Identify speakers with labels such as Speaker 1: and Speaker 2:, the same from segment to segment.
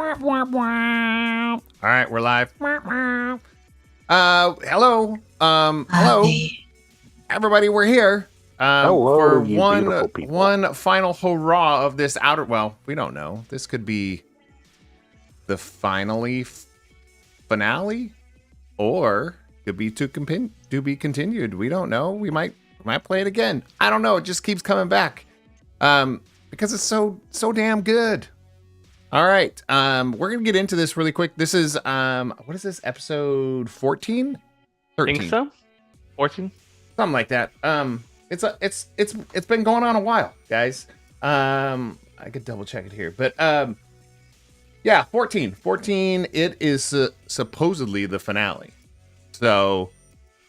Speaker 1: All right, we're live. Hello. Hello. Everybody, we're here.
Speaker 2: Hello,
Speaker 1: For
Speaker 2: you beautiful people.
Speaker 1: one final hurrah of this outer. Well, we don't know. This could be the finale finale, or could be to be continued. We don't know. We might play it again. I don't know. It just keeps coming back, because it's so damn good. All right, we're gonna get into this really quick. This is what is this, episode 14? 13?
Speaker 3: Think so? 14?
Speaker 1: Something like that. It's been going on a while, guys. I could double check it here, but yeah, 14. 14. It is supposedly the finale. So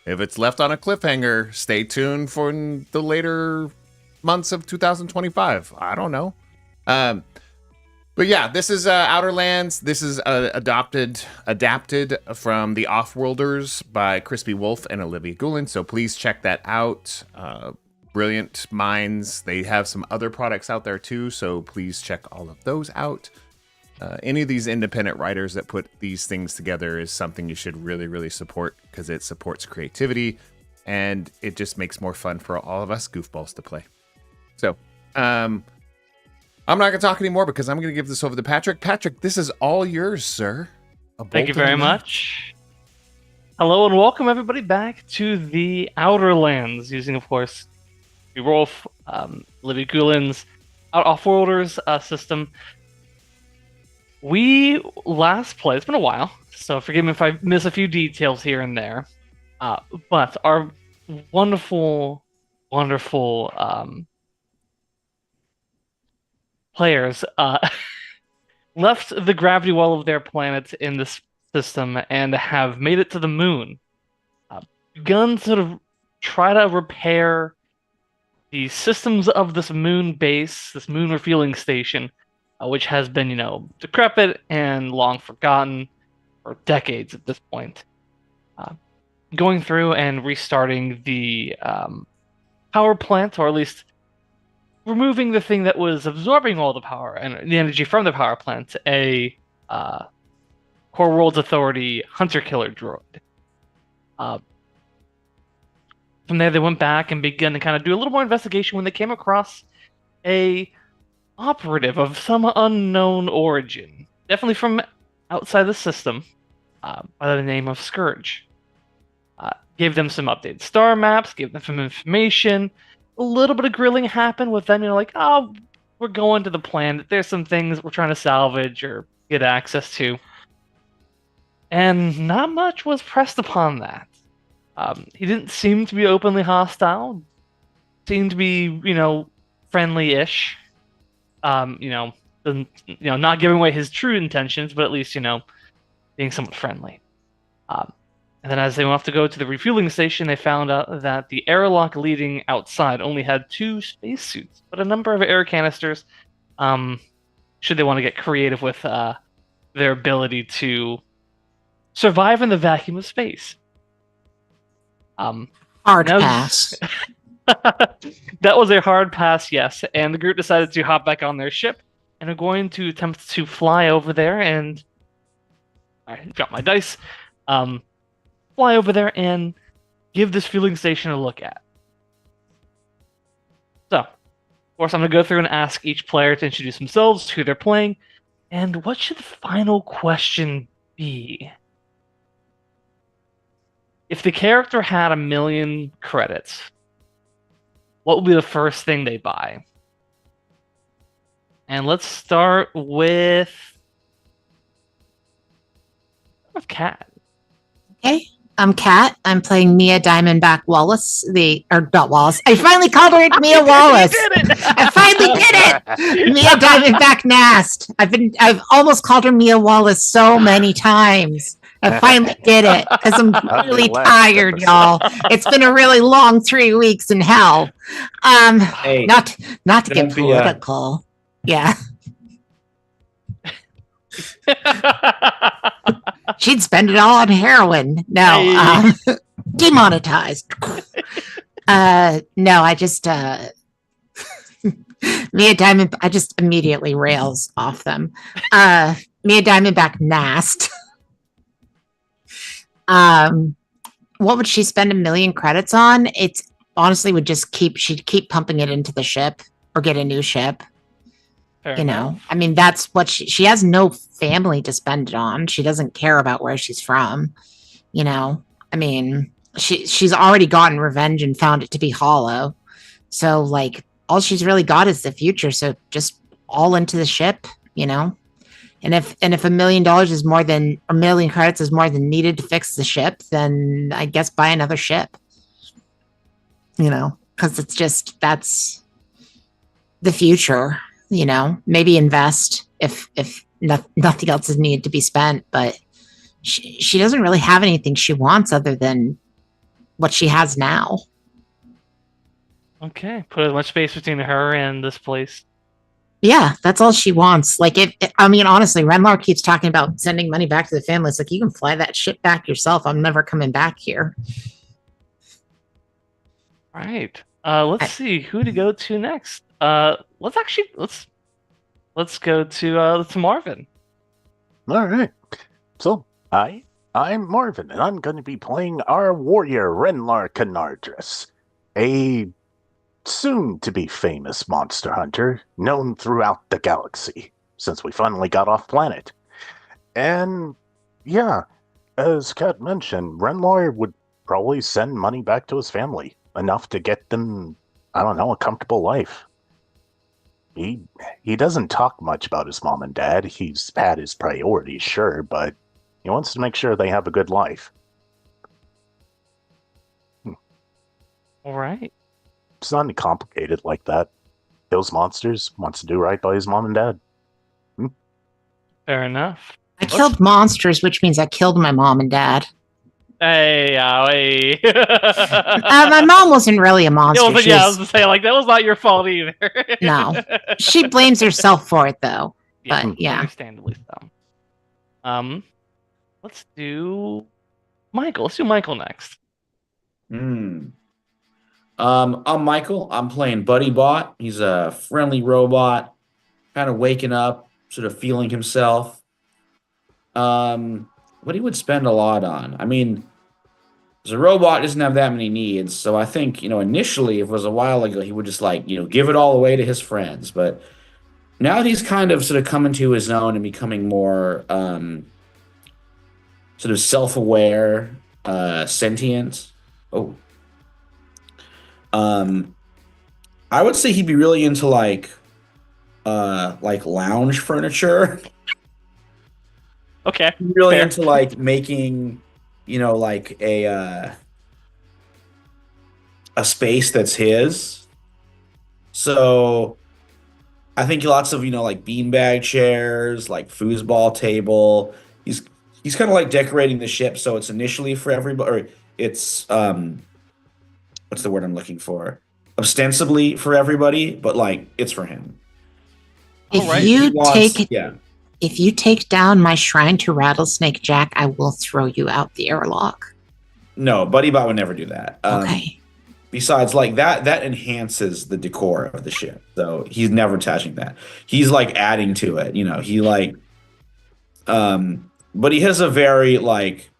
Speaker 1: if it's left on a cliffhanger, stay tuned for the later months of 2025. I don't know. But yeah, this is Outerlands. This is adapted from the Offworlders by Crispy Wolf and Olivia Goulin. So please check that out. Brilliant minds. They have some other products out there too. So please check all of those out. Any of these independent writers that put these things together is something you should really, really support, because it supports creativity and it just makes more fun for all of us goofballs to play. So, I'm not going to talk anymore because I'm going to give this over to Patrick. Patrick, this is all yours, sir.
Speaker 3: Thank you very much. Hello and welcome everybody back to the Outerlands, using, of course, the Rolf, Olivia Goulin's Offworlders system. We last played, it's been a while, so forgive me if I miss a few details here and there, but our wonderful players left the gravity well of their planet in this system and have made it to the moon. Begun to sort of try to repair the systems of this moon base, this moon refueling station, which has been, decrepit and long forgotten for decades at this point. Going through and restarting the power plant, or at least removing the thing that was absorbing all the power and the energy from the power plant, a Core Worlds Authority hunter-killer droid. From there, they went back and began to kind of do a little more investigation when they came across a operative of some unknown origin, definitely from outside the system, by the name of Scourge. Gave them some updated star maps, gave them some information. A little bit of grilling happened with them, oh, we're going to the planet. There's some things we're trying to salvage or get access to. And not much was pressed upon that. He didn't seem to be openly hostile. Seemed to be, friendly-ish. Not giving away his true intentions, but at least, being somewhat friendly. And then as they went off to go to the refueling station, they found out that the airlock leading outside only had 2 spacesuits, but a number of air canisters, should they want to get creative with their ability to survive in the vacuum of space.
Speaker 4: Hard pass.
Speaker 3: That was a hard pass, yes. And the group decided to hop back on their ship and are going to attempt to fly over there and... I dropped my dice. Fly over there and give this fueling station a look at. So, of course, I'm going to go through and ask each player to introduce themselves, who they're playing, and what should the final question be? If the character had 1 million credits, what would be the first thing they buy? And let's start with Kat.
Speaker 4: Okay, I'm Kat. I'm playing Mia Diamondback Wallace. Not Wallace. I finally called her Mia Wallace.
Speaker 3: You did it!
Speaker 4: I finally did it. Mia Diamondback Nast. I've almost called her Mia Wallace so many times. I finally did it because I'm really tired, y'all. It's been a really long 3 weeks in hell.
Speaker 2: Hey,
Speaker 4: not to get political. Yeah. She'd spend it all on heroin. No, demonetized. No, I just Mia Diamond. I just immediately rails off them. Mia Diamondback Nast. What would she spend 1,000,000 credits on? It's honestly would just she'd keep pumping it into the ship or get a new ship.
Speaker 3: Fair
Speaker 4: You know,
Speaker 3: enough.
Speaker 4: I mean, that's what she has no family to spend it on. She doesn't care about where she's from. You know, I mean, she's already gotten revenge and found it to be hollow. So like all she's really got is the future. So just all into the ship, you know? And if $1,000,000 is more than 1,000,000 credits is more than needed to fix the ship, then I guess buy another ship. You know, because it's just that's the future. You know, maybe invest if nothing else is needed to be spent. But she doesn't really have anything she wants other than what she has now.
Speaker 3: Okay, put as much space between her and this place.
Speaker 4: Yeah, that's all she wants. Like, I mean, honestly, Renlar keeps talking about sending money back to the family. It's like, you can fly that ship back yourself. I'm never coming back here.
Speaker 3: Right. Let's see who to go to next. Let's go to Marvin.
Speaker 2: All right. So I'm Marvin, and I'm going to be playing our warrior Renlar Canardris, a soon-to-be famous monster hunter known throughout the galaxy since we finally got off planet. And yeah, as Kat mentioned, Renlar would probably send money back to his family, enough to get them, I don't know, a comfortable life. He doesn't talk much about his mom and dad. He's had his priorities, sure, but he wants to make sure they have a good life.
Speaker 3: All right.
Speaker 2: It's not complicated like that. Kills monsters, wants to do right by his mom and dad.
Speaker 3: Fair enough.
Speaker 4: I killed monsters, which means I killed my mom and dad.
Speaker 3: Hey.
Speaker 4: My mom wasn't really a monster.
Speaker 3: I was gonna say, like, that was not your fault either.
Speaker 4: No. She blames herself for it, though.
Speaker 3: Yeah,
Speaker 4: But, yeah.
Speaker 3: Understandably so. Let's do Michael. Let's do Michael next.
Speaker 5: I'm Michael. I'm playing Buddy Bot. He's a friendly robot, kind of waking up, sort of feeling himself. What he would spend a lot on. I mean, as a robot, doesn't have that many needs. So I think, initially, if it was a while ago, he would just give it all away to his friends. But now that he's kind of sort of coming to his own and becoming more sort of self-aware, sentient. I would say he'd be really into like lounge furniture.
Speaker 3: Okay.
Speaker 5: Really fair. Into like making, like a space that's his. So I think lots of, like beanbag chairs, like foosball table. He's kind of like decorating the ship so it's initially for everybody, or it's what's the word I'm looking for? Ostensibly for everybody, but like it's for him.
Speaker 4: If you take down my shrine to Rattlesnake Jack, I will throw you out the airlock.
Speaker 5: No, Buddy Bot would never do that.
Speaker 4: Okay.
Speaker 5: Besides, like that enhances the decor of the ship, so he's never touching that. He's like adding to it, He like, but he has a very like,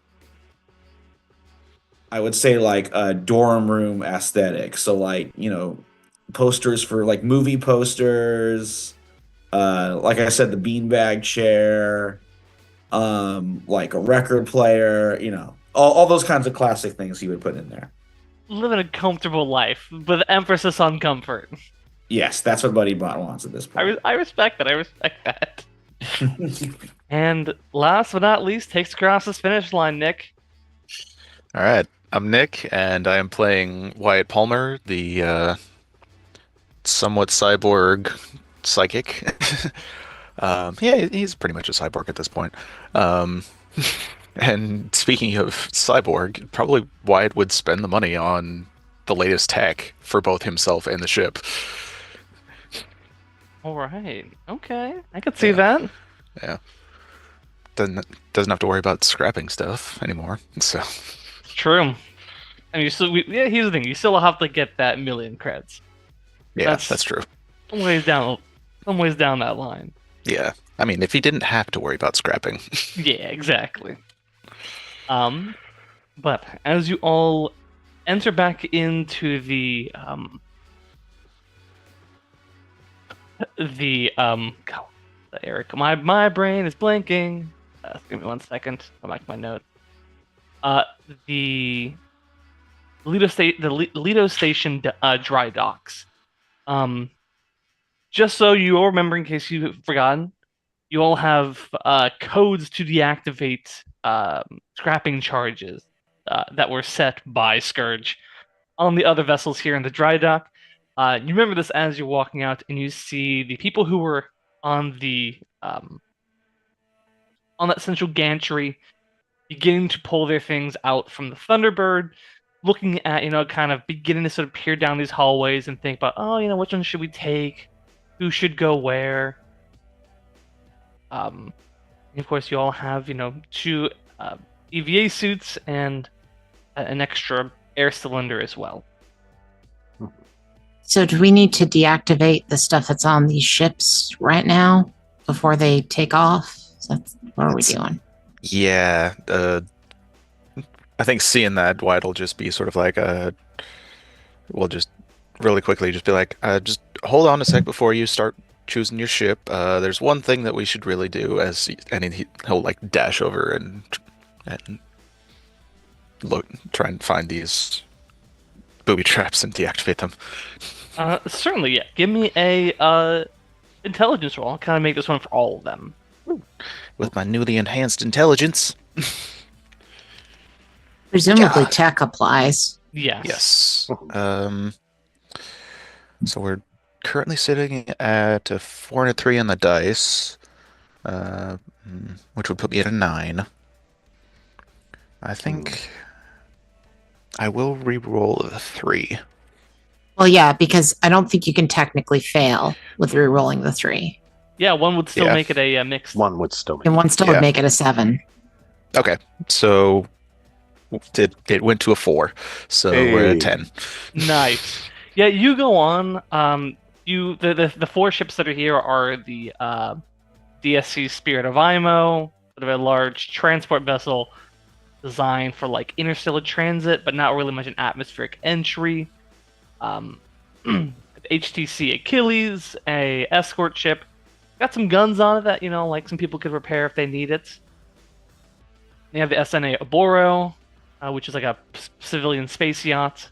Speaker 5: I would say like a dorm room aesthetic. So like, posters for like movie posters. Like I said, the beanbag chair, like a record player, all those kinds of classic things he would put in there.
Speaker 3: Living a comfortable life with emphasis on comfort.
Speaker 5: Yes, that's what Buddy Bot wants at this point.
Speaker 3: I respect that. I respect that. And last but not least, takes across this finish line, Nick.
Speaker 6: All right, I'm Nick, and I am playing Wyatt Palmer, the somewhat cyborg psychic. Yeah, he's pretty much a cyborg at this point. And speaking of cyborg, probably Wyatt would spend the money on the latest tech for both himself and the ship.
Speaker 3: All right. Okay. I could see that.
Speaker 6: Yeah. Doesn't have to worry about scrapping stuff anymore. So.
Speaker 3: True. And here's the thing. You still have to get that 1,000,000 creds.
Speaker 6: Yeah, that's true.
Speaker 3: Some ways down that line.
Speaker 6: Yeah. I mean, if he didn't have to worry about scrapping.
Speaker 3: Yeah, exactly. But as you all enter back into the God, Eric, my brain is blanking. Give me 1 second. Go back to my notes. The Lido Station dry docks. Just so you all remember, in case you've forgotten, you all have codes to deactivate scrapping charges that were set by Scourge on the other vessels here in the dry dock. You remember this as you're walking out, and you see the people who were on the on that central gantry beginning to pull their things out from the Thunderbird, looking at, kind of beginning to sort of peer down these hallways and think about, which one should we take? Who should go where? And of course, you all have, 2 EVA suits and an extra air cylinder as well.
Speaker 4: So do we need to deactivate the stuff that's on these ships right now before they take off? So what are we doing?
Speaker 6: Yeah, I think seeing that, White will just be sort of like, we'll just really quickly just be like, just hold on a sec before you start choosing your ship. There's one thing that we should really do, and he'll like dash over and look, try and find these booby traps and deactivate them.
Speaker 3: Certainly, yeah. Give me a intelligence roll. I'll kind of make this one for all of them.
Speaker 6: With my newly enhanced intelligence.
Speaker 4: Presumably tech applies.
Speaker 3: Yes.
Speaker 6: Yes. So we're currently sitting at a 4 and a 3 on the dice, which would put me at a 9. I think I will re-roll a 3.
Speaker 4: Well, yeah, because I don't think you can technically fail with re-rolling the 3.
Speaker 3: Yeah, one would still make it a mixed.
Speaker 2: One would still make
Speaker 4: And one still would make it a 7.
Speaker 6: Okay, so it went to a 4, so we're at a 10.
Speaker 3: Nice. Yeah, you go on. The 4 ships that are here are the DSC Spirit of Imo, sort of a large transport vessel designed for like interstellar transit, but not really much an atmospheric entry. HTC Achilles, a escort ship, got some guns on it that like some people could repair if they need it. They have the SNA Oboro, which is like a civilian space yacht,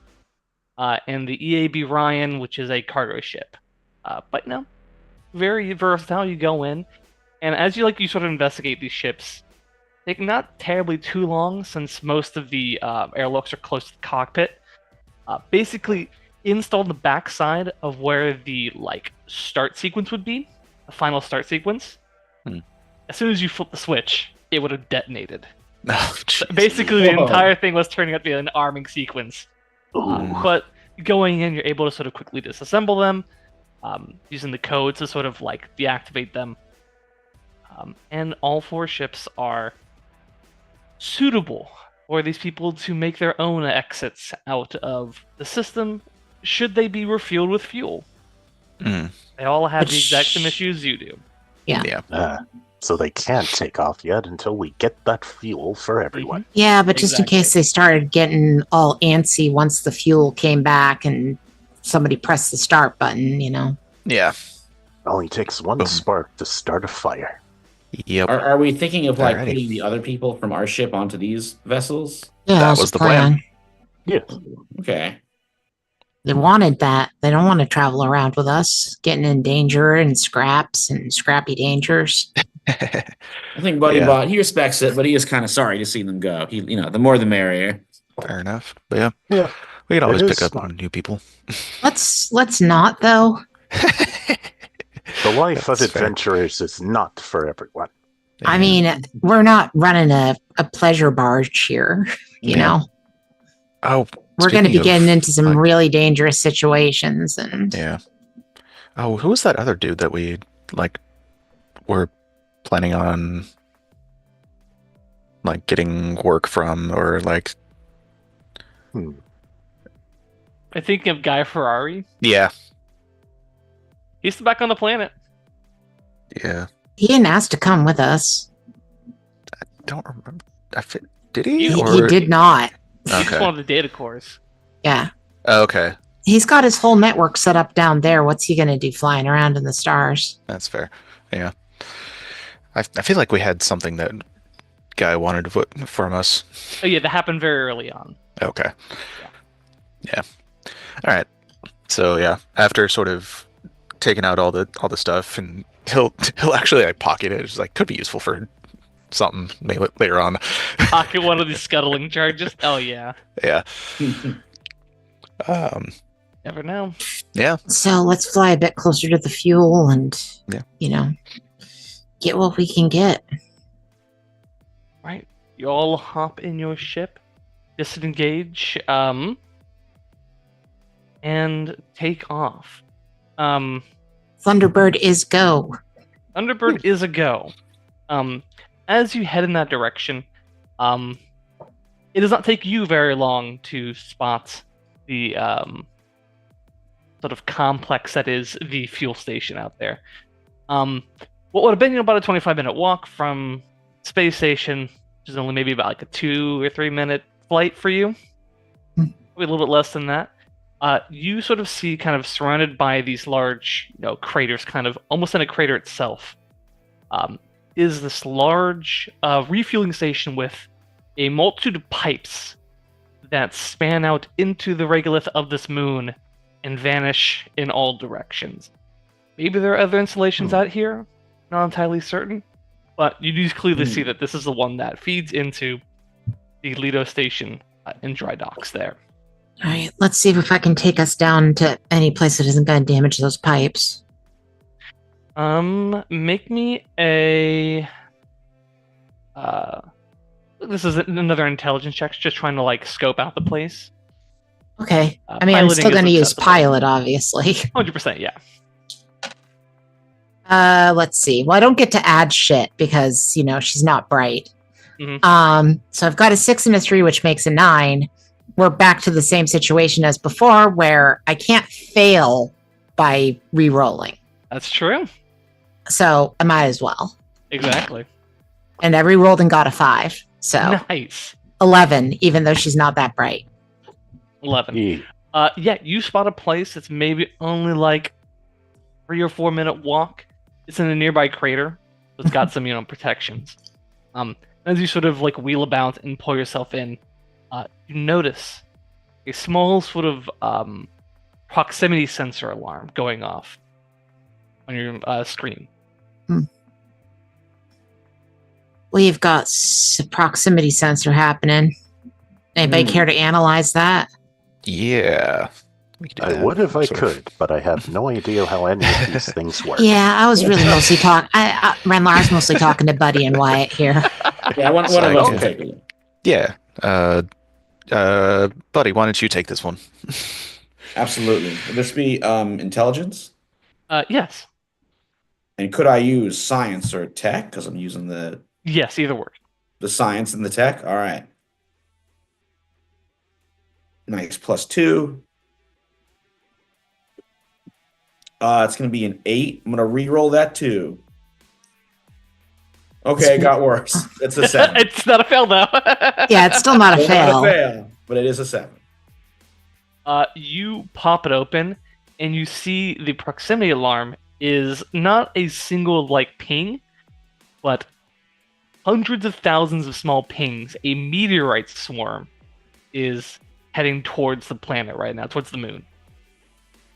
Speaker 3: and the EAB Ryan, which is a cargo ship. But very versatile. You go in, and as you sort of investigate these ships, take not terribly too long since most of the airlocks are close to the cockpit. Basically, install the backside of where the start sequence would be, the final start sequence. As soon as you flip the switch, it would have detonated.
Speaker 6: Oh,
Speaker 3: basically, the entire thing was turning out to be an arming sequence. But going in, you're able to sort of quickly disassemble them, using the codes to sort of deactivate them. And all 4 ships are suitable for these people to make their own exits out of the system should they be refueled with fuel. They all have the exact same issues you do.
Speaker 2: Yeah. So they can't take off yet until we get that fuel for everyone.
Speaker 4: Yeah, but just in case they started getting all antsy once the fuel came back and somebody pressed the start button,
Speaker 6: Yeah.
Speaker 2: Only takes one spark to start a fire.
Speaker 6: Yep.
Speaker 5: Are we thinking of
Speaker 6: Alrighty.
Speaker 5: putting the other people from our ship onto these vessels?
Speaker 4: Yeah,
Speaker 6: That
Speaker 4: that's
Speaker 6: was
Speaker 4: the
Speaker 6: the plan.
Speaker 4: plan.
Speaker 2: Yeah.
Speaker 5: Okay.
Speaker 4: They wanted that. They don't want to travel around with us, getting in danger and scraps and scrappy dangers.
Speaker 5: I think Buddy Bot, he respects it, but he is kind of sorry to see them go. The more the merrier.
Speaker 6: Fair enough. But
Speaker 2: Yeah.
Speaker 6: we can always
Speaker 2: It
Speaker 6: pick
Speaker 2: is
Speaker 6: up
Speaker 2: smart.
Speaker 6: on new people.
Speaker 4: Let's not though.
Speaker 2: The life of
Speaker 6: That's fair.
Speaker 2: adventurers is not for everyone.
Speaker 4: I mean, we're not running a pleasure barge here, you know.
Speaker 6: Oh,
Speaker 4: We're going to be
Speaker 6: speaking
Speaker 4: getting
Speaker 6: of,
Speaker 4: into some really dangerous situations, and
Speaker 6: Yeah. Oh, who was that other dude that we were planning on getting work from, or
Speaker 3: I think of Guy Ferrari.
Speaker 6: Yeah.
Speaker 3: He's back on the planet.
Speaker 6: Yeah.
Speaker 4: He didn't ask to come with us.
Speaker 6: Don't remember. Did he?
Speaker 4: He did not.
Speaker 3: He just
Speaker 6: Okay.
Speaker 3: wanted the data cores.
Speaker 4: Yeah.
Speaker 6: Okay,
Speaker 4: He's got his whole network set up down there. What's he going to do flying around in the stars?
Speaker 6: that's fair. Yeah. I feel like we had something that guy wanted to put from us.
Speaker 3: Oh yeah, that happened very early on.
Speaker 6: Okay. Yeah. All right. So yeah, after sort of taking out all the stuff, and he'll actually like pocket it. It's like could be useful for something later on.
Speaker 3: Pocket one of these scuttling charges. Oh yeah.
Speaker 6: Yeah.
Speaker 3: Never know.
Speaker 6: Yeah.
Speaker 4: So let's fly a bit closer to the fuel and,
Speaker 6: Yeah.
Speaker 4: get what we can get.
Speaker 3: Right. You all hop in your ship, disengage, and take off.
Speaker 4: Thunderbird is go.
Speaker 3: Thunderbird is a go. As you head in that direction, it does not take you very long to spot the sort of complex that is the fuel station out there. What would have been about a 25-minute walk from space station, which is only maybe about like a 2 or 3 minute flight for you, maybe a little bit less than that. You sort of see, kind of surrounded by these large, craters, kind of almost in a crater itself, is this large refueling station with a multitude of pipes that span out into the regolith of this moon and vanish in all directions. Maybe there are other installations out here, not entirely certain, but you do clearly see that this is the one that feeds into the Lido station in dry docks there.
Speaker 4: All right, let's see if I can take us down to any place that isn't going to damage those pipes.
Speaker 3: Make me a. This is another intelligence check, just trying to like scope out the place.
Speaker 4: Okay. I mean, I'm
Speaker 3: piloting
Speaker 4: still
Speaker 3: is
Speaker 4: going to use
Speaker 3: acceptable.
Speaker 4: pilot, obviously.
Speaker 3: 100%, yeah.
Speaker 4: Let's see. Well, I don't get to add shit because, she's not bright. So I've got a 6 and a 3, which makes a 9. We're back to the same situation as before where I can't fail by re-rolling.
Speaker 3: That's true.
Speaker 4: So I might as well.
Speaker 3: Exactly.
Speaker 4: And I re-rolled and got a 5. So
Speaker 3: Nice.
Speaker 4: 11, even though she's not that bright.
Speaker 3: 11.
Speaker 2: Yeah.
Speaker 3: Yeah, you spot a place that's maybe only like 3 or 4 minute walk. It's in a nearby crater. It's got some, protections. As you sort of like wheel about and pull yourself in, you notice a small sort of proximity sensor alarm going off on your screen.
Speaker 4: We've got proximity sensor happening. Anybody care to analyze that?
Speaker 6: Yeah. We could do
Speaker 2: I
Speaker 6: that,
Speaker 2: would if I
Speaker 6: sort of.
Speaker 2: could, but I have no idea how any of these things work.
Speaker 4: Yeah, I was really mostly talking. Renlar, I was mostly talking to Buddy and Wyatt here.
Speaker 5: Yeah, one of us
Speaker 6: Okay.
Speaker 5: can take a look.
Speaker 6: Yeah. Buddy, why don't you take this one?
Speaker 5: Absolutely. Would this be intelligence?
Speaker 3: Yes.
Speaker 5: And could I use science or tech? Because I'm using the
Speaker 3: Yes, either works.
Speaker 5: science and the tech. All right. Nice. +2. It's going to be an 8. I'm going to re-roll that too. Okay, it got worse. It's a 7.
Speaker 3: It's not a fail though.
Speaker 4: Yeah, it's still not a
Speaker 5: Still not
Speaker 4: fail.
Speaker 5: a fail, but it is a 7.
Speaker 3: You pop it open and you see the proximity alarm is not a single like ping, but hundreds of thousands of small pings. A meteorite swarm is heading towards the planet right now, towards the moon.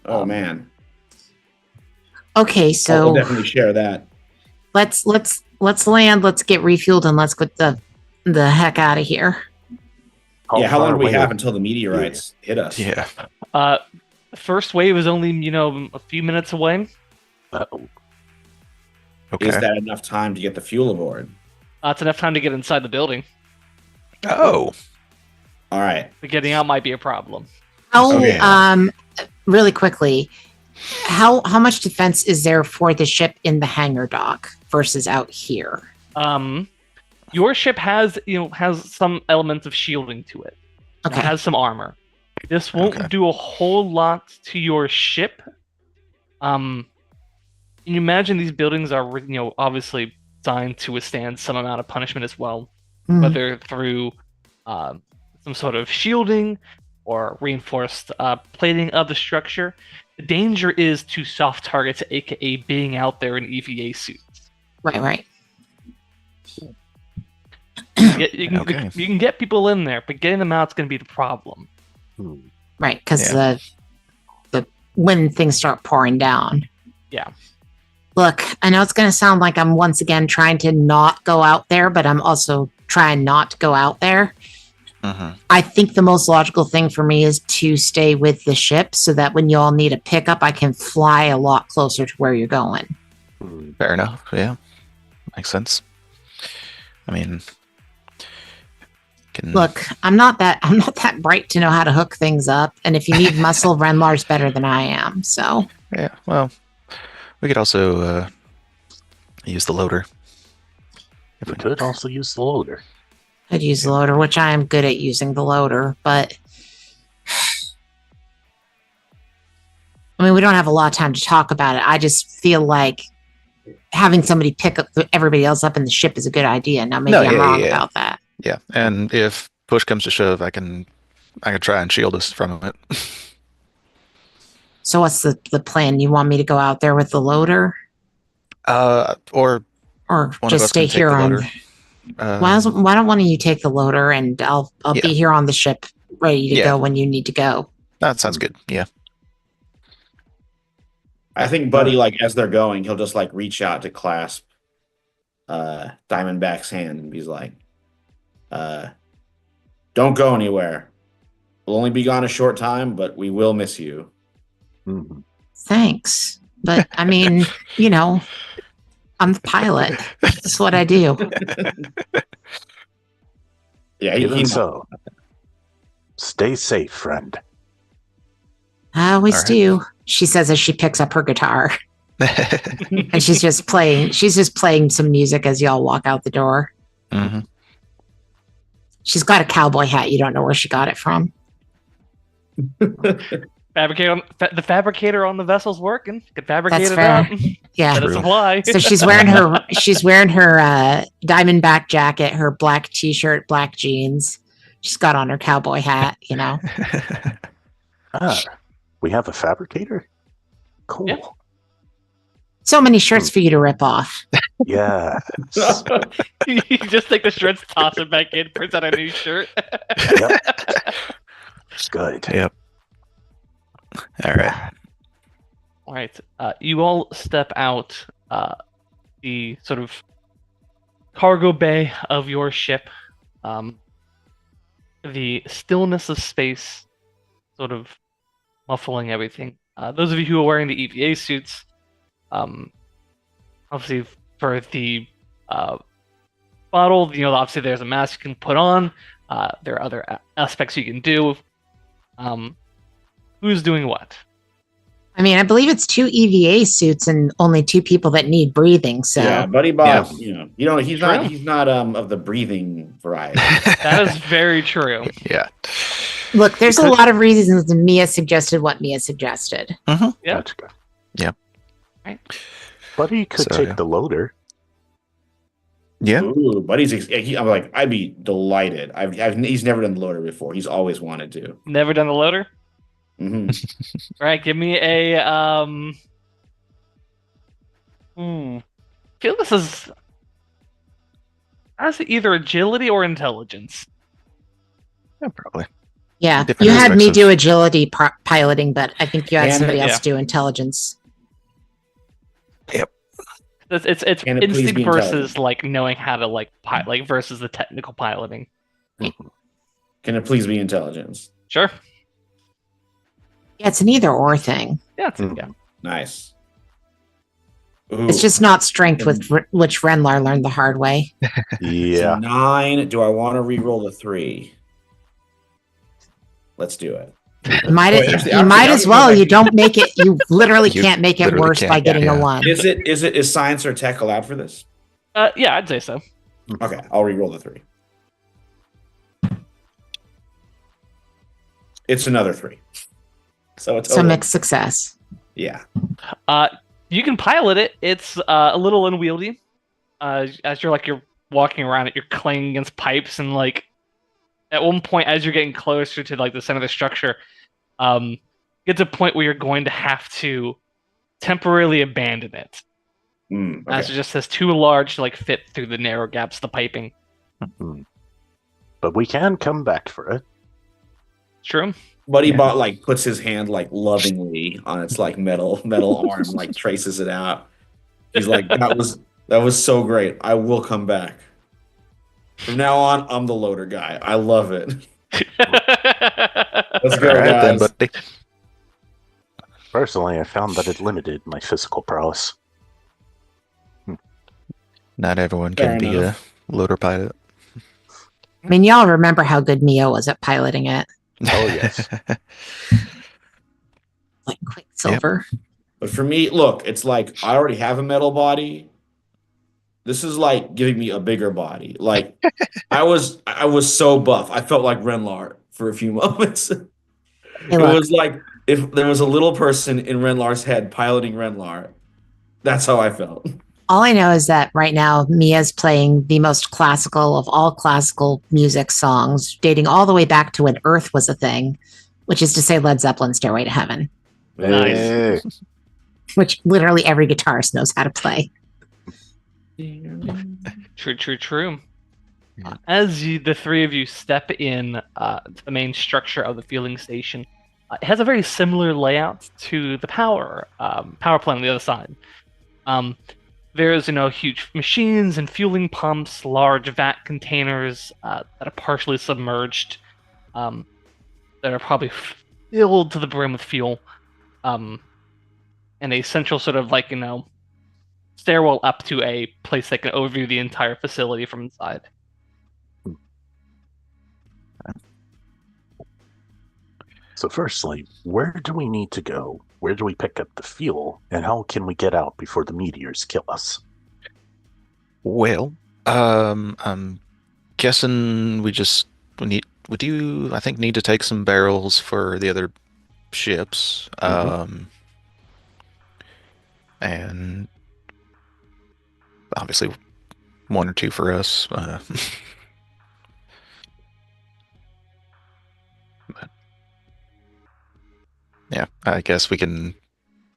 Speaker 5: Oh man.
Speaker 4: Okay,
Speaker 5: We'll
Speaker 4: so
Speaker 5: definitely share that.
Speaker 4: let's land. Let's get refueled and let's get the heck out of here.
Speaker 5: Yeah, how
Speaker 2: far
Speaker 5: long do we
Speaker 2: away
Speaker 5: have
Speaker 2: are-
Speaker 5: until the meteorites hit us?
Speaker 6: Yeah.
Speaker 3: The first wave is only, a few minutes away.
Speaker 2: Uh-oh.
Speaker 6: Okay.
Speaker 5: Is that enough time to get the fuel aboard?
Speaker 3: It's enough time to get inside the building.
Speaker 6: Oh.
Speaker 5: All right.
Speaker 3: But getting out might be a problem.
Speaker 4: How
Speaker 5: Okay.
Speaker 4: really quickly, how much defense is there for the ship in the hangar dock versus out here?
Speaker 3: Your ship has some elements of shielding to it.
Speaker 4: Okay.
Speaker 3: It has some armor. This won't
Speaker 6: Okay.
Speaker 3: do a whole lot to your ship. you imagine these buildings are, obviously designed to withstand some amount of punishment as well,
Speaker 4: Mm.
Speaker 3: whether through some sort of shielding or reinforced plating of the structure. The danger is to soft targets, aka being out there in EVA suits.
Speaker 4: Right.
Speaker 3: You can get people in there, but getting them out is going to be the problem.
Speaker 4: Right, because the when things start pouring down.
Speaker 3: Yeah.
Speaker 4: Look, I know it's going to sound like I'm once again trying to not go out there, but I'm also trying not to go out there. I think the most logical thing for me is to stay with the ship so that when you all need a pickup, I can fly a lot closer to where you're going.
Speaker 6: Fair enough. Yeah, makes sense. I mean,
Speaker 4: look, I'm not that bright to know how to hook things up, and if you need muscle, Renlar's better than I am. So
Speaker 6: yeah, well, we could also use the loader.
Speaker 2: We could also use the loader.
Speaker 4: I'd use the loader, which I am good at using the loader, but I mean, we don't have a lot of time to talk about it. I just feel like having somebody pick up everybody else up in the ship is a good idea. Now, maybe I'm wrong about that.
Speaker 6: Yeah, and if push comes to shove, I can try and shield us from it.
Speaker 4: So what's the plan? You want me to go out there with the loader?
Speaker 6: Or
Speaker 4: just stay here on... why don't one of you take the loader and I'll be here on the ship ready to go when you need to go.
Speaker 6: That sounds good. Yeah.
Speaker 5: I think Buddy, like as they're going, he'll just like reach out to clasp Diamondback's hand and he's like, don't go anywhere. We'll only be gone a short time, but we will miss you.
Speaker 4: Thanks. But I mean, I'm the pilot. That's what I do.
Speaker 5: Yeah,
Speaker 2: even so. Stay safe, friend.
Speaker 4: I always do. She says as she picks up her guitar. And she's just playing some music as y'all walk out the door. She's got a cowboy hat. You don't know where she got it from.
Speaker 3: The fabricator on the vessel's working. Could fabricate
Speaker 4: That's
Speaker 3: it
Speaker 4: fair.
Speaker 3: out.
Speaker 4: Yeah.
Speaker 3: Let it supply.
Speaker 4: So she's wearing her Diamondback jacket, her black t-shirt, black jeans. She's got on her cowboy hat,
Speaker 2: We have a fabricator? Cool.
Speaker 3: Yeah.
Speaker 4: So many shirts for you to rip off.
Speaker 2: Yeah.
Speaker 3: You just take the shirts, toss it back in, print out a new shirt.
Speaker 2: Yep. Good.
Speaker 6: Yep. All right.
Speaker 3: All right. You all step out the sort of cargo bay of your ship. The stillness of space sort of muffling everything. Those of you who are wearing the EVA suits, obviously for the bottle, obviously there's a mask you can put on. There are other aspects you can do. Who's doing what?
Speaker 4: I mean, I believe it's 2 EVA suits and only 2 people that need breathing. So
Speaker 5: yeah, Buddy Bob, he's not of the breathing variety.
Speaker 3: That is very true.
Speaker 6: Yeah.
Speaker 4: Look, there's a lot of reasons Mia suggested what Mia suggested.
Speaker 3: Yeah.
Speaker 2: That's good.
Speaker 6: Yeah.
Speaker 3: Right.
Speaker 2: Buddy could take the loader.
Speaker 6: Yeah.
Speaker 5: Ooh, Buddy's. I'm like, I'd be delighted. He's never done the loader before. He's always wanted to.
Speaker 3: Never done the loader?
Speaker 5: Mm-hmm.
Speaker 3: All right, give me a I feel this is either agility or intelligence.
Speaker 6: Yeah, probably.
Speaker 4: Yeah,
Speaker 6: Different
Speaker 4: you had me
Speaker 6: aspects
Speaker 4: do agility piloting, but I think you had somebody else
Speaker 3: yeah.
Speaker 4: do intelligence.
Speaker 6: Yep.
Speaker 3: It's
Speaker 5: Can it please
Speaker 3: instinct
Speaker 5: be
Speaker 3: versus
Speaker 5: intelligent?
Speaker 3: like knowing how to versus the technical piloting.
Speaker 5: Can it please be intelligence?
Speaker 3: Sure.
Speaker 4: Yeah, it's an either or thing.
Speaker 3: Yeah. Yeah.
Speaker 5: Nice. Ooh,
Speaker 4: It's just not strength, with which Renlar learned the hard way.
Speaker 2: Yeah.
Speaker 5: 9. Do I want to re-roll the 3? Let's do it.
Speaker 4: You might as well. You don't make it. You literally can't make it worse by getting a 1.
Speaker 5: Is science or tech allowed for this?
Speaker 3: Yeah, I'd say so.
Speaker 5: Okay, I'll re-roll the 3. It's another 3. So it's
Speaker 4: So mixed success.
Speaker 5: yeah.
Speaker 3: You can pilot it. It's a little unwieldy. As you're walking around it, you're clanging against pipes, and like at one point, as you're getting closer to like the center of the structure, get to a point where you're going to have to temporarily abandon it, as it
Speaker 5: Okay.
Speaker 3: just has too large to like fit through the narrow gaps of the piping.
Speaker 2: But we can come back for it.
Speaker 3: True.
Speaker 5: Buddy Bot like puts his hand like lovingly on its like metal arm, like traces it out. He's like, that was so great. I will come back. From now on, I'm the loader guy. I love it. Let's go,
Speaker 6: All right then,
Speaker 5: guys.
Speaker 6: buddy.
Speaker 2: Personally, I found that it limited my physical prowess.
Speaker 6: Not everyone
Speaker 5: Fair
Speaker 6: can be
Speaker 5: enough.
Speaker 6: a loader pilot.
Speaker 4: I mean, y'all remember how good Neo was at piloting it,
Speaker 2: Oh, yes.
Speaker 4: like Quicksilver.
Speaker 5: But for me, look, it's like I already have a metal body. This is like giving me a bigger body. Like I was so buff. I felt like Renlar for a few moments.
Speaker 4: Hey,
Speaker 5: It
Speaker 4: look,
Speaker 5: was like if there was a little person in Renlar's head piloting Renlar. That's how I felt.
Speaker 4: all I know is that right now Mia's playing the most classical of all classical music songs, dating all the way back to when Earth was a thing, which is to say Led Zeppelin's Stairway to Heaven,
Speaker 3: Nice.
Speaker 2: Hey.
Speaker 4: which literally every guitarist knows how to play.
Speaker 3: True. As the three of you step in to the main structure of the fueling station, it has a very similar layout to the power plant on the other side. There's huge machines and fueling pumps, large vat containers that are partially submerged, that are probably filled to the brim with fuel, and a central sort of stairwell up to a place that can overview the entire facility from inside.
Speaker 2: So firstly, where do we need to go? Where do we pick up the fuel? And how can we get out before the meteors kill us?
Speaker 6: Well, I'm guessing we do, I think, need to take some barrels for the other ships. And obviously one or two for us. But yeah, I guess we can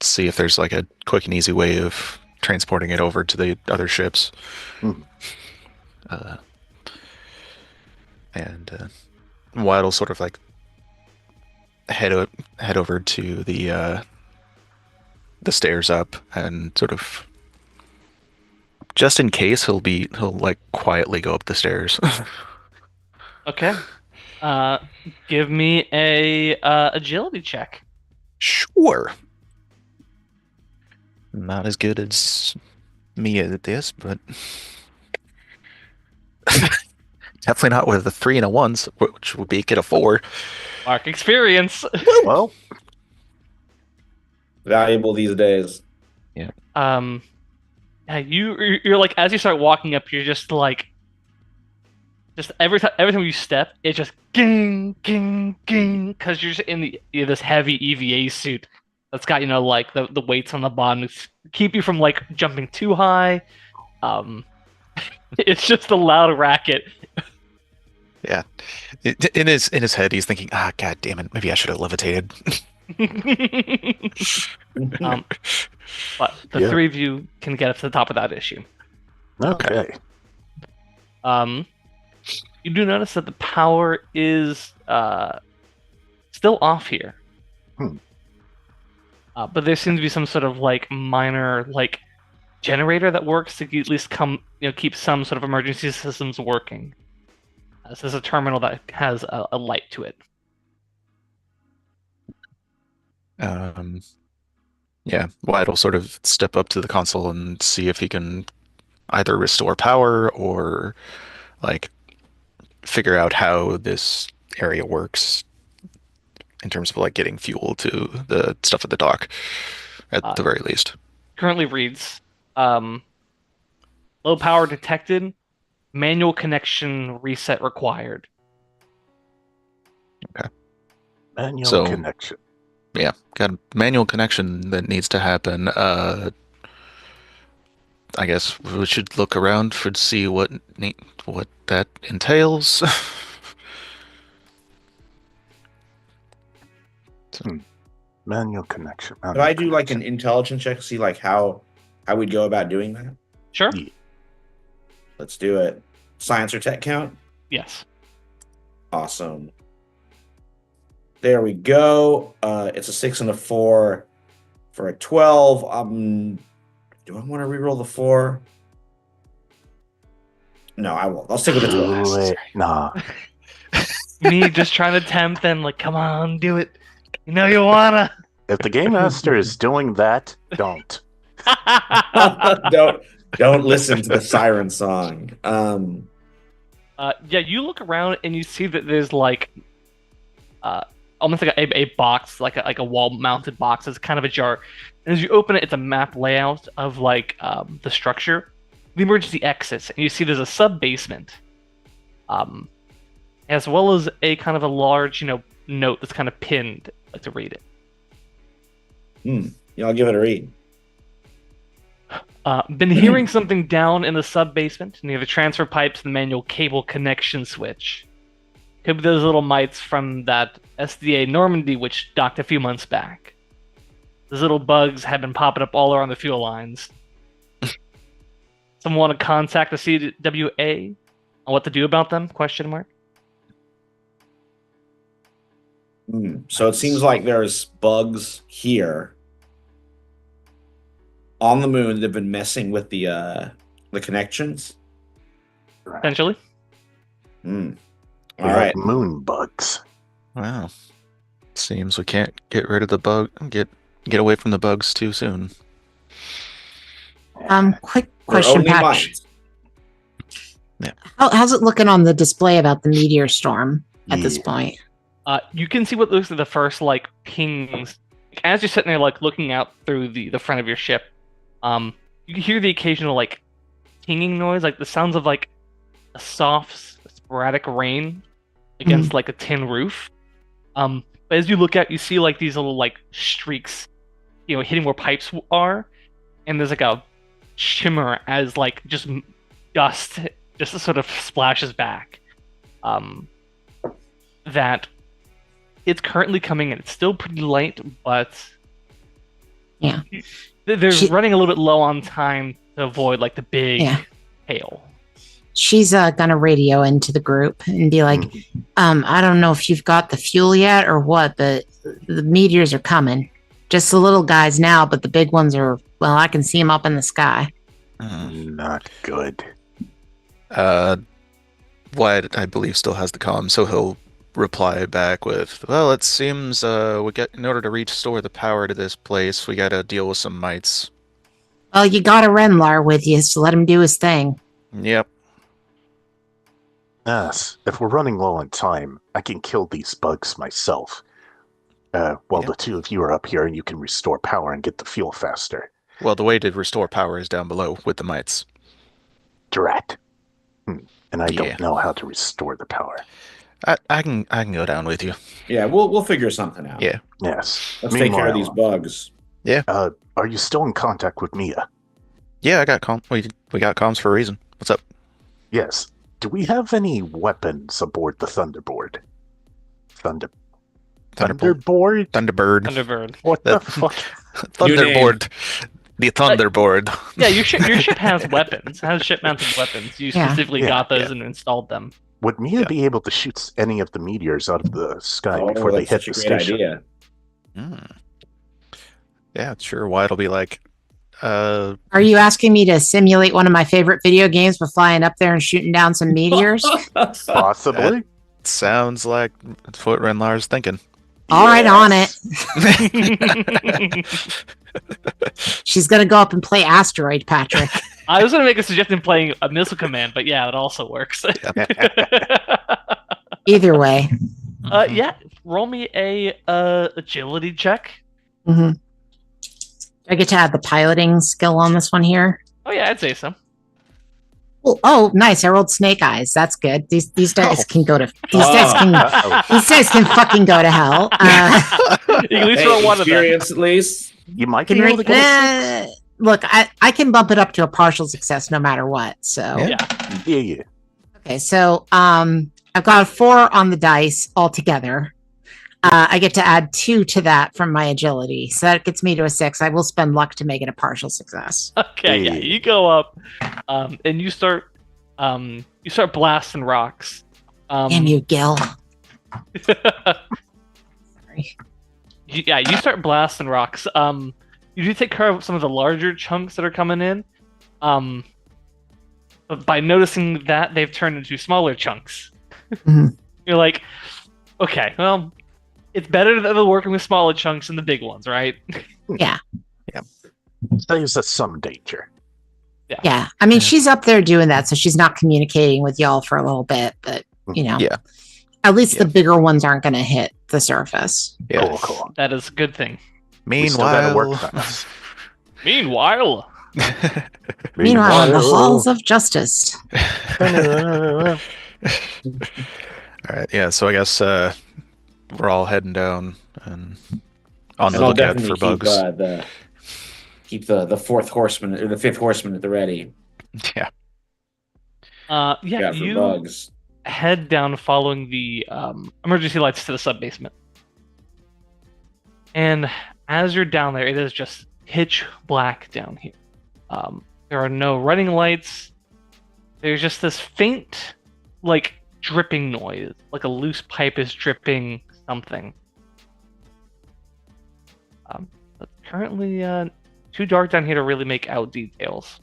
Speaker 6: see if there's like a quick and easy way of transporting it over to the other ships.
Speaker 2: Mhm.
Speaker 6: And Wyatt'll sort of like head over to the stairs up, and sort of just in case he'll like quietly go up the stairs.
Speaker 3: Okay. Give me a agility check.
Speaker 6: Sure. Not as good as me at this, but definitely not with a 3 and a 1, which would make it a 4.
Speaker 3: Mark experience.
Speaker 2: Well,
Speaker 5: Valuable these days.
Speaker 3: Yeah, you're like, as you start walking up, you're just like, every time you step, it just ging ging ging, because you're just in this heavy EVA suit that's got like the weights on the bottom to keep you from like jumping too high. It's just a loud racket.
Speaker 6: Yeah. In his head, he's thinking, God damn it, maybe I should have levitated.
Speaker 3: But the three of you can get up to the top without issue.
Speaker 2: okay.
Speaker 3: You do notice that the power is still off here. But there seems to be some sort of like minor like generator that works to at least keep some sort of emergency systems working. This is a terminal that has a light to it.
Speaker 6: Yeah, Wyatt'll sort of step up to the console and see if he can either restore power or like figure out how this area works in terms of like getting fuel to the stuff at the dock, at the very least.
Speaker 3: Currently reads low power detected, manual connection reset required.
Speaker 6: Okay.
Speaker 2: Manual connection.
Speaker 6: Yeah, got a manual connection that needs to happen. I guess we should look around to see what that entails.
Speaker 2: Manual connection.
Speaker 5: Could I do like an intelligence check to see like how we'd go about doing that?
Speaker 3: Sure.
Speaker 2: Yeah.
Speaker 5: Let's do it. Science or tech count?
Speaker 3: Yes.
Speaker 5: Awesome. There we go. It's a 6 and a 4 for a 12. Do I want to reroll the 4? No, I won't. I'll stick with the 12.
Speaker 2: Nah.
Speaker 3: Me just trying to tempt and like, come on, do it. You know you wanna.
Speaker 2: If the game master is doing that, don't.
Speaker 5: Don't listen to the siren song.
Speaker 3: Yeah, you look around and you see that there's like, almost like a box, like a wall-mounted box. It's kind of a jar, and as you open it, it's a map layout of like the structure, the emergency exits, and you see there's a sub-basement, as well as a kind of a large, note that's kind of pinned. I'd like to read it.
Speaker 5: Yeah, I'll give it a read.
Speaker 3: Been hearing something down in the sub-basement near the transfer pipes and the manual cable connection switch. Could be those little mites from that SDA Normandy which docked a few months back. Those little bugs have been popping up all around the fuel lines. Someone want to contact the CWA on what to do about them? Question mark.
Speaker 5: So it seems like there's bugs here on the moon that have been messing with the connections.
Speaker 3: Potentially.
Speaker 5: All
Speaker 2: All
Speaker 5: right.
Speaker 2: Moon bugs.
Speaker 6: Wow. Seems we can't get rid of the bug. Get away from the bugs too soon.
Speaker 4: Quick
Speaker 5: We're
Speaker 4: question,
Speaker 5: only
Speaker 4: Patch.
Speaker 5: mites.
Speaker 4: How's it looking on the display about the meteor storm at this
Speaker 2: Yeah.
Speaker 4: point?
Speaker 3: You can see what looks like the first like pings as you're sitting there like looking out through the front of your ship. You can hear the occasional like pinging noise, like the sounds of like a soft sporadic rain against like a tin roof. But as you look out, you see like these little like streaks, hitting where pipes are, and there's like a shimmer as like just dust just sort of splashes back. That it's currently coming in. It's still pretty light, but
Speaker 4: Yeah.
Speaker 3: they're running a little bit low on time to avoid like the big hail.
Speaker 4: She's gonna radio into the group and be like, I don't know if you've got the fuel yet or what, but the meteors are coming. Just the little guys now, but the big ones are, well, I can see them up in the sky.
Speaker 2: Not good.
Speaker 6: Wyatt, I believe, still has the comm, so he'll reply back with, well, it seems in order to restore the power to this place, we gotta deal with some mites.
Speaker 4: Well, you got a Renlar with you, so let him do his thing.
Speaker 6: Yep.
Speaker 2: Yes, if we're running low on time, I can kill these bugs myself. While the two of you are up here and you can restore power and get the fuel faster.
Speaker 6: Well, the way to restore power is down below with the mites.
Speaker 2: Drat. And I don't know how to restore the power.
Speaker 6: I can go down with you.
Speaker 5: Yeah, we'll figure something out.
Speaker 6: Yeah.
Speaker 2: Yes.
Speaker 5: Let's take care of these bugs.
Speaker 6: Yeah.
Speaker 2: Are you still in contact with Mia?
Speaker 6: Yeah, I got we got comms for a reason. What's up?
Speaker 2: Yes. Do we have any weapons aboard the Thunderboard? Thunderbird?
Speaker 3: Thunderbird.
Speaker 2: What the fuck?
Speaker 6: Thunderboard. The Thunderboard.
Speaker 3: Yeah, your ship has weapons. It has ship-mounted weapons. You specifically got those and installed them.
Speaker 2: Would Mia be able to shoot any of the meteors out of the sky before they hit the station?
Speaker 5: Idea.
Speaker 6: Yeah, sure. Wyatt'll be like,
Speaker 4: Are you asking me to simulate one of my favorite video games by flying up there and shooting down some meteors?
Speaker 2: Possibly.
Speaker 6: Sounds like that's what Renlar's thinking.
Speaker 4: All right, on it. She's gonna go up and play Asteroid, Patrick.
Speaker 3: I was gonna make a suggestion playing a Missile Command, but yeah, it also works.
Speaker 4: Either way.
Speaker 3: Yeah, roll me a agility check.
Speaker 4: Do I get to add the piloting skill on this one here?
Speaker 3: Oh yeah, I'd say so.
Speaker 4: Oh, nice. I rolled snake eyes. That's good. These dice can go to
Speaker 2: Uh-oh.
Speaker 4: these dice can fucking go to hell.
Speaker 3: You can at least
Speaker 5: Hey,
Speaker 3: roll one of them.
Speaker 5: experience at least.
Speaker 2: You might
Speaker 4: Can
Speaker 2: be able to get a 6.
Speaker 4: look, I can bump it up to a partial success no matter what. So
Speaker 6: Yeah.
Speaker 2: Yeah.
Speaker 4: okay, so I've got a 4 on the dice altogether. I get to add 2 to that from my agility, so that gets me to a 6. I will spend luck to make it a partial success.
Speaker 3: Okay, yeah, you go up, and you start blasting rocks.
Speaker 4: Damn you, Gil. Sorry.
Speaker 3: You start blasting rocks. You do take care of some of the larger chunks that are coming in. But by noticing that they've turned into smaller chunks,
Speaker 4: Mhm.
Speaker 3: you're like, okay, well, it's better than working with smaller chunks than the big ones, right?
Speaker 4: Yeah.
Speaker 2: Saves us some danger.
Speaker 4: Yeah. I mean,
Speaker 6: Yeah.
Speaker 4: she's up there doing that, so she's not communicating with y'all for a little bit, but you know.
Speaker 6: Yeah.
Speaker 4: At least
Speaker 6: Yeah.
Speaker 4: the bigger ones aren't gonna hit the surface.
Speaker 6: Yeah.
Speaker 2: Cool.
Speaker 3: That is a good thing.
Speaker 2: We still gotta
Speaker 6: Meanwhile,
Speaker 2: work fast.
Speaker 3: Meanwhile,
Speaker 4: Meanwhile, in the halls of justice.
Speaker 6: all right. Yeah. So I guess we're all heading down and on the
Speaker 5: And I'll
Speaker 6: lookout
Speaker 5: definitely
Speaker 6: for bugs.
Speaker 5: keep the fourth horseman or the fifth horseman at the ready.
Speaker 6: Yeah.
Speaker 3: yeah,
Speaker 5: Yeah, for
Speaker 3: you
Speaker 5: bugs.
Speaker 3: head down following the emergency lights to the sub-basement. And as you're down there, it is just pitch black down here. There are no running lights. There's just this faint, like, dripping noise, like a loose pipe is dripping something. But currently too dark down here to really make out details.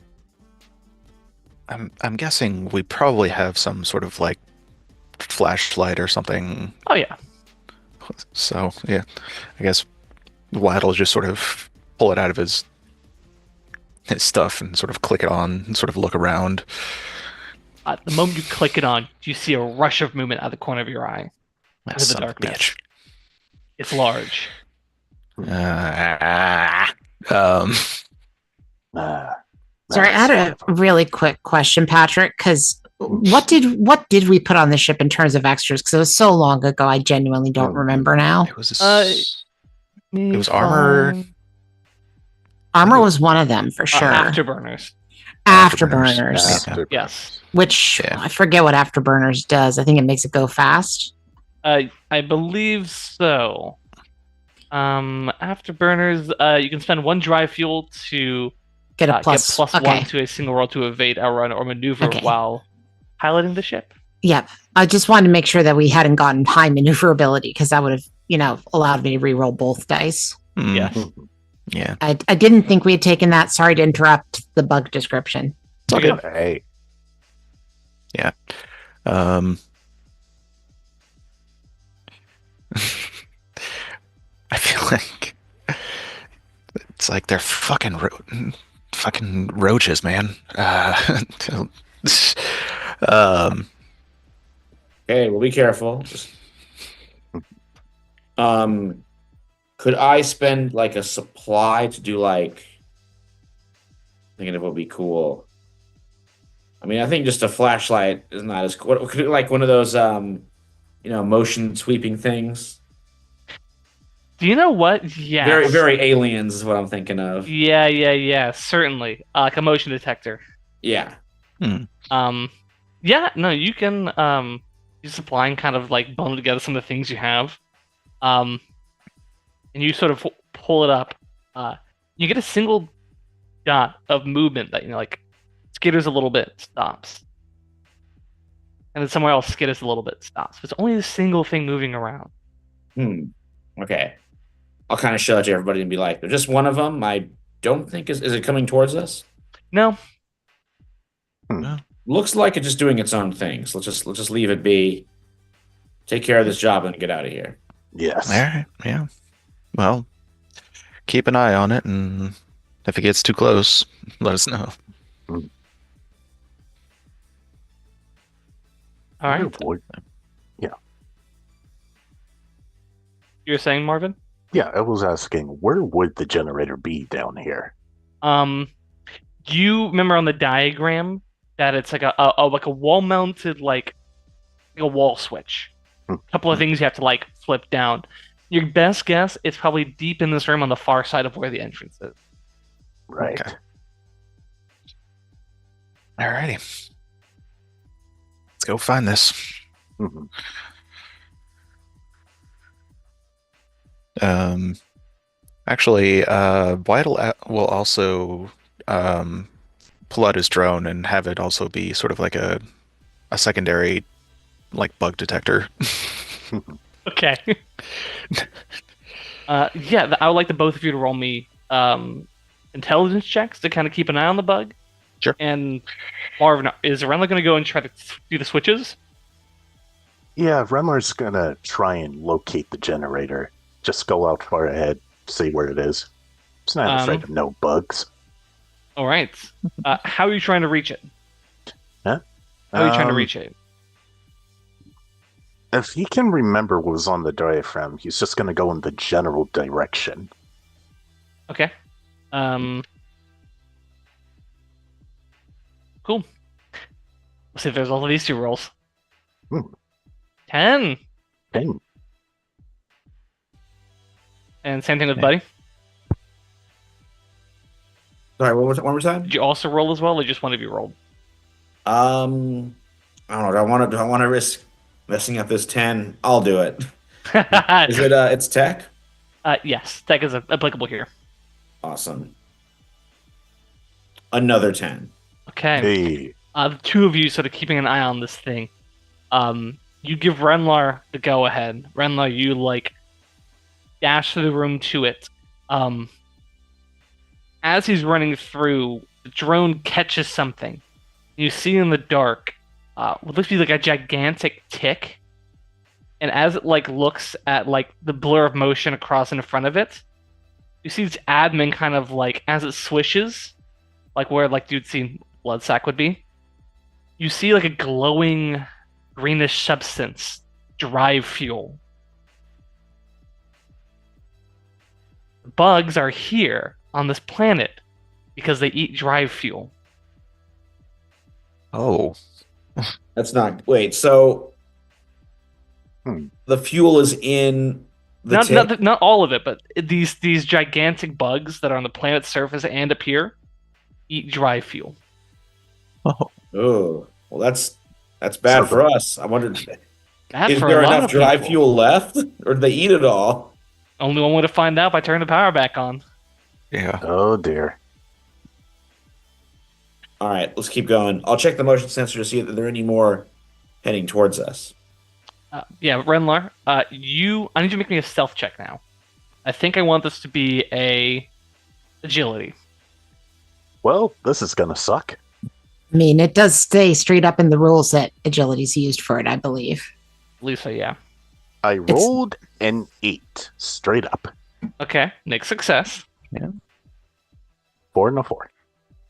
Speaker 6: I'm guessing we probably have some sort of like flashlight or something.
Speaker 3: Oh yeah.
Speaker 6: So yeah, I guess Waddle just sort of pull it out of his stuff and sort of click it on and sort of look around.
Speaker 3: The moment you click it on, you see a rush of movement out of the corner of your eye.
Speaker 6: Ah,
Speaker 3: Into the
Speaker 6: son of a
Speaker 3: darkness.
Speaker 6: bitch.
Speaker 3: It's large.
Speaker 4: Sorry, I had a really quick question, Patrick, because what did we put on the ship in terms of extras? Because it was so long ago, I genuinely don't remember now.
Speaker 6: It was
Speaker 3: It
Speaker 6: was armor.
Speaker 4: Armor was one of them for sure.
Speaker 3: Afterburners.
Speaker 4: Afterburners,
Speaker 6: Yeah.
Speaker 3: Yes.
Speaker 4: which
Speaker 6: Yeah.
Speaker 4: I forget what Afterburners does. I think it makes it go fast.
Speaker 3: I believe so. Afterburners, you can spend 1 dry fuel to
Speaker 4: Get a
Speaker 3: get
Speaker 4: plus.
Speaker 3: plus
Speaker 4: okay.
Speaker 3: 1 to a single roll to evade, outrun, or maneuver
Speaker 4: Okay.
Speaker 3: while piloting the ship.
Speaker 4: Yep. I just wanted to make sure that we hadn't gotten high maneuverability because that would have, allowed me to re-roll both dice.
Speaker 6: Mm,
Speaker 3: Yes.
Speaker 6: Yeah.
Speaker 4: I didn't think we had taken that. Sorry to interrupt the bug description.
Speaker 6: It's all
Speaker 3: You're
Speaker 6: good.
Speaker 2: Hey.
Speaker 6: I feel like it's like they're fucking roaches, man.
Speaker 5: Okay, well, be careful. Could I spend like a supply to do like? Thinking of what would be cool. I mean, I think just a flashlight is not as cool. Could it, like one of those, motion sweeping things?
Speaker 3: Do you know what? Yes.
Speaker 5: Very, very aliens is what I'm thinking of.
Speaker 3: Yeah. Certainly. Like a motion detector.
Speaker 5: Yeah.
Speaker 3: Yeah, no, you can use supply and kind of like bundle together some of the things you have. And you sort of pull it up. You get a single dot of movement that, like, skitters a little bit, stops. And then somewhere else skitters a little bit, stops. It's only a single thing moving around.
Speaker 5: Okay. I'll kind of show it to everybody and be like, there's just one of them. I don't think is it coming towards us?
Speaker 3: No.
Speaker 5: Looks like it's just doing its own thing. So let's just leave it be. Take care of this job and get out of here.
Speaker 2: Yes.
Speaker 6: All right. Yeah. Well, keep an eye on it, and if it gets too close, let us know.
Speaker 3: All right.
Speaker 2: Boy.
Speaker 3: You were saying, Marvin?
Speaker 2: Yeah, I was asking, where would the generator be down here?
Speaker 3: You remember on the diagram, that it's like a wall-mounted like a wall switch. A couple of things you have to like flip down. Your best guess is probably deep in this room on the far side of where the entrance is.
Speaker 2: Right.
Speaker 6: Okay. Alrighty. Let's go find this.
Speaker 2: Mhm.
Speaker 6: Actually, Wyatt will also pull out his drone and have it also be sort of like a secondary like bug detector.
Speaker 3: Okay. Yeah, I would like the both of you to roll me intelligence checks to kind of keep an eye on the bug.
Speaker 6: Sure.
Speaker 3: And Marvin, is Renla going to go and try to do the switches?
Speaker 2: Yeah, Remler's gonna try and locate the generator. Just go out far ahead, see where it is. It's not afraid of no bugs.
Speaker 3: All right. How are you trying to reach it?
Speaker 2: Huh?
Speaker 3: How are you trying to reach it?
Speaker 2: If he can remember what was on the diaphragm, he's just gonna go in the general direction.
Speaker 3: Okay. Cool. Let's see if there's all of these two rolls. 10.
Speaker 2: 10.
Speaker 3: And same thing with Buddy.
Speaker 5: Sorry, one more time.
Speaker 3: Did you also roll as well, or just one of you rolled?
Speaker 5: I don't know. Do I want to risk messing up this 10? I'll do it. Is it? It's tech.
Speaker 3: Yes, tech is applicable here.
Speaker 5: Awesome. Another 10.
Speaker 3: Okay.
Speaker 2: Hey.
Speaker 3: The two of you sort of keeping an eye on this thing. You give Renlar the go ahead. Renlar, you like dash through the room to it. As he's running through, the drone catches something. You see in the dark what looks to be like a gigantic tick. And as it like looks at like the blur of motion across in front of it, you see its admin kind of like as it swishes, like where like you'd see blood sac would be. You see like a glowing greenish substance, drive fuel. Bugs are here on this planet because they eat drive fuel.
Speaker 6: Oh.
Speaker 5: That's not. Wait. So the fuel is in the
Speaker 3: not all of it, but these gigantic bugs that are on the planet's surface and appear eat drive fuel.
Speaker 5: Oh, well, that's bad for us. I wondered, is
Speaker 3: For
Speaker 5: there
Speaker 3: a lot
Speaker 5: enough
Speaker 3: of
Speaker 5: dry
Speaker 3: people.
Speaker 5: fuel left, or do they eat it all?
Speaker 3: Only one way to find out by turning the power back on.
Speaker 6: Yeah.
Speaker 2: Oh dear.
Speaker 5: All right, let's keep going. I'll check the motion sensor to see if there are any more heading towards us.
Speaker 3: Yeah, Renlar, I need you to make me a stealth check now. I think I want this to be a agility.
Speaker 2: Well, this is gonna suck.
Speaker 4: I mean, it does stay straight up in the rules that agility's used for it, I believe.
Speaker 3: Lisa, yeah.
Speaker 2: I rolled an 8 straight up.
Speaker 3: Okay, Nick, success.
Speaker 2: 4 and a 4.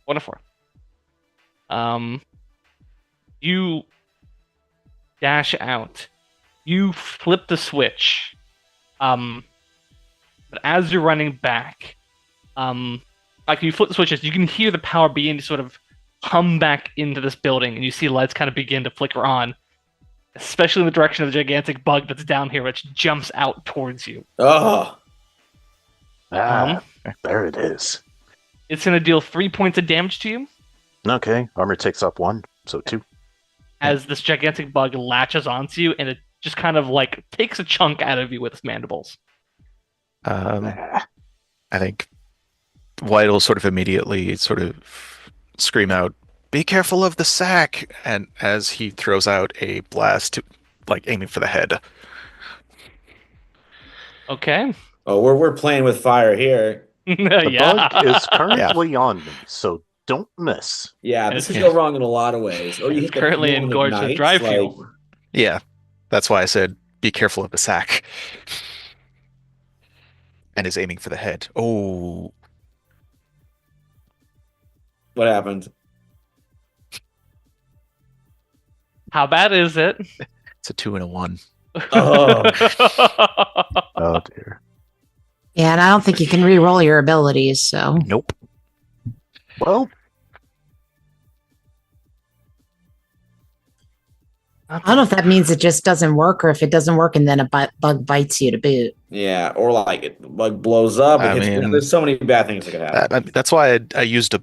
Speaker 3: 1 to 4. You dash out. You flip the switch. But as you're running back, like you flip the switches, you can hear the power begin to sort of hum back into this building, and you see lights kind of begin to flicker on, especially in the direction of the gigantic bug that's down here, which jumps out towards you.
Speaker 5: Oh,
Speaker 2: There it is.
Speaker 3: It's going to deal 3 points of damage to you
Speaker 2: Okay, armor takes up 1, so 2.
Speaker 3: as this gigantic bug latches onto you, and it just kind of like takes a chunk out of you with its mandibles.
Speaker 6: I think White will sort of immediately sort of scream out, "Be careful of the sack!" And as he throws out a blast, to, like aiming for the head.
Speaker 3: Okay.
Speaker 5: oh, we're playing with fire here.
Speaker 2: The
Speaker 3: Yeah.
Speaker 2: bug is currently on me, so don't miss.
Speaker 5: Yeah, this could
Speaker 3: Yeah.
Speaker 5: go wrong in a lot of ways. Or you
Speaker 3: It's
Speaker 5: hit the
Speaker 3: currently
Speaker 5: fuel and
Speaker 3: engorged with
Speaker 5: ignites,
Speaker 3: dry
Speaker 5: like-
Speaker 3: fuel.
Speaker 6: Yeah, that's why I said, "Be careful of the sack." And is aiming for the head. Oh,
Speaker 5: What happened?
Speaker 3: How bad is it?
Speaker 6: it's a 2 and a 1.
Speaker 5: Oh.
Speaker 2: Oh dear.
Speaker 4: Yeah, and I don't think you can re-roll your abilities, so
Speaker 6: Nope.
Speaker 2: Well,
Speaker 4: I don't know if that means it just doesn't work or if it doesn't work and then a bug bites you to boot.
Speaker 5: Yeah, or like it like blows up.
Speaker 6: I
Speaker 5: It hits,
Speaker 6: mean,
Speaker 5: there's so many bad things that could happen.
Speaker 6: that's why I used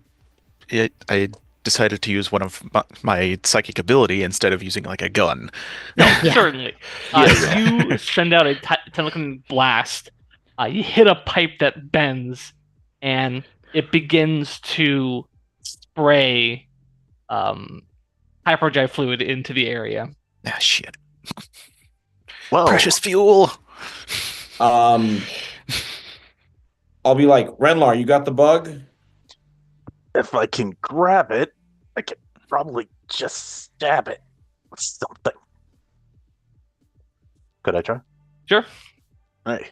Speaker 6: I decided to use one of my psychic ability instead of using like a gun.
Speaker 4: Yeah.
Speaker 3: Certainly. You send out a tentacle blast. You hit a pipe that bends, and it begins to spray hyperdrive fluid into the area.
Speaker 6: Ah, shit.
Speaker 2: Well,
Speaker 6: Precious fuel.
Speaker 5: I'll be like, Renlar, you got the bug?
Speaker 2: if I can grab it, I can probably just stab it with something. Could I try?
Speaker 3: Sure.
Speaker 2: Hey.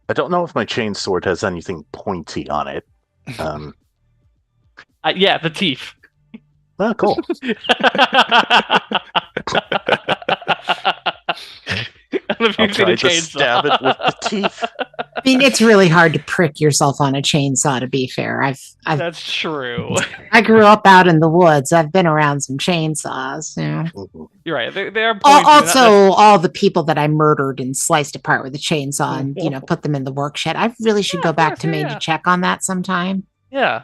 Speaker 2: I don't know if my chain sword has anything pointy on it.
Speaker 3: Yeah, the teeth.
Speaker 2: Oh, cool.
Speaker 3: I don't know if
Speaker 2: I'll
Speaker 3: you've seen
Speaker 2: try
Speaker 3: a
Speaker 2: to
Speaker 3: chainsaw.
Speaker 2: stab it with the teeth.
Speaker 4: I mean, it's really hard to prick yourself on a chainsaw, to be fair.
Speaker 3: That's true.
Speaker 4: I grew up out in the woods. I've been around some chainsaws.
Speaker 3: You're right. They are
Speaker 4: Also, all the people that I murdered and sliced apart with a chainsaw and put them in the work shed. I really should go back to Maine to check on that sometime.
Speaker 3: Yeah.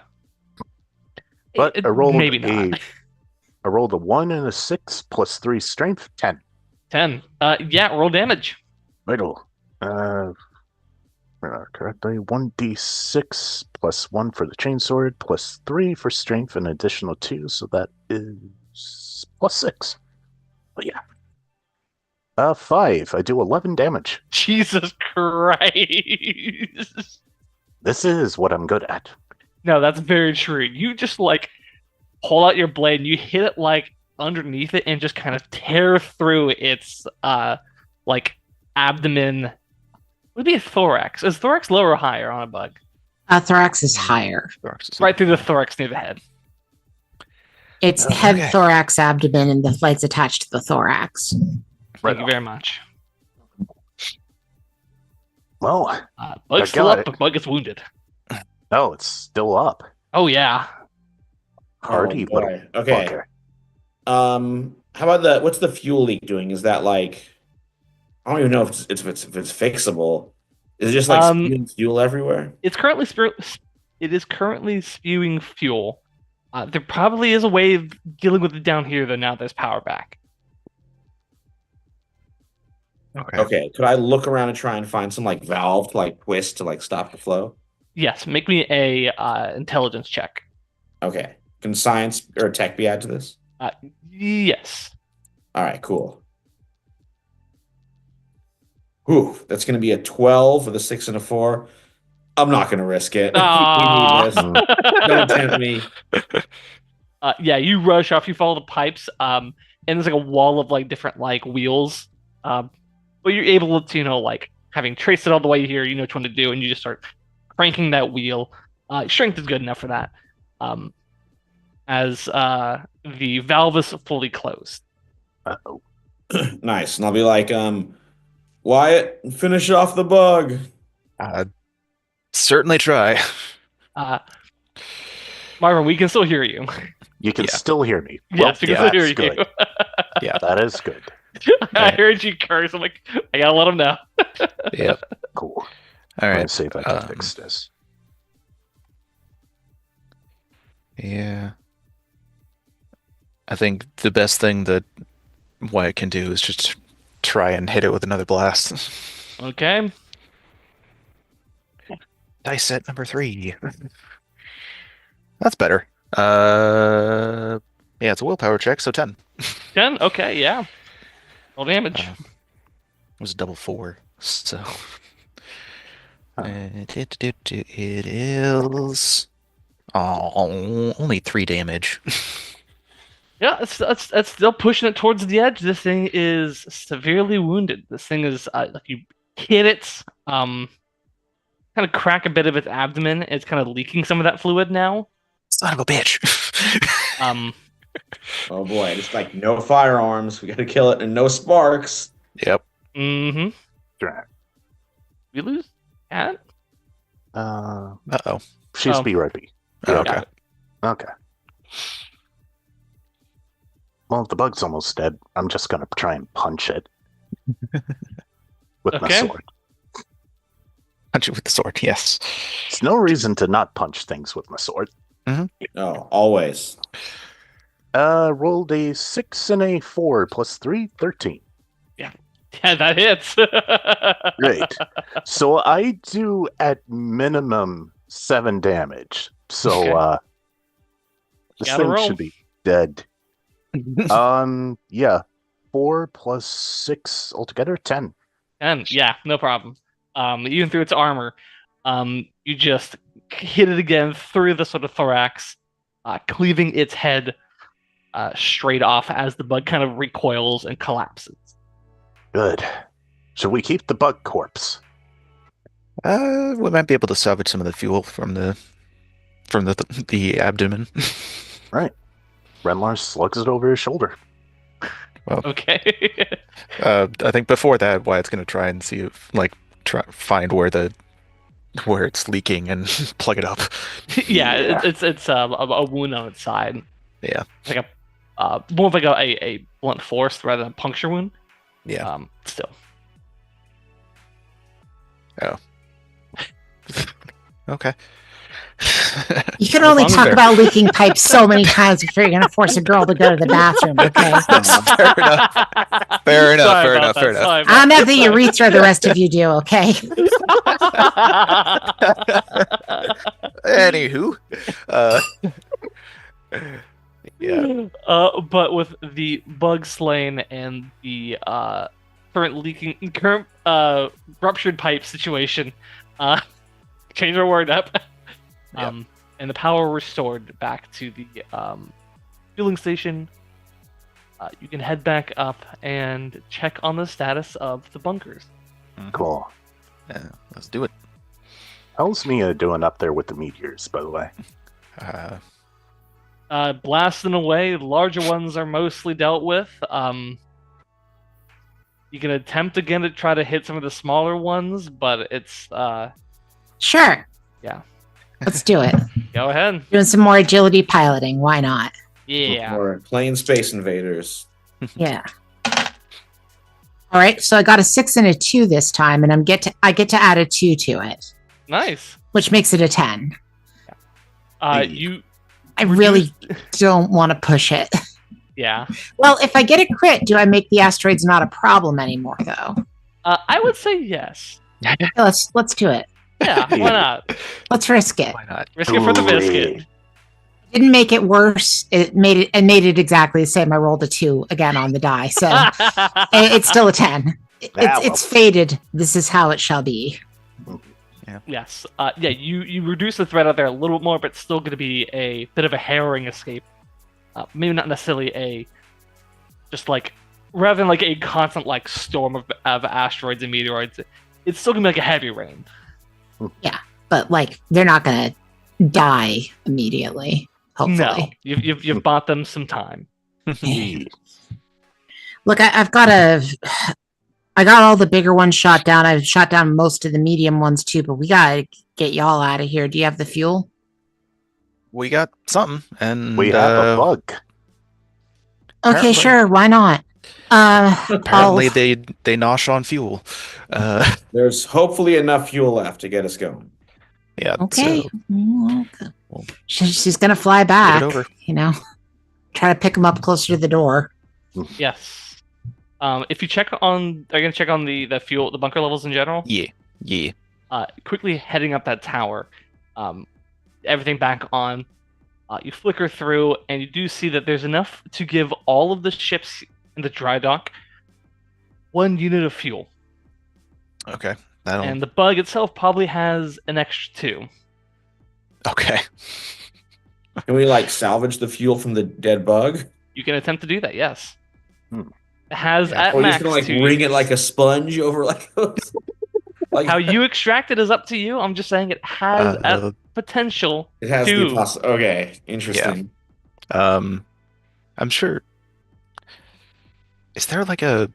Speaker 2: But I rolled
Speaker 3: maybe not.
Speaker 2: I rolled a 1 and a 6 plus 3 strength, 10.
Speaker 3: 10. Yeah, roll damage.
Speaker 2: Vital. Correctly. 1d6 plus 1 for the chainsword, plus 3 for strength, an additional 2, so that is plus 6. But yeah. 5. I do 11 damage.
Speaker 3: Jesus Christ.
Speaker 2: This is what I'm good at.
Speaker 3: No, that's very true. You just like pull out your blade and you hit it like underneath it and just kind of tear through its like abdomen. Would be a thorax. Is thorax lower or higher on a bug?
Speaker 4: Thorax is higher.
Speaker 3: Right through the thorax near the head.
Speaker 4: It's head, thorax, abdomen, and the legs attached to the thorax.
Speaker 3: Thank you very much.
Speaker 2: Well,
Speaker 3: Bug's still up, but Bug is wounded.
Speaker 2: no, it's still up.
Speaker 3: Oh yeah.
Speaker 2: Hardy,
Speaker 5: Oh, boy. Okay. How about what's the fuel leak doing? Is that like, I don't even know if it's fixable. Is it just like spewing fuel everywhere?
Speaker 3: It is currently spewing fuel. There probably is a way of dealing with it down here, though. Now there's power back.
Speaker 5: Okay. Could I look around and try and find some like valve to like twist to like stop the flow?
Speaker 3: Yes. Make me a intelligence check.
Speaker 5: Okay. Can science or tech be added to this?
Speaker 3: Yes.
Speaker 5: All right. Cool. Whew, that's going to be a 12 with a 6 and a 4. I'm not going to risk it. We need this. Don't tempt me.
Speaker 3: Yeah, you rush off. You follow the pipes, and there's like a wall of like different like wheels. But you're able to, like having traced it all the way here, you know which one to do, and you just start cranking that wheel. Strength is good enough for that. As the valve is fully closed.
Speaker 2: Uh-oh.
Speaker 5: Nice. And I'll be like, Wyatt, finish off the bug.
Speaker 6: Certainly try.
Speaker 3: Marvin, we can still hear you.
Speaker 2: You can still hear me.
Speaker 3: Yes, we can still hear you.
Speaker 2: Good. Yeah, that is good.
Speaker 3: I heard you curse. I'm like, I gotta let him know.
Speaker 6: Yep.
Speaker 2: Cool.
Speaker 6: All right.
Speaker 2: Let's see if I can fix this.
Speaker 6: Yeah. I think the best thing that Wyatt can do is just try and hit it with another blast.
Speaker 3: Okay.
Speaker 6: Dice set number 3. That's better. Yeah, it's a willpower check, so 10.
Speaker 3: 10? Okay, yeah. Roll damage.
Speaker 6: It was a double 4, so it is only 3 damage.
Speaker 3: Yeah, that's still pushing it towards the edge. This thing is severely wounded. This thing is if you hit it, kind of crack a bit of its abdomen. It's kind of leaking some of that fluid now.
Speaker 6: Son of a bitch.
Speaker 5: Oh boy, it's like no firearms. We got to kill it and no sparks.
Speaker 6: Yep.
Speaker 3: Mm-hmm.
Speaker 2: Drag.
Speaker 3: We lose Cat?
Speaker 6: Uh-oh.
Speaker 2: She's
Speaker 3: Oh.
Speaker 2: BRB.
Speaker 6: Oh,
Speaker 2: Yeah,
Speaker 6: okay.
Speaker 2: Okay. Well, if the bug's almost dead, I'm just gonna try and punch it with my
Speaker 3: Okay.
Speaker 2: sword.
Speaker 6: Punch it with the sword, yes.
Speaker 2: There's no reason to not punch things with my sword.
Speaker 5: Oh, always.
Speaker 2: Rolled a 6 and a 4 plus 3, 13.
Speaker 3: Yeah, that hits.
Speaker 2: Great. So I do at minimum 7 damage. So
Speaker 3: Okay.
Speaker 2: this
Speaker 3: Gotta
Speaker 2: thing
Speaker 3: roll.
Speaker 2: should be dead. Yeah. 4 plus 6 altogether, 10.
Speaker 3: And yeah, no problem. Even through its armor, you just hit it again through the sort of thorax, cleaving its head straight off as the bug kind of recoils and collapses.
Speaker 2: Good. Should we keep the bug corpse?
Speaker 6: We might be able to salvage some of the fuel from the abdomen.
Speaker 2: Right. Renlar slugs it over his shoulder.
Speaker 3: Okay.
Speaker 6: I think before that, Wyatt's gonna try and see if, find where it's leaking and plug it up.
Speaker 3: Yeah, it's a wound on its side.
Speaker 6: Yeah.
Speaker 3: It's like more of like a blunt force rather than a puncture wound.
Speaker 6: Yeah.
Speaker 3: Still.
Speaker 6: Oh. Okay.
Speaker 4: You can only talk about leaking pipes so many times before you're going to force a girl to go to the bathroom, okay?
Speaker 6: Fair enough. Fair enough.
Speaker 4: I'm at the urethra, the rest of you do, okay?
Speaker 6: Anywho, yeah.
Speaker 3: But with the bug slain and the current ruptured pipe situation, change our word up.
Speaker 6: Yep.
Speaker 3: And the power restored back to the fueling station. You can head back up and check on the status of the bunkers.
Speaker 2: Cool.
Speaker 6: Yeah, let's do it.
Speaker 2: How's Mia doing up there with the meteors, by the way?
Speaker 3: Blasting away. Larger ones are mostly dealt with. You can attempt again to try to hit some of the smaller ones, but it's
Speaker 4: Sure.
Speaker 3: Yeah.
Speaker 4: Let's do it.
Speaker 3: Go ahead.
Speaker 4: Doing some more agility piloting. Why not?
Speaker 3: Yeah.
Speaker 5: Or playing Space Invaders.
Speaker 4: Yeah. All right. So I got a 6 and a 2 this time, and I get to add a 2 to it,
Speaker 3: Nice.
Speaker 4: which makes it a 10.
Speaker 3: You
Speaker 4: I really don't want to push it.
Speaker 3: yeah.
Speaker 4: Well, if I get a crit, do I make the asteroids not a problem anymore, though?
Speaker 3: I would say yes.
Speaker 4: Let's do it.
Speaker 3: Yeah, why not?
Speaker 4: Let's risk it.
Speaker 6: Why not?
Speaker 3: Risk it for the biscuit.
Speaker 4: Didn't make it worse. It made it exactly the same. I rolled a 2 again on the die, so it's still a 10. It's fated. This is how it shall be.
Speaker 3: Yes. Yeah, you reduce the threat out there a little bit more, but it's still going to be a bit of a harrowing escape. Maybe not necessarily rather than like a constant like storm of asteroids and meteoroids, it's still going to be like a heavy rain.
Speaker 4: Yeah, but like they're not gonna die immediately. Hopefully,
Speaker 3: No, you've bought them some time.
Speaker 4: Look, I got all the bigger ones shot down. I've shot down most of the medium ones too, but we gotta get y'all out of here. Do you have the fuel?
Speaker 6: We got something, and
Speaker 2: We have a bug.
Speaker 4: Okay,
Speaker 6: Apparently.
Speaker 4: sure. Why not?
Speaker 6: apparently they nosh on fuel.
Speaker 5: There's hopefully enough fuel left to get us going.
Speaker 6: Yeah.
Speaker 4: Okay.
Speaker 6: So,
Speaker 4: Okay. She's gonna fly back.
Speaker 6: over.
Speaker 4: You know, try to pick him up closer to the door.
Speaker 3: Yes. If you check on, are you gonna check on the fuel, the bunker levels in general?
Speaker 6: yeah.
Speaker 3: Quickly heading up that tower, everything back on. You flicker through, and you do see that there's enough to give all of the ships in the dry dock 1 unit of fuel.
Speaker 6: Okay.
Speaker 3: And the bug itself probably has an extra 2.
Speaker 6: Okay.
Speaker 5: Can we like salvage the fuel from the dead bug?
Speaker 3: You can attempt to do that, yes.
Speaker 2: Hmm.
Speaker 3: It has at
Speaker 5: Or
Speaker 3: max
Speaker 5: just gonna like
Speaker 3: 2
Speaker 5: wring it
Speaker 3: units.
Speaker 5: like a sponge over like like
Speaker 3: How you extract it is up to you. I'm just saying it has at potential
Speaker 5: it has
Speaker 3: 2.
Speaker 5: the okay, interesting.
Speaker 6: I'm sure. Is there like a?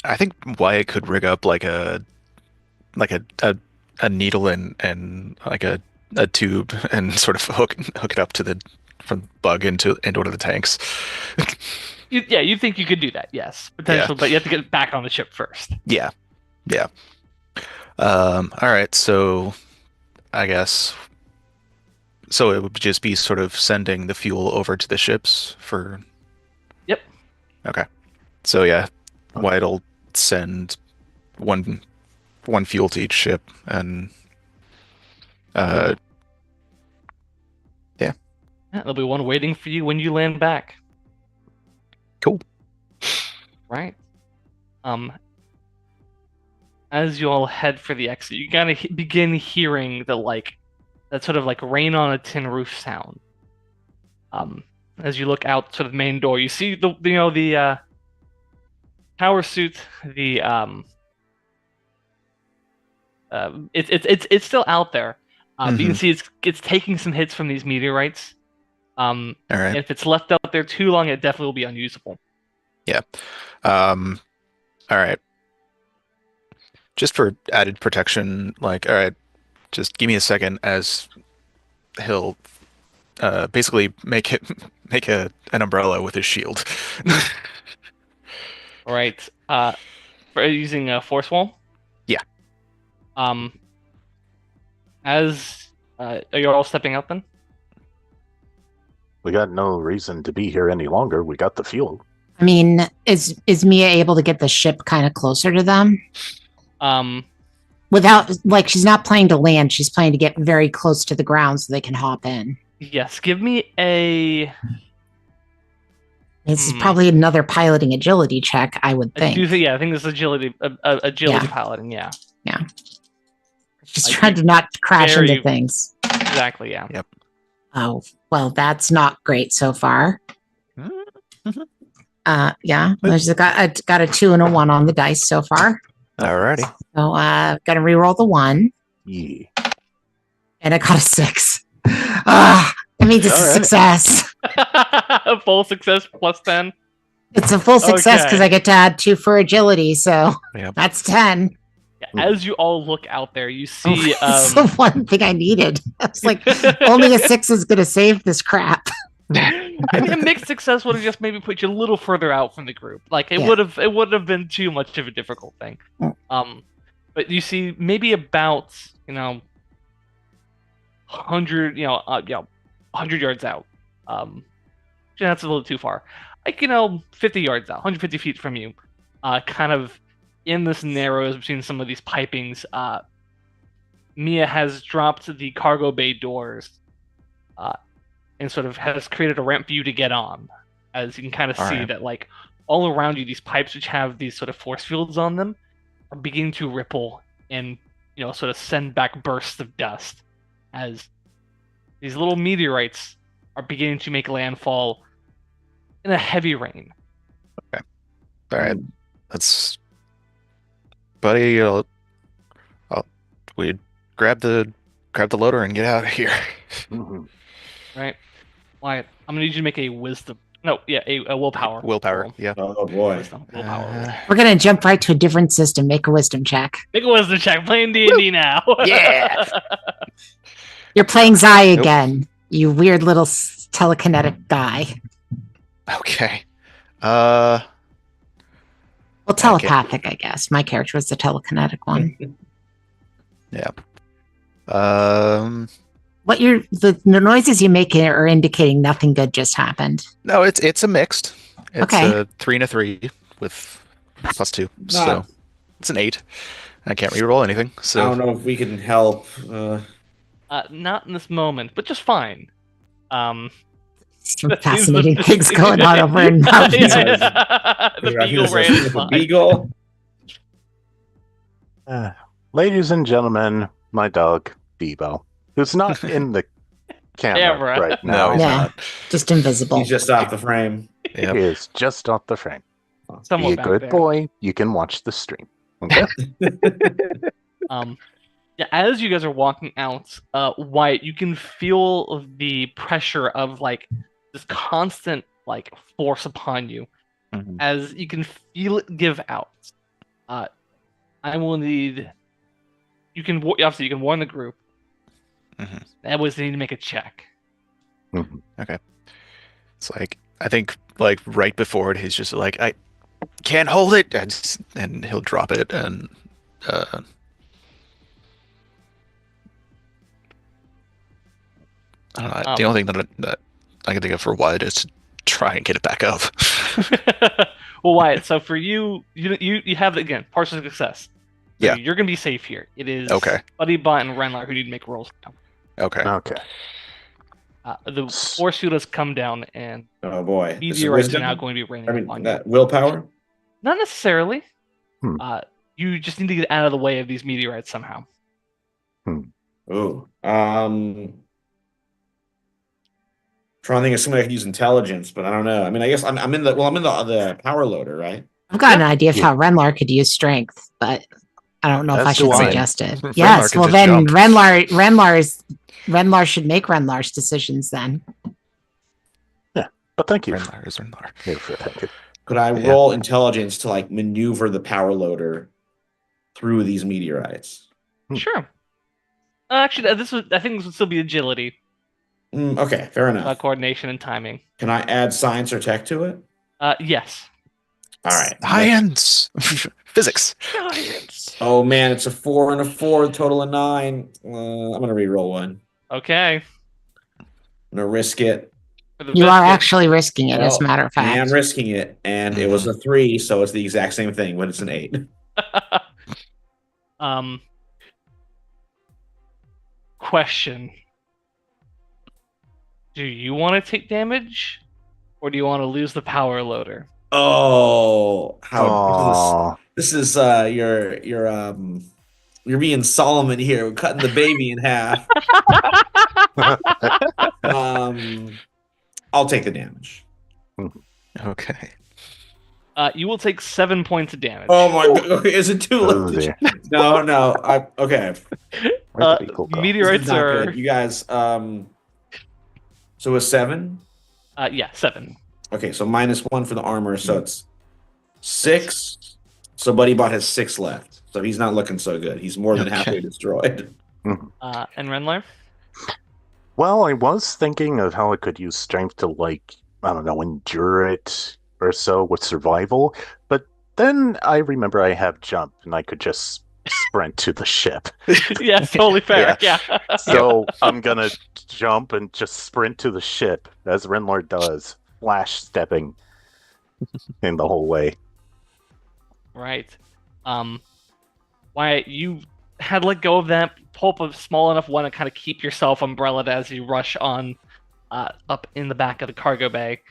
Speaker 6: I think Wyatt could rig up like a needle and like a tube and sort of hook it up to the from bug into one of the tanks.
Speaker 3: You think you could do that? Yes, potentially, but you have to get back on the ship first.
Speaker 6: Yeah. All right, so I guess so it would just be sort of sending the fuel over to the ships for.
Speaker 3: Yep.
Speaker 6: Okay. So yeah, White'll send one fuel to each ship, and yeah.
Speaker 3: There'll be one waiting for you when you land back.
Speaker 6: Cool.
Speaker 3: Right. As you all head for the exit, you gotta begin hearing that sort of like rain on a tin roof sound. As you look out to the main door, you see the power suit. It's still out there. But you can see it's taking some hits from these meteorites.
Speaker 6: All right.
Speaker 3: And if it's left out there too long, it definitely will be unusable.
Speaker 6: Yeah. All right. Just for added protection, all right, just give me a second as he'll basically make an umbrella with his shield.
Speaker 3: All right. For using a force wall.
Speaker 6: Yeah.
Speaker 3: As are you all stepping out then?
Speaker 2: We got no reason to be here any longer. We got the fuel.
Speaker 4: I mean, is Mia able to get the ship kind of closer to them? Without, like, she's not planning to land. She's planning to get very close to the ground so they can hop in.
Speaker 3: Yes. Give me a.
Speaker 4: This is probably another piloting agility check, I would think.
Speaker 3: I think this is agility piloting. Yeah.
Speaker 4: She's trying to not crash into things.
Speaker 3: Exactly. Yeah.
Speaker 6: Yep.
Speaker 4: Oh, well, that's not great so far. Yeah, I got a 2 and a 1 on the dice so far.
Speaker 6: Alrighty.
Speaker 4: So gotta re-roll the 1.
Speaker 2: Yeah.
Speaker 4: And I got a 6. That means it's a success.
Speaker 3: A full success plus 10.
Speaker 4: It's a full success because I get to add 2 for agility, so that's 10.
Speaker 3: As you all look out there, you see
Speaker 4: that's the one thing I needed. I was like, only a 6 is gonna save this crap.
Speaker 3: I mean, a mixed success would have just maybe put you a little further out from the group. Like it would have been too much of a difficult thing. But you see maybe about 100 100 yards out. That's a little too far. Like 50 yards out, 150 feet from you, kind of in this narrows between some of these pipings. Mia has dropped the cargo bay doors. And sort of has created a ramp for you to get on, as you can kind of see that like all around you, these pipes which have these sort of force fields on them are beginning to ripple and sort of send back bursts of dust as these little meteorites are beginning to make landfall in a heavy rain.
Speaker 6: Okay. All right. Let's, buddy. We grab the loader and get out of here.
Speaker 3: Right. Wyatt, I'm gonna need you to make a wisdom. No, yeah, a willpower.
Speaker 6: Willpower. Yeah.
Speaker 5: Oh boy.
Speaker 3: Wisdom. Willpower.
Speaker 4: We're gonna jump right to a different system. Make a wisdom check.
Speaker 3: Make a wisdom check. Playing D&D now.
Speaker 6: Yeah.
Speaker 4: You're playing Zai again. You weird little telekinetic guy.
Speaker 6: Okay.
Speaker 4: Well, telepathic, I guess. My character was the telekinetic one.
Speaker 6: Yeah.
Speaker 4: What the noises you make are indicating nothing good just happened.
Speaker 6: No, it's a mixed. It's
Speaker 4: Okay.
Speaker 6: a 3 and a 3 with +2, so it's an 8. I can't reroll anything. So
Speaker 5: I don't know if we can help.
Speaker 3: Not in this moment, but just fine.
Speaker 4: Some fascinating things going on over in mountains.
Speaker 3: The beagle ran is fine.
Speaker 5: Beagle.
Speaker 2: Ladies and gentlemen, my dog, Bebo, who's not in the camera right now.
Speaker 6: No, he's
Speaker 4: Yeah.
Speaker 6: not.
Speaker 4: Just invisible.
Speaker 5: He's just off the frame.
Speaker 6: Yep.
Speaker 2: He is just off the frame.
Speaker 3: Somewhat
Speaker 2: Be a
Speaker 3: back
Speaker 2: good
Speaker 3: there.
Speaker 2: boy. You can watch the stream. Okay?
Speaker 3: Yeah, as you guys are walking out, Wyatt, you can feel the pressure of like this constant like force upon you, as you can feel it give out. I will need. You can warn the group. That was they need to make a check.
Speaker 6: Okay. It's like I think like right before it, he's just like I can't hold it, and he'll drop it, and uh, I don't know. The only thing that I can think of for Wyatt is to try and get it back up.
Speaker 3: Well, Wyatt, so for you have again partial success. So
Speaker 6: Yeah.
Speaker 3: you're gonna be safe here. It is
Speaker 6: Okay.
Speaker 3: Buddybot and Renlar who need to make rolls now.
Speaker 6: Okay.
Speaker 2: Okay.
Speaker 3: The force field has come down, and
Speaker 5: Oh boy. This is
Speaker 3: meteorites are
Speaker 5: wisdom?
Speaker 3: now going to be raining
Speaker 5: I mean,
Speaker 3: on you.
Speaker 5: that willpower?
Speaker 3: Not necessarily.
Speaker 2: Hmm.
Speaker 3: You just need to get out of the way of these meteorites somehow.
Speaker 5: Ooh. Trying to think of somebody I could use intelligence, but I don't know. I mean, I guess I'm in the power loader, right?
Speaker 4: I've got an idea of how Renlar could use strength, but I don't know if
Speaker 2: As
Speaker 4: I should
Speaker 2: do I.
Speaker 4: suggest it.
Speaker 6: Renlar
Speaker 4: Yes,
Speaker 6: can
Speaker 4: well
Speaker 6: just
Speaker 4: then
Speaker 6: jump.
Speaker 4: Renlar should make Renlar's decisions then.
Speaker 2: But thank you.
Speaker 6: Renlar is Renlar.
Speaker 2: Thank you.
Speaker 5: Could I
Speaker 6: Yeah.
Speaker 5: roll intelligence to like maneuver the power loader through these meteorites?
Speaker 3: Sure. Actually, I think this would still be agility,
Speaker 5: Okay, fair enough.
Speaker 3: coordination, and timing.
Speaker 5: Can I add science or tech to it?
Speaker 3: Yes.
Speaker 5: All right.
Speaker 6: Science, physics.
Speaker 3: Science.
Speaker 5: Oh man, it's a 4 and a 4, total of 9. I'm gonna re-roll one.
Speaker 3: Okay.
Speaker 5: I'm gonna risk it.
Speaker 3: For the
Speaker 4: You are
Speaker 3: biscuit.
Speaker 4: actually risking it, as a
Speaker 5: Well,
Speaker 4: matter of
Speaker 5: I am
Speaker 4: fact.
Speaker 5: risking it, and it was a 3, so it's the exact same thing, but it's an 8.
Speaker 3: Question. Do you want to take damage, or do you want to lose the power loader?
Speaker 5: Oh, how
Speaker 2: Aw.
Speaker 5: this is you're being Solomon here. We're cutting the baby in half. I'll take the damage.
Speaker 6: Okay.
Speaker 3: You will take 7 points of damage.
Speaker 5: Oh my god! Okay, is it too
Speaker 2: Oh,
Speaker 5: late?
Speaker 2: dear.
Speaker 5: No. Okay.
Speaker 2: Where'd the people go?
Speaker 5: This
Speaker 3: Meteorites
Speaker 5: is not
Speaker 3: are
Speaker 5: good. You guys. So a 7.
Speaker 3: yeah, 7.
Speaker 5: Okay, so -1 for the armor, so it's 6. So Buddybot has 6 left, so he's not looking so good. He's more than
Speaker 6: Okay.
Speaker 5: halfway destroyed.
Speaker 3: And Renlar?
Speaker 2: Well, I was thinking of how I could use strength to, like, I don't know, endure it or so with survival, but then I remember I have jump and I could just sprint to the ship.
Speaker 3: Yes, totally fair. Yeah.
Speaker 2: So I'm gonna jump and just sprint to the ship as Renlar does, flash stepping in the whole way.
Speaker 3: Right. Wyatt, you had let go of that pulp of small enough one to kind of keep yourself umbrellaed as you rush on up in the back of the cargo bay.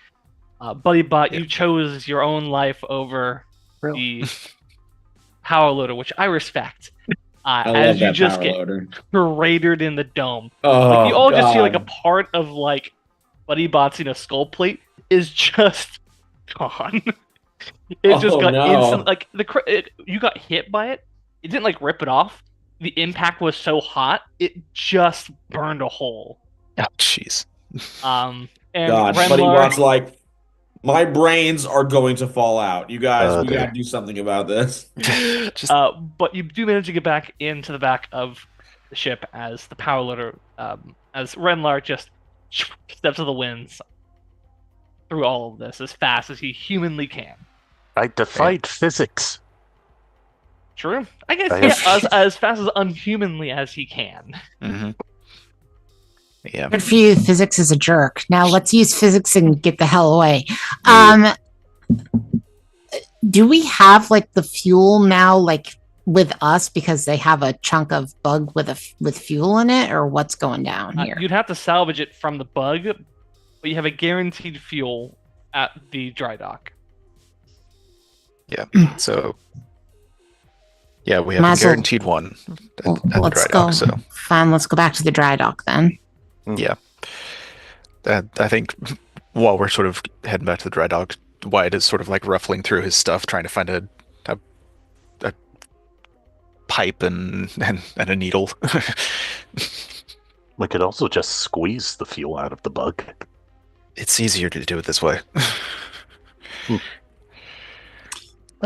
Speaker 3: Buddybot, you chose your own life over the power loader, which I respect.
Speaker 5: I
Speaker 3: as
Speaker 5: love
Speaker 3: you
Speaker 5: that
Speaker 3: just
Speaker 5: power
Speaker 3: get
Speaker 5: loader.
Speaker 3: cratered in the dome.
Speaker 5: Oh,
Speaker 3: Like, you all just see like a
Speaker 5: God.
Speaker 3: part of like Buddybot's skull plate is just gone. It just
Speaker 5: Oh,
Speaker 3: got
Speaker 5: no.
Speaker 3: instant like you got hit by it. It didn't like rip it off. The impact was so hot, it just burned a hole.
Speaker 6: Oh, jeez.
Speaker 3: And
Speaker 5: God,
Speaker 3: Renlar,
Speaker 5: Buddybot's like, my brains are going to fall out. You guys, we
Speaker 2: dear.
Speaker 5: gotta do something about this.
Speaker 6: Just
Speaker 3: but you do manage to get back into the back of the ship as the power loader, as Renlar just steps to the winds through all of this as fast as he humanly can.
Speaker 2: I defied physics.
Speaker 3: True. I guess
Speaker 2: I
Speaker 3: yeah,
Speaker 2: have-
Speaker 3: as fast as unhumanly as he can.
Speaker 6: mhm. Yeah.
Speaker 4: Good for you. Physics is a jerk. Now let's use physics and get the hell away. Do we have like the fuel now, like with us, because they have a chunk of bug with fuel in it, or what's going down here?
Speaker 3: You'd have to salvage it from the bug, but you have a guaranteed fuel at the dry dock.
Speaker 6: Yeah. So. Yeah, we have
Speaker 4: Might
Speaker 6: a
Speaker 4: as well-
Speaker 6: guaranteed one at
Speaker 4: Well,
Speaker 6: the
Speaker 4: let's
Speaker 6: dry
Speaker 4: go.
Speaker 6: dock. So
Speaker 4: Fine, let's go back to the dry dock then.
Speaker 6: I think while we're sort of heading back to the dry dock, Wyatt is sort of like ruffling through his stuff, trying to find a pipe and a needle.
Speaker 2: We could also just squeeze the fuel out of the bug.
Speaker 6: It's easier to do it this way.
Speaker 2: I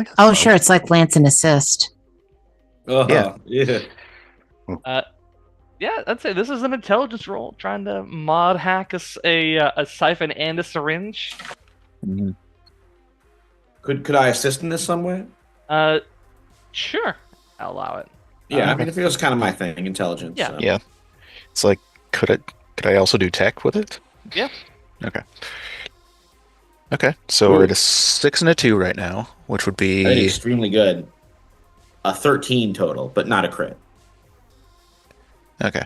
Speaker 2: guess
Speaker 4: Oh,
Speaker 2: so.
Speaker 4: sure. It's like Lance and Assist.
Speaker 5: Yeah.
Speaker 3: Yeah, I'd say this is an intelligence roll, trying to mod hack a siphon and a syringe.
Speaker 5: Could I assist in this some way?
Speaker 3: Uh, sure, I'll allow it.
Speaker 5: Yeah, I mean, if it was kind of my thing, intelligence.
Speaker 3: Yeah.
Speaker 5: So.
Speaker 6: Yeah. It's like, could I also do tech with it?
Speaker 3: Yeah.
Speaker 6: Okay. Okay, so
Speaker 5: Ooh.
Speaker 6: we're at a 6 and a 2 right now, which would
Speaker 5: I think
Speaker 6: be
Speaker 5: extremely good. A 13 total, but not a crit.
Speaker 6: okay.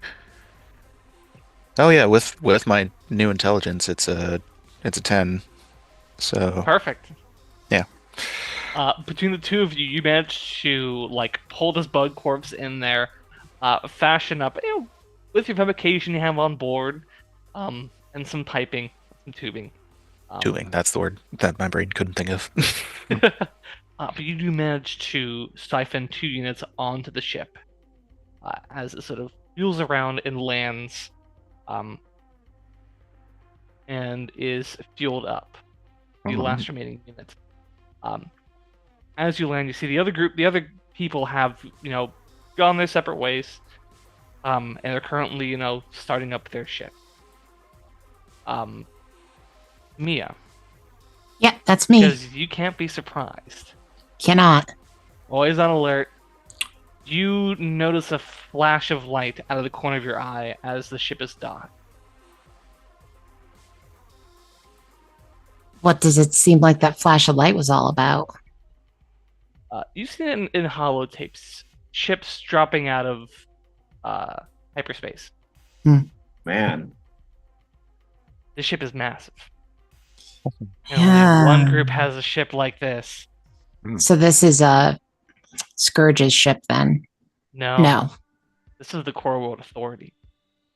Speaker 6: Oh yeah, with my new intelligence, it's a 10. So
Speaker 3: Perfect.
Speaker 6: Yeah.
Speaker 3: Between the two of you, you managed to like pull this bug corpse in there, fashion up, with your fabrication you have on board, and some piping, some tubing.
Speaker 6: tubing, that's the word that my brain couldn't think of.
Speaker 3: But you do manage to siphon 2 units onto the ship as it sort of wheels around and lands, and is fueled up. The last remaining unit. As you land, you see the other people have gone their separate ways, and are currently starting up their ship. Mia,
Speaker 4: Yeah, that's me.
Speaker 3: because you can't be surprised.
Speaker 4: Cannot.
Speaker 3: Always on alert. You notice a flash of light out of the corner of your eye as the ship is docked.
Speaker 4: What does it seem like that flash of light was all about?
Speaker 3: You've seen it in holotapes, ships dropping out of hyperspace.
Speaker 5: Man.
Speaker 3: This ship is massive.
Speaker 4: Yeah.
Speaker 3: One group has a ship like this.
Speaker 4: So this is Scourge's ship then? No.
Speaker 3: This is the Core World Authority.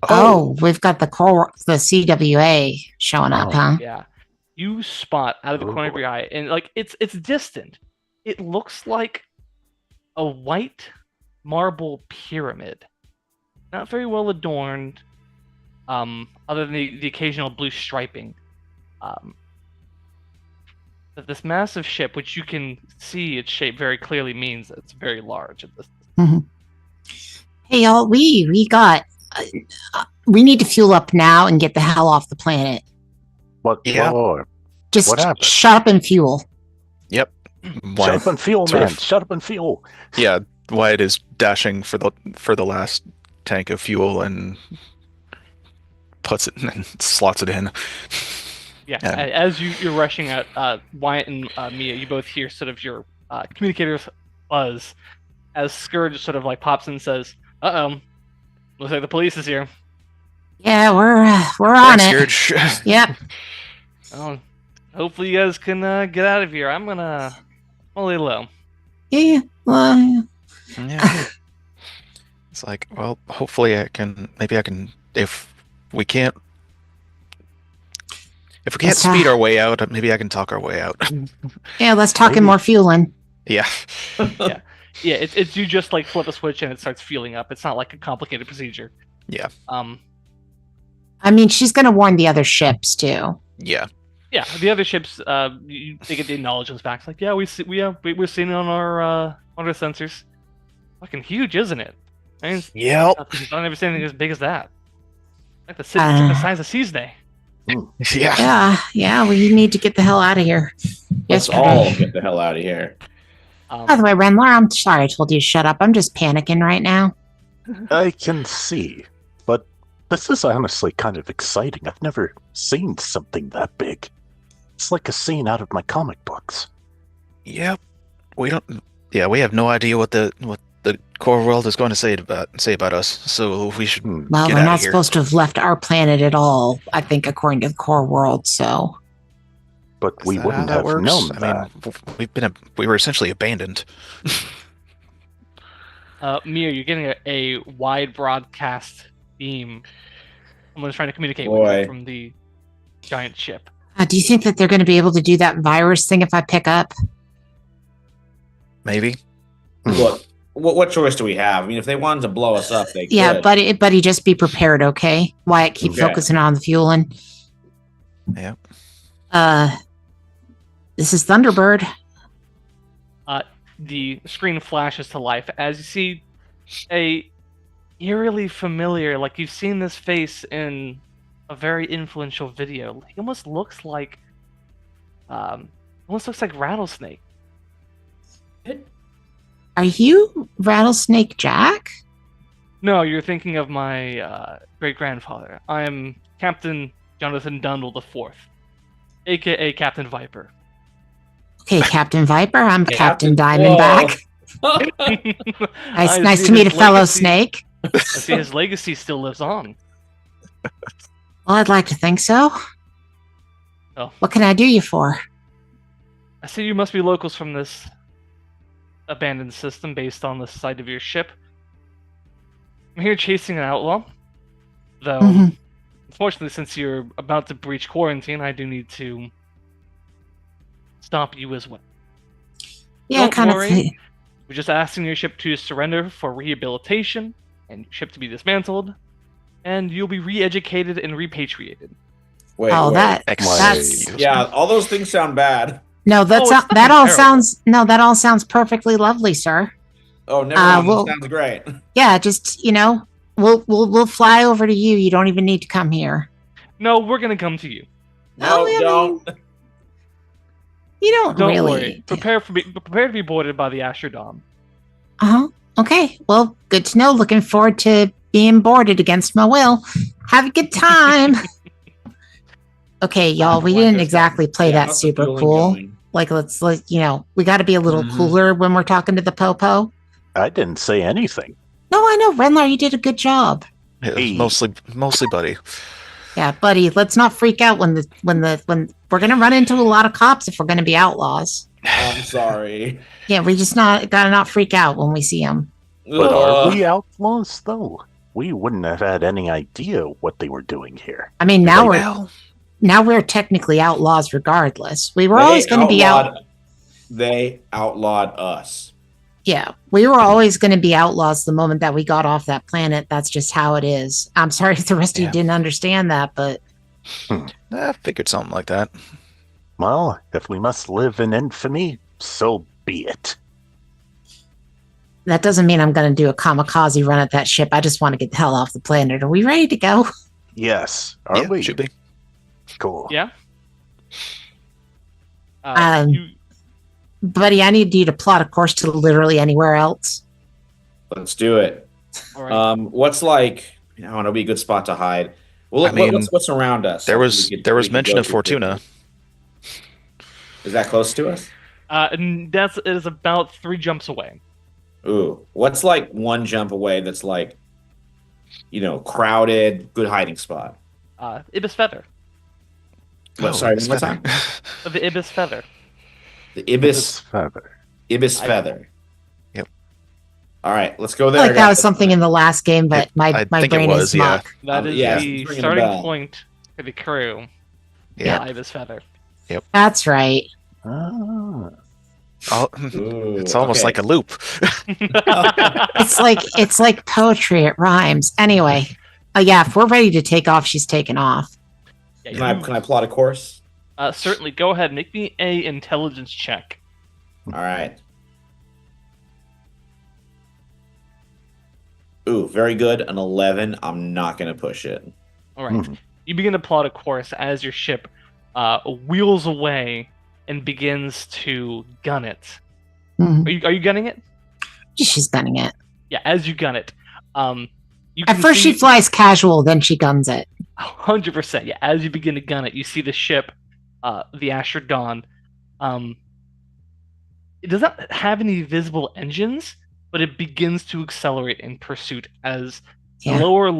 Speaker 4: Oh, we've got the CWA showing up, huh?
Speaker 3: Yeah. You spot out of the corner of your eye, and like it's distant. It looks like a white marble pyramid. Not very well adorned, other than the occasional blue striping. But this massive ship, which you can see its shape very clearly, means that it's very large at this.
Speaker 4: Hey y'all, we got we need to fuel up now and get the hell off the planet.
Speaker 2: What?
Speaker 6: Yeah.
Speaker 2: Lord.
Speaker 4: Just
Speaker 2: What happened?
Speaker 4: shut up and fuel.
Speaker 6: Yep.
Speaker 2: Shut up and fuel,
Speaker 6: sort
Speaker 2: man.
Speaker 6: of-
Speaker 2: Shut up and fuel.
Speaker 6: Yeah, Wyatt is dashing for the last tank of fuel and puts it and slots it in.
Speaker 3: Yeah,
Speaker 6: Yeah.
Speaker 3: as you're rushing out, Wyatt and Mia, you both hear sort of your communicators buzz as Scourge sort of like pops in and says, "Uh-oh, looks like the police is here."
Speaker 4: Yeah, we're on it.
Speaker 6: Scourge.
Speaker 4: Yep.
Speaker 3: Oh, hopefully you guys can get out of here. I'm gonna lay low.
Speaker 4: Yeah. Well,
Speaker 6: Yeah. It's like, well, hopefully maybe I can, if we can't
Speaker 4: Let's,
Speaker 6: speed our way out, maybe I can talk our way out.
Speaker 4: yeah, let's talk in more fueling.
Speaker 6: Yeah.
Speaker 3: Yeah, it's you just like flip a switch and it starts fueling up. It's not like a complicated procedure.
Speaker 6: Yeah.
Speaker 4: I mean, she's gonna warn the other ships too.
Speaker 6: Yeah.
Speaker 3: Yeah, the other ships, they get the acknowledgements back. It's like, yeah, we're seeing it on our sensors. Fucking huge, isn't it? I mean,
Speaker 6: Yep.
Speaker 3: I've never seen anything as big as that. Like the size of Seas Day.
Speaker 6: Yeah.
Speaker 4: Yeah, we need to get the hell out of here.
Speaker 5: Let's all get the hell out of here.
Speaker 4: By the way, Renlar, I'm sorry I told you to shut up. I'm just panicking right now.
Speaker 2: I can see, but this is honestly kind of exciting. I've never seen something that big. It's like a scene out of my comic books.
Speaker 6: Yep. We have no idea what the core world is going to say about us. So we should
Speaker 4: Well,
Speaker 6: get
Speaker 4: we're
Speaker 6: out
Speaker 4: not
Speaker 6: of here.
Speaker 4: supposed to have left our planet at all, I think, according to the core world, so.
Speaker 2: But
Speaker 6: Is
Speaker 2: we
Speaker 6: that
Speaker 2: wouldn't
Speaker 6: how that
Speaker 2: have
Speaker 6: works?
Speaker 2: known
Speaker 6: I
Speaker 2: that.
Speaker 6: mean, we were essentially abandoned.
Speaker 3: Mia, you're getting a wide broadcast beam. Someone's trying to communicate with
Speaker 5: Boy.
Speaker 3: you from the giant ship.
Speaker 4: Do you think that they're going to be able to do that virus thing if I pick up?
Speaker 6: Maybe.
Speaker 5: Look, what choice do we have? I mean, if they wanted to blow us up, they
Speaker 4: Yeah,
Speaker 5: could.
Speaker 4: buddy, just be prepared, okay? Wyatt, keep
Speaker 5: Okay.
Speaker 4: focusing on the fueling.
Speaker 6: Yeah.
Speaker 4: This is Thunderbird.
Speaker 3: The screen flashes to life as you see eerily familiar. Like you've seen this face in a very influential video. He almost looks like, Rattlesnake.
Speaker 4: Are you Rattlesnake Jack?
Speaker 3: No, you're thinking of my great grandfather. I'm Captain Jonathan Dundle IV, aka Captain Viper.
Speaker 4: Okay, Captain Viper. I'm Captain
Speaker 5: Captain-
Speaker 4: Diamondback. Nice to meet a fellow snake.
Speaker 3: I see his legacy still lives on.
Speaker 4: Well, I'd like to think so.
Speaker 3: Oh.
Speaker 4: What can I do you for?
Speaker 3: I see you must be locals from this abandoned system based on the site of your ship. I'm here chasing an outlaw, though.
Speaker 4: Mhm.
Speaker 3: Unfortunately, since you're about to breach quarantine, I do need to stop you as well.
Speaker 4: Yeah,
Speaker 3: Don't
Speaker 4: kind
Speaker 3: worry.
Speaker 4: of.
Speaker 3: We're just asking your ship to surrender for rehabilitation, and your ship to be dismantled, and you'll be re-educated and repatriated.
Speaker 5: Wait,
Speaker 4: Oh,
Speaker 5: wait.
Speaker 4: that's
Speaker 5: Yeah, all those things sound bad.
Speaker 4: no. That's
Speaker 3: Oh, it's
Speaker 4: that
Speaker 3: nothing
Speaker 4: all
Speaker 3: terrible.
Speaker 4: sounds perfectly lovely, sir.
Speaker 5: Oh, never mind.
Speaker 4: well-
Speaker 5: Sounds great.
Speaker 4: Yeah, just we'll fly over to you. You don't even need to come here.
Speaker 3: No, we're gonna come to you.
Speaker 5: No,
Speaker 4: I mean,
Speaker 5: don't.
Speaker 4: You don't
Speaker 3: Don't
Speaker 4: really.
Speaker 3: worry. Prepare to be boarded by the Astrodome.
Speaker 4: Uh-huh. Okay. Well, good to know. Looking forward to being boarded against my will. Have a good time. Okay, y'all. We didn't exactly play
Speaker 5: Yeah,
Speaker 4: that
Speaker 5: how's the
Speaker 4: super
Speaker 5: fueling
Speaker 4: cool.
Speaker 5: going?
Speaker 4: Like, we got to be a little
Speaker 6: Mhm.
Speaker 4: cooler when we're talking to the Popo.
Speaker 2: I didn't say anything.
Speaker 4: No, I know, Renlar, you did a good job.
Speaker 6: Yeah,
Speaker 2: Hey.
Speaker 6: mostly Buddy.
Speaker 4: Yeah, buddy. Let's not freak out when we're gonna run into a lot of cops if we're gonna be outlaws.
Speaker 5: I'm sorry.
Speaker 4: Yeah, we just gotta not freak out when we see them.
Speaker 2: But are
Speaker 5: Ugh.
Speaker 2: we outlaws, though? We wouldn't have had any idea what they were doing here.
Speaker 4: I mean,
Speaker 6: Well,
Speaker 4: now we're technically outlaws regardless. We were
Speaker 5: They
Speaker 4: always gonna be out.
Speaker 5: outlawed- They outlawed us.
Speaker 4: Yeah, we were always going to be outlaws the moment that we got off that planet. That's just how it is. I'm sorry if the rest of you
Speaker 6: Yeah.
Speaker 4: didn't understand that, but
Speaker 6: I figured something like that.
Speaker 2: Well, if we must live in infamy, so be it.
Speaker 4: that doesn't mean I'm going to do a kamikaze run at that ship. I just want to get the hell off the planet. Are we ready to go?
Speaker 2: Yes. Are
Speaker 6: Yeah,
Speaker 2: we?
Speaker 6: should be.
Speaker 2: Cool.
Speaker 3: Yeah.
Speaker 4: Um, Buddy, I need you to plot a course to literally anywhere else.
Speaker 5: Let's do it.
Speaker 3: All right.
Speaker 5: What's like? I don't know. Be a good spot to hide. Well,
Speaker 6: I mean,
Speaker 5: what's around us?
Speaker 6: There
Speaker 5: So
Speaker 6: was
Speaker 5: we could-
Speaker 6: there
Speaker 5: we
Speaker 6: was
Speaker 5: could
Speaker 6: mention
Speaker 5: go
Speaker 6: of
Speaker 5: to
Speaker 6: Fortuna.
Speaker 5: Is that close to us?
Speaker 3: And it is about 3 jumps away.
Speaker 5: Ooh, what's like one jump away? That's like, crowded, good hiding spot.
Speaker 3: Ibis Feather.
Speaker 5: Sorry,
Speaker 6: it's
Speaker 5: one more time.
Speaker 3: The Ibis Feather.
Speaker 5: The
Speaker 2: Ibis feather.
Speaker 5: Ibis
Speaker 3: I-
Speaker 5: feather.
Speaker 6: Yep.
Speaker 5: All right, let's go
Speaker 4: I
Speaker 5: there.
Speaker 4: feel like that was
Speaker 5: guys.
Speaker 4: something in the last game, but my
Speaker 6: I
Speaker 4: my
Speaker 6: think it
Speaker 4: brain
Speaker 6: was,
Speaker 4: is
Speaker 6: yeah.
Speaker 4: muck.
Speaker 3: That is
Speaker 5: yeah,
Speaker 3: the
Speaker 5: it's ringing a
Speaker 3: starting
Speaker 5: bell.
Speaker 3: point for the crew.
Speaker 6: Yeah.
Speaker 3: Ibis Feather.
Speaker 4: That's right.
Speaker 2: Ah.
Speaker 5: Ooh,
Speaker 6: It's almost
Speaker 5: okay.
Speaker 6: like a loop.
Speaker 4: It's like poetry. It rhymes. Anyway, yeah. If we're ready to take off, she's taking off.
Speaker 3: Yeah,
Speaker 5: Can I plot a course?
Speaker 3: certainly. Go ahead. Make me a intelligence check.
Speaker 5: All right. Ooh, very good. An 11. I'm not gonna push it.
Speaker 3: All right. You begin to plot a course as your ship wheels away and begins to gun it.
Speaker 4: Mhm.
Speaker 3: Are you gunning it?
Speaker 4: She's gunning it.
Speaker 3: Yeah. As you gun it, you
Speaker 4: At
Speaker 3: can
Speaker 4: first,
Speaker 3: see
Speaker 4: she flies casual, then she guns it.
Speaker 3: 100%. Yeah. As you begin to gun it, you see the ship, the Asher Dawn. It does not have any visible engines, but it begins to accelerate in pursuit as
Speaker 4: Yeah.
Speaker 3: the lower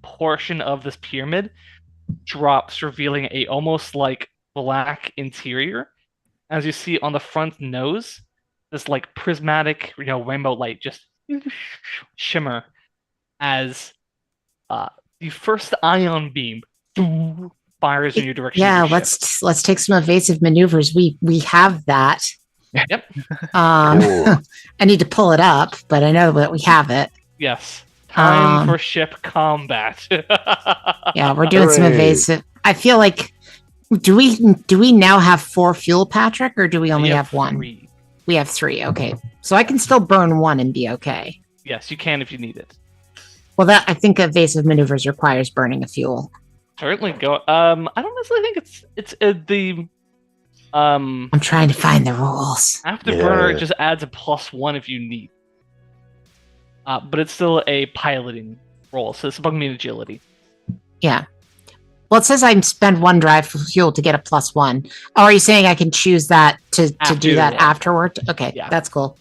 Speaker 3: portion of this pyramid drops, revealing a almost like black interior. As you see on the front nose, this prismatic, rainbow light just shimmer as the first ion beam fires in your direction. of
Speaker 4: Yeah,
Speaker 3: your ship.
Speaker 4: let's take some evasive maneuvers. We have that.
Speaker 3: Yep.
Speaker 2: Cool.
Speaker 4: I need to pull it up, but I know that we have it.
Speaker 3: Yes. Time
Speaker 4: Um,
Speaker 3: for ship combat.
Speaker 4: Yeah, we're doing some
Speaker 2: Hooray.
Speaker 4: evasive. I feel like do we now have 4 fuel, Patrick, or do we only
Speaker 3: You
Speaker 4: have 1?
Speaker 3: 3.
Speaker 4: We have 3. Okay, so I can still burn 1 and be okay.
Speaker 3: Yes, you can if you need it.
Speaker 4: Well, that I think evasive maneuvers requires burning of fuel.
Speaker 3: Certainly go. I don't necessarily think it's the
Speaker 4: I'm trying to find the rules.
Speaker 3: afterburner.
Speaker 2: Yeah.
Speaker 3: It just adds a +1 if you need. But it's still a piloting roll, so it's about me agility.
Speaker 4: Yeah. Well, it says I spend 1 drive for fuel to get a +1. Oh, are you saying I can choose that to
Speaker 3: After
Speaker 4: do
Speaker 3: you
Speaker 4: that
Speaker 3: roll.
Speaker 4: afterward? Okay,
Speaker 3: Yeah.
Speaker 4: that's cool.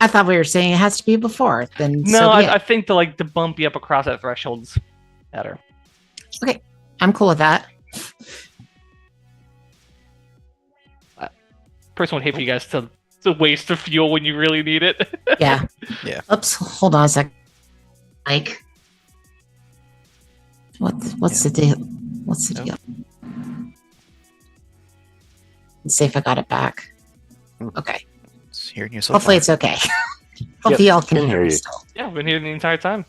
Speaker 4: I thought we were saying it has to be before. Then
Speaker 3: No,
Speaker 4: so be it.
Speaker 3: I think to bump you up across that threshold's better.
Speaker 4: I'm cool with that.
Speaker 3: Personally, would hate for you guys to waste the fuel when you really need it.
Speaker 4: Yeah.
Speaker 6: Yeah.
Speaker 4: Oops. Hold on a sec. Mike. What's the deal? What's the
Speaker 6: No.
Speaker 4: deal? Let's see if I got it back. Okay.
Speaker 6: It's hearing you so
Speaker 4: Hopefully
Speaker 6: far.
Speaker 4: it's okay. Hopefully y'all can
Speaker 2: can
Speaker 4: hear
Speaker 2: hear
Speaker 4: me
Speaker 2: you.
Speaker 4: still.
Speaker 3: Yeah, I've been here the entire time.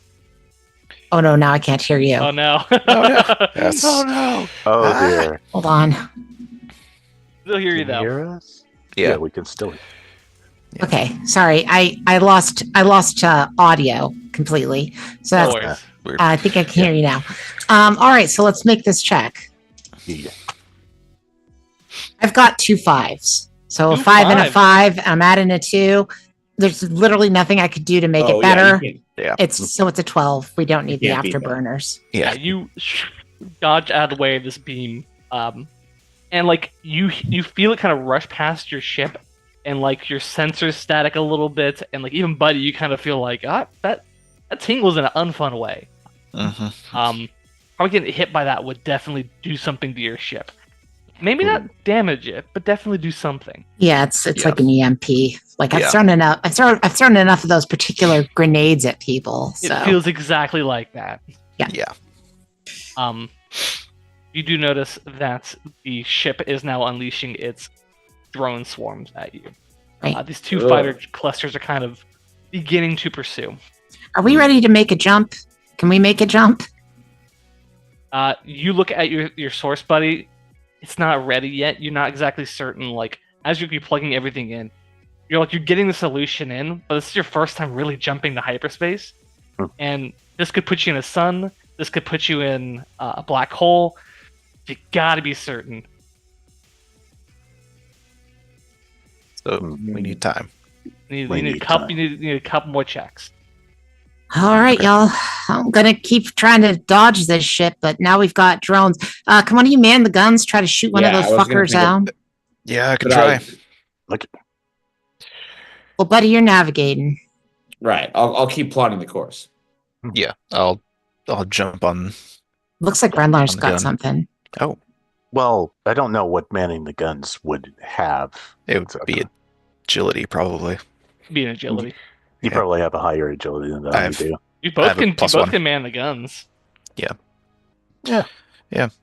Speaker 4: Oh no, now I can't hear you.
Speaker 3: Oh no.
Speaker 6: Oh, no. Yes.
Speaker 3: Oh no.
Speaker 2: Oh dear.
Speaker 4: Hold on.
Speaker 3: Still hear you
Speaker 2: Can
Speaker 3: though.
Speaker 2: hear us?
Speaker 6: Yeah.
Speaker 2: we can still hear.
Speaker 6: Yeah.
Speaker 4: Okay. Sorry. I lost audio completely. So
Speaker 3: No
Speaker 4: that's,
Speaker 3: worries.
Speaker 6: Weird.
Speaker 4: I think I can hear you now. All right, so let's make this check.
Speaker 2: Yeah.
Speaker 4: I've got 2 5s. So a
Speaker 3: Two
Speaker 4: 5 and a
Speaker 3: fives.
Speaker 4: 5. I'm adding a 2. There's literally nothing I could do to make it
Speaker 5: Oh,
Speaker 4: better.
Speaker 5: Yeah,
Speaker 4: It's a 12. We don't need the
Speaker 5: can't beat that.
Speaker 4: afterburners.
Speaker 3: Yeah,
Speaker 6: Yeah.
Speaker 3: you dodge out of the way of this beam, and like you feel it kind of rush past your ship, and like your sensors static a little bit, and like even Buddy, you kind of feel like that tingles in an unfun way.
Speaker 6: Mm-hmm.
Speaker 3: Probably getting hit by that would definitely do something to your ship. Maybe not damage it, but definitely do something.
Speaker 4: Yeah, it's
Speaker 6: Yeah.
Speaker 4: like an EMP. Like I've
Speaker 6: Yeah.
Speaker 4: thrown enough. I've thrown enough of those particular grenades at people. So
Speaker 3: It feels exactly like that.
Speaker 6: Yeah.
Speaker 3: You do notice that the ship is now unleashing its drone swarms at you.
Speaker 4: Right.
Speaker 3: These 2
Speaker 5: Ugh.
Speaker 3: fighter clusters are kind of beginning to pursue.
Speaker 4: are we ready to make a jump? Can we make a jump?
Speaker 3: You look at your source, Buddy. It's not ready yet. You're not exactly certain. Like as you're plugging everything in, you're getting the solution in, but this is your first time really jumping to hyperspace, and this could put you in a sun. This could put you in a black hole. You gotta be certain.
Speaker 6: So we need time.
Speaker 3: You
Speaker 2: We
Speaker 3: need
Speaker 2: need
Speaker 3: a couple.
Speaker 2: time.
Speaker 3: You need a couple more checks.
Speaker 4: All right, y'all. I'm gonna keep trying to dodge this shit, but now we've got drones. Come on, you man the guns. Try to shoot one of
Speaker 5: Yeah,
Speaker 4: those
Speaker 5: I was gonna
Speaker 4: fuckers
Speaker 5: think
Speaker 4: out.
Speaker 6: Yeah, I could
Speaker 5: But
Speaker 6: try.
Speaker 4: Well, buddy, you're navigating.
Speaker 5: Right. I'll keep plotting the course.
Speaker 6: Yeah, I'll jump on.
Speaker 4: Looks like Renlar's
Speaker 6: On the
Speaker 4: got
Speaker 6: gun.
Speaker 4: something.
Speaker 6: Oh,
Speaker 2: Well, I don't know what manning the guns would have.
Speaker 6: it would be agility probably.
Speaker 3: Be an agility.
Speaker 2: You
Speaker 6: Yeah.
Speaker 2: probably have a higher agility than that.
Speaker 6: I
Speaker 2: I
Speaker 6: have-
Speaker 2: do.
Speaker 3: You
Speaker 6: I
Speaker 3: both
Speaker 6: have a
Speaker 3: can. You
Speaker 6: plus
Speaker 3: both
Speaker 6: one.
Speaker 3: can man the guns.
Speaker 2: Yeah.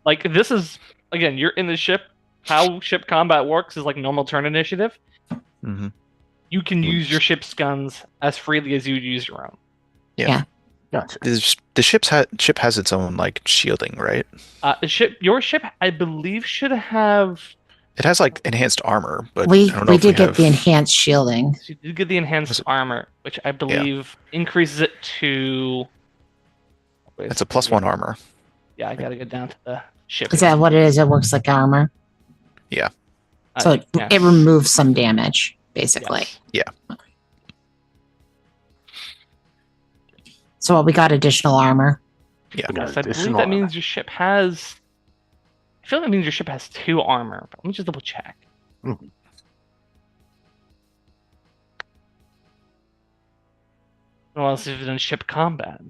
Speaker 3: Like this is again. You're in the ship. How ship combat works is like normal turn initiative.
Speaker 6: Mm-hmm.
Speaker 3: You can use your ship's guns as freely as you would use your own.
Speaker 2: Gotcha.
Speaker 6: The ship has its own like shielding, right?
Speaker 3: Your ship, I believe, should have.
Speaker 6: It has like enhanced armor, but
Speaker 4: We
Speaker 6: I don't know
Speaker 4: we
Speaker 6: if
Speaker 4: did get
Speaker 6: have...
Speaker 4: the enhanced shielding.
Speaker 3: You did get the enhanced
Speaker 6: Was it-
Speaker 3: armor, which I believe increases it to.
Speaker 6: It's a +1 armor.
Speaker 3: Yeah, I gotta go down to the ship.
Speaker 4: Is that what it is? It works like armor. So it
Speaker 3: yes.
Speaker 4: removes some damage, basically.
Speaker 3: Yes.
Speaker 4: So what, we got additional armor.
Speaker 6: Yeah.
Speaker 2: We got
Speaker 3: Yes, I believe
Speaker 2: additional
Speaker 3: that
Speaker 2: armor.
Speaker 3: means your ship has. I feel that means your ship has 2 armor. But let me just double check.
Speaker 2: Mhm.
Speaker 3: Well, else if it's in ship combat.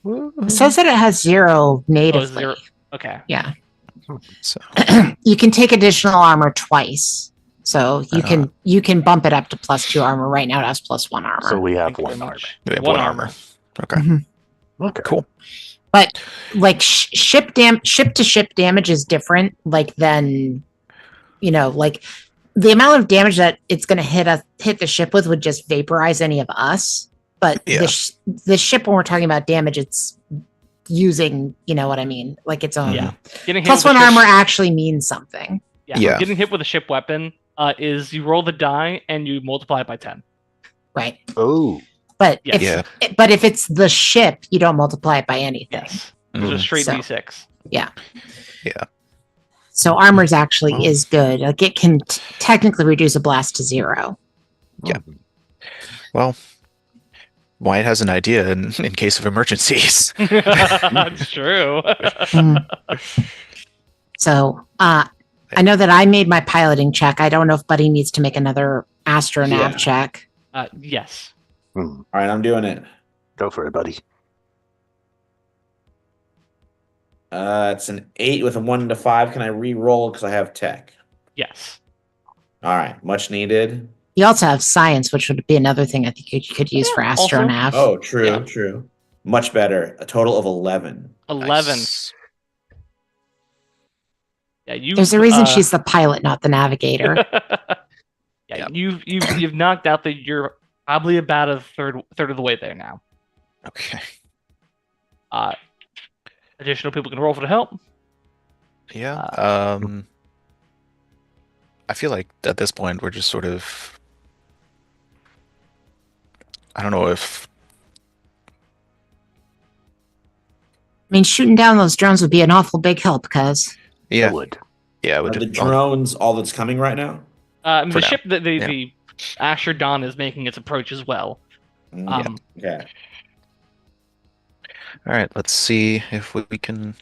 Speaker 4: It says that it has 0 natively.
Speaker 3: 0. Okay.
Speaker 4: Yeah.
Speaker 6: So
Speaker 4: You can take additional armor twice. So you can bump it up to +2 armor. Right now it has +1 armor.
Speaker 2: So we have
Speaker 3: Thank you very
Speaker 2: one armor.
Speaker 3: much.
Speaker 6: we have 1 armor. Okay.
Speaker 2: Okay.
Speaker 6: Cool.
Speaker 4: But like ship to ship damage is different. Like than, like the amount of damage that it's going to hit the ship with would just vaporize any of us. But
Speaker 6: Yeah.
Speaker 4: the ship, when we're talking about damage, it's using, you know what I mean, like its own.
Speaker 3: Yeah. Getting hit
Speaker 4: Plus
Speaker 3: with a
Speaker 4: 1
Speaker 3: ship-
Speaker 4: armor actually means something.
Speaker 6: Yeah.
Speaker 3: Getting hit with a ship weapon is you roll the die and you multiply it by 10.
Speaker 4: Right.
Speaker 2: Oh.
Speaker 4: But
Speaker 3: Yes.
Speaker 4: if it's the ship, you don't multiply it by anything.
Speaker 3: Yes. It's a straight
Speaker 4: So-
Speaker 3: D6.
Speaker 6: Yeah.
Speaker 4: So armor's actually
Speaker 6: Well-
Speaker 4: is good. Like it can technically reduce a blast to 0.
Speaker 6: Yeah. Well, Wyatt has an idea in case of emergencies.
Speaker 3: That's true.
Speaker 4: Mm. So I know that I made my piloting check. I don't know if Buddy needs to make another astronav
Speaker 5: Yeah.
Speaker 4: check.
Speaker 3: Yes.
Speaker 5: All right, I'm doing it.
Speaker 2: Go for it, buddy.
Speaker 5: It's an 8 with a 1 to 5. Can I re-roll because I have tech?
Speaker 3: Yes.
Speaker 5: All right, much needed.
Speaker 4: You also have science, which would be another thing I think you could use for
Speaker 3: also-
Speaker 4: astronav.
Speaker 5: Oh, true,
Speaker 3: Yeah.
Speaker 5: true. Much better. A total of 11.
Speaker 3: 11.
Speaker 6: Nice.
Speaker 3: Yeah, you.
Speaker 4: There's a reason she's the pilot, not the navigator.
Speaker 3: Yeah,
Speaker 6: Yep.
Speaker 3: you've knocked out that you're probably about a third of the way there now.
Speaker 6: Okay.
Speaker 3: Additional people can roll for the help.
Speaker 6: Yeah. I feel like at this point we're just sort of. I don't know if.
Speaker 4: I mean, shooting down those drones would be an awful big help, cuz.
Speaker 6: Yeah.
Speaker 2: I would.
Speaker 6: Yeah. It
Speaker 5: Are
Speaker 6: would
Speaker 5: the
Speaker 6: just,
Speaker 5: drones all that's coming right now?
Speaker 3: The
Speaker 6: For now.
Speaker 3: ship that
Speaker 6: Yeah.
Speaker 3: the Asher Dawn is making its approach as well.
Speaker 5: Mm, okay.
Speaker 6: All right. Let's see if we can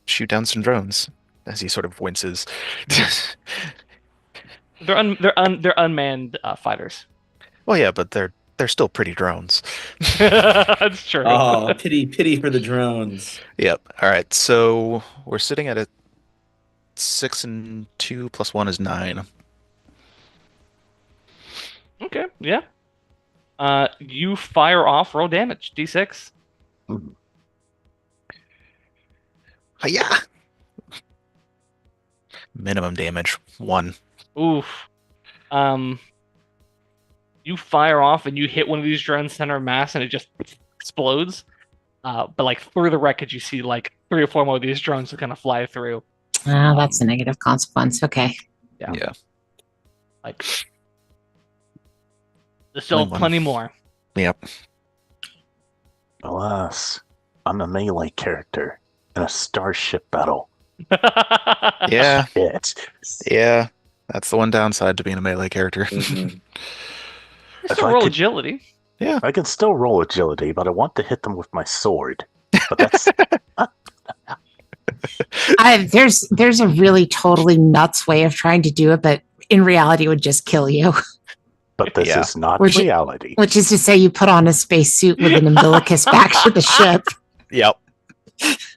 Speaker 6: shoot down some drones. As he sort of winces.
Speaker 3: They're unmanned fighters.
Speaker 6: Well, yeah, but they're still pretty drones.
Speaker 3: That's true.
Speaker 5: Oh, pity for the drones.
Speaker 6: Yep. All right. So we're sitting at a 6 and 2 plus 1 is 9.
Speaker 3: Okay, yeah. You fire off, roll damage, D6.
Speaker 6: Yeah. Minimum damage 1.
Speaker 3: Oof. You fire off and you hit one of these drones center of mass and it just explodes. But like through the wreckage, you see like 3 or 4 more of these drones that kind of fly through.
Speaker 4: Ah, that's a negative consequence. Okay.
Speaker 6: Yeah.
Speaker 3: Like there's still
Speaker 6: Only one.
Speaker 3: plenty more.
Speaker 6: Yep.
Speaker 2: Alas, I'm a melee character in a starship battle.
Speaker 6: Yeah.
Speaker 2: Shit.
Speaker 6: Yeah. That's the one downside to being a melee character.
Speaker 5: Mhm.
Speaker 2: If
Speaker 3: Still
Speaker 2: I
Speaker 3: roll
Speaker 2: could-
Speaker 3: agility.
Speaker 2: I can still roll agility, but I want to hit them with my sword. But that's
Speaker 4: There's a really totally nuts way of trying to do it, but in reality, it would just kill you.
Speaker 2: but this
Speaker 6: Yeah.
Speaker 2: is not
Speaker 4: Which-
Speaker 2: reality.
Speaker 4: Which is to say, you put on a spacesuit with an umbilicus back to the ship,
Speaker 6: Yep.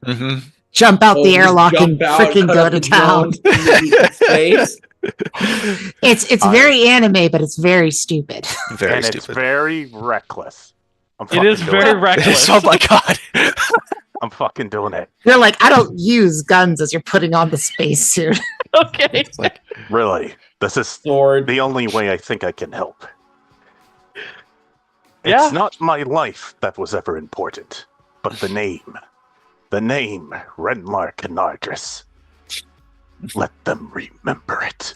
Speaker 6: hmm
Speaker 4: jump out the
Speaker 5: Oh,
Speaker 4: airlock, and
Speaker 5: jump out,
Speaker 4: freaking
Speaker 5: cut
Speaker 4: go
Speaker 5: up
Speaker 4: to
Speaker 5: the
Speaker 4: town.
Speaker 5: drones into space.
Speaker 4: It's very anime, but it's very stupid.
Speaker 6: Very
Speaker 2: and
Speaker 6: stupid.
Speaker 2: it's very reckless. I'm
Speaker 3: It is
Speaker 2: fucking doing
Speaker 3: very reckless.
Speaker 6: Oh my god.
Speaker 2: I'm fucking doing it.
Speaker 4: You're like, I don't use guns as you're putting on the spacesuit.
Speaker 3: Okay.
Speaker 6: It's like,
Speaker 2: Really. This is
Speaker 5: Sword.
Speaker 2: the only way I think I can help.
Speaker 3: Yeah.
Speaker 2: It's not my life that was ever important, but the name. The name, Renlar Canardris. Let them remember it.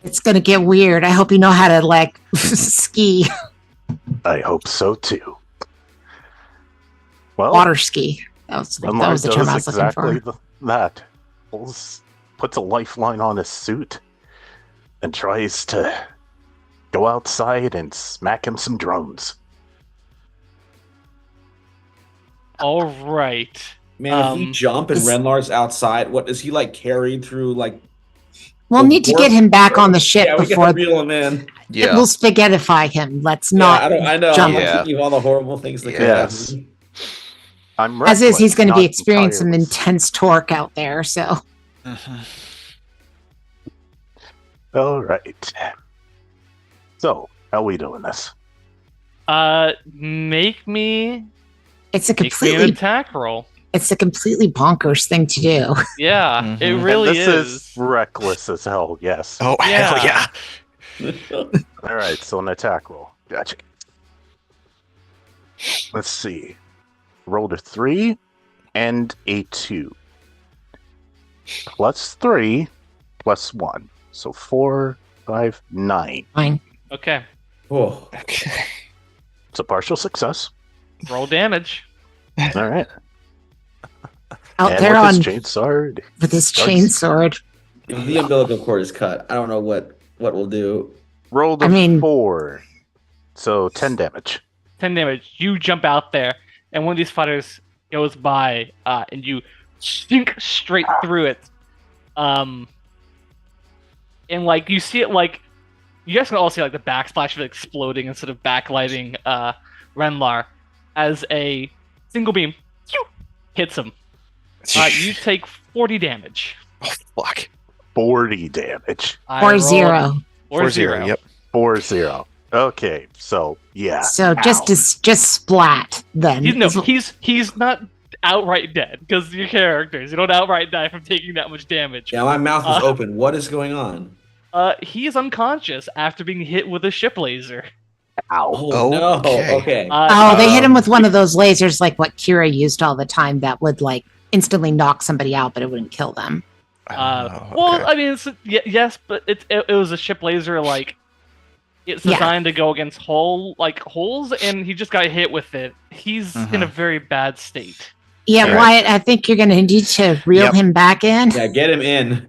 Speaker 4: It's gonna get weird. I hope you know how to like ski,
Speaker 2: I hope so too. Well,
Speaker 4: water ski. That was the
Speaker 2: Renlar
Speaker 4: term I
Speaker 2: does
Speaker 4: was looking for.
Speaker 2: exactly that. Puts a lifeline on his suit and tries to go outside and smack him some drones.
Speaker 3: All right.
Speaker 5: Man, if we jump and
Speaker 4: is-
Speaker 5: Renlar's outside, what is he like carried through like
Speaker 4: We'll
Speaker 5: the
Speaker 4: need to get
Speaker 5: warp-
Speaker 4: him back on the ship
Speaker 5: Yeah, we
Speaker 4: before
Speaker 5: gotta reel him in.
Speaker 6: yeah.
Speaker 4: we'll spaghettify him. Let's
Speaker 5: Yeah,
Speaker 4: not.
Speaker 5: I know.
Speaker 4: jump.
Speaker 5: I'm
Speaker 6: Yeah.
Speaker 5: thinking of all the horrible things that could
Speaker 2: Yes.
Speaker 5: happen.
Speaker 2: I'm
Speaker 4: As is, he's
Speaker 2: reckless,
Speaker 4: going to be
Speaker 2: not
Speaker 4: experiencing some
Speaker 2: tireless.
Speaker 4: intense torque out there. So
Speaker 6: Mhm.
Speaker 2: All right. So, how we doing this?
Speaker 3: Make me
Speaker 4: it's a
Speaker 3: an
Speaker 4: completely
Speaker 3: attack roll.
Speaker 4: bonkers thing to do.
Speaker 3: Yeah,
Speaker 6: Mhm.
Speaker 3: it
Speaker 6: And
Speaker 3: really
Speaker 2: And this is reckless as hell. Yes.
Speaker 6: Oh hell
Speaker 3: Yeah.
Speaker 6: yeah.
Speaker 2: All right. So an attack roll. Gotcha. Let's see. Rolled a 3 and a 2. Plus 3, plus 1. So 4, 5, 9.
Speaker 4: Fine.
Speaker 3: Okay.
Speaker 5: Oh,
Speaker 6: Okay.
Speaker 2: It's a partial success.
Speaker 3: Roll damage.
Speaker 2: All right.
Speaker 4: Out
Speaker 2: And
Speaker 4: there
Speaker 2: with
Speaker 4: on
Speaker 2: his chainsword.
Speaker 4: with his
Speaker 2: Starts-
Speaker 4: chainsword.
Speaker 5: If the umbilical cord is cut, I don't know what we'll do.
Speaker 2: Rolled
Speaker 4: I mean-
Speaker 2: 4. So 10 damage.
Speaker 3: 10 damage. You jump out there, and one of these fighters goes by, and you sink straight through it. And like you see it, like you guys can all see like the backsplash of it exploding instead of backlighting Renlar as a single beam hits him. You take 40 damage.
Speaker 6: Oh, fuck.
Speaker 2: 40 damage.
Speaker 3: I
Speaker 4: 4-0.
Speaker 3: rolled 4-0.
Speaker 6: Yep.
Speaker 2: 4-0. Okay, so yeah.
Speaker 4: So
Speaker 2: Ow.
Speaker 4: just splat then.
Speaker 3: He's not outright dead because your characters. You don't outright die from taking that much damage.
Speaker 5: Yeah, my mouth is open. What is going on?
Speaker 3: He is unconscious after being hit with a ship laser.
Speaker 2: Ow.
Speaker 5: Oh, no.
Speaker 6: Okay.
Speaker 5: Okay.
Speaker 4: They hit him with one of those lasers like what Kira used all the time that would like instantly knock somebody out, but it wouldn't kill them.
Speaker 6: Oh,
Speaker 3: Well,
Speaker 6: okay.
Speaker 3: I mean, yes, but it was a ship laser. Like it's
Speaker 4: Yeah.
Speaker 3: designed to go against holes, and he just got hit with it. He's in a very bad state.
Speaker 4: Yeah,
Speaker 6: All right.
Speaker 4: Wyatt, I think you're going to need to reel
Speaker 6: Yep.
Speaker 4: him back in.
Speaker 5: Yeah, get him in.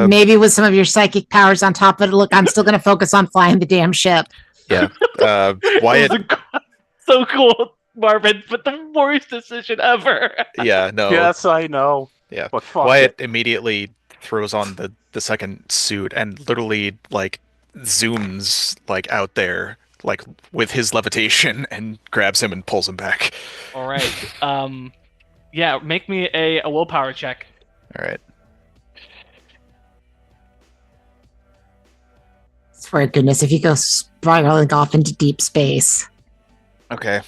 Speaker 4: Maybe with some of your psychic powers on top of it. Look, I'm still going to focus on flying the damn ship.
Speaker 6: Yeah.
Speaker 3: It
Speaker 6: Wyatt.
Speaker 3: was so cool, Marvin, but the worst decision ever.
Speaker 6: Yeah. No.
Speaker 2: Yes, I know.
Speaker 6: Yeah.
Speaker 2: But fuck
Speaker 6: Wyatt
Speaker 2: it.
Speaker 6: immediately throws on the second suit and literally like zooms like out there like with his levitation and grabs him and pulls him back.
Speaker 3: All right. Yeah, make me a willpower check.
Speaker 6: All right.
Speaker 4: For goodness, if he goes spiraling off into deep space,
Speaker 6: Okay.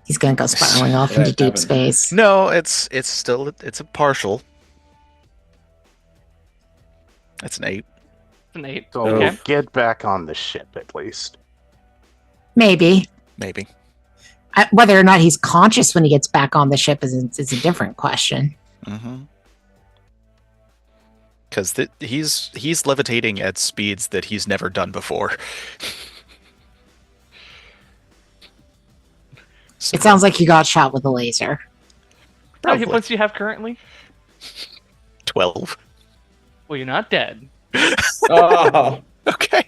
Speaker 4: he's going to go spiraling off into deep space.
Speaker 6: No, it's still it's a partial. It's an 8.
Speaker 3: It's an 8.
Speaker 2: So
Speaker 3: Okay.
Speaker 2: get back on the ship at least.
Speaker 4: Maybe.
Speaker 6: Maybe.
Speaker 4: Whether or not he's conscious when he gets back on the ship is a different question.
Speaker 6: Mm-hmm. Because he's levitating at speeds that he's never done before. So,
Speaker 4: It sounds like you got shot with a laser.
Speaker 3: How many hit
Speaker 6: probably
Speaker 3: points do you have currently?
Speaker 6: 12.
Speaker 3: Well, you're not dead.
Speaker 5: Oh,
Speaker 6: Okay.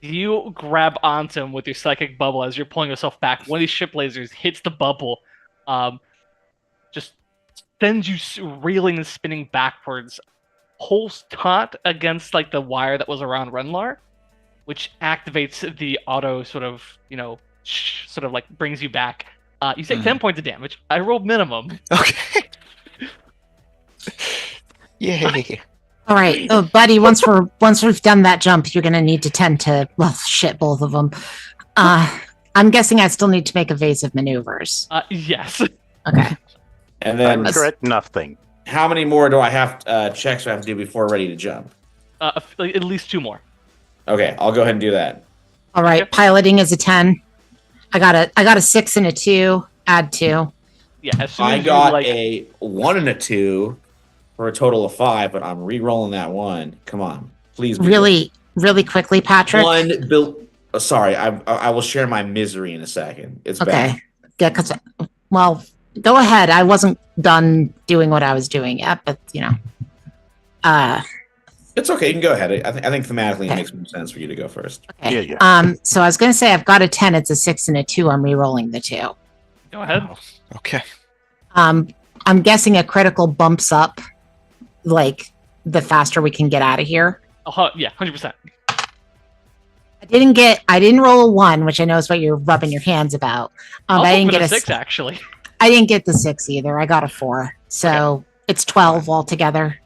Speaker 3: You grab onto him with your psychic bubble as you're pulling yourself back. One of these ship lasers hits the bubble, just sends you reeling and spinning backwards, pulls taut against like the wire that was around Renlar, which activates the auto sort of sort of like brings you back. You take 10 points of damage. I rolled minimum.
Speaker 6: Okay. Yay.
Speaker 4: All right, buddy. Once we've done that jump, you're going to need to tend to both of them. I'm guessing I still need to make evasive maneuvers.
Speaker 3: Yes.
Speaker 4: Okay.
Speaker 5: and then
Speaker 2: Correct nothing.
Speaker 5: how many more do I have checks do I have to do before ready to jump?
Speaker 3: At least 2 more.
Speaker 5: Okay, I'll go ahead and do that.
Speaker 4: All right.
Speaker 3: Yep.
Speaker 4: Piloting is a 10. I got a 6 and a 2. Add 2.
Speaker 3: Yeah. As soon
Speaker 5: I
Speaker 3: as
Speaker 5: got
Speaker 3: you,
Speaker 5: a 1 and a 2 for a total of 5, but I'm re-rolling that one. Come on, please. be
Speaker 4: Really quickly,
Speaker 5: good.
Speaker 4: Patrick.
Speaker 5: One built. Sorry, I will share my misery in a second. It's bad.
Speaker 4: Okay. Yeah, well, go ahead. I wasn't done doing what I was doing yet, but
Speaker 5: It's okay. You can go ahead. I think thematically
Speaker 4: Okay.
Speaker 5: it makes more sense for you to go first.
Speaker 4: okay.
Speaker 2: Yeah.
Speaker 4: So I was going to say I've got a 10. It's a 6 and a 2. I'm re-rolling the 2.
Speaker 3: go ahead.
Speaker 6: Okay.
Speaker 4: I'm guessing a critical bumps up, like the faster we can get out of here.
Speaker 3: Yeah, 100%.
Speaker 4: I didn't roll a 1, which I know is what you're rubbing your hands about.
Speaker 3: I'll
Speaker 4: But I
Speaker 3: go
Speaker 4: didn't
Speaker 3: for
Speaker 4: get
Speaker 3: the
Speaker 4: a
Speaker 3: 6 actually.
Speaker 4: I didn't get the 6 either. I got a 4. So it's 12 altogether.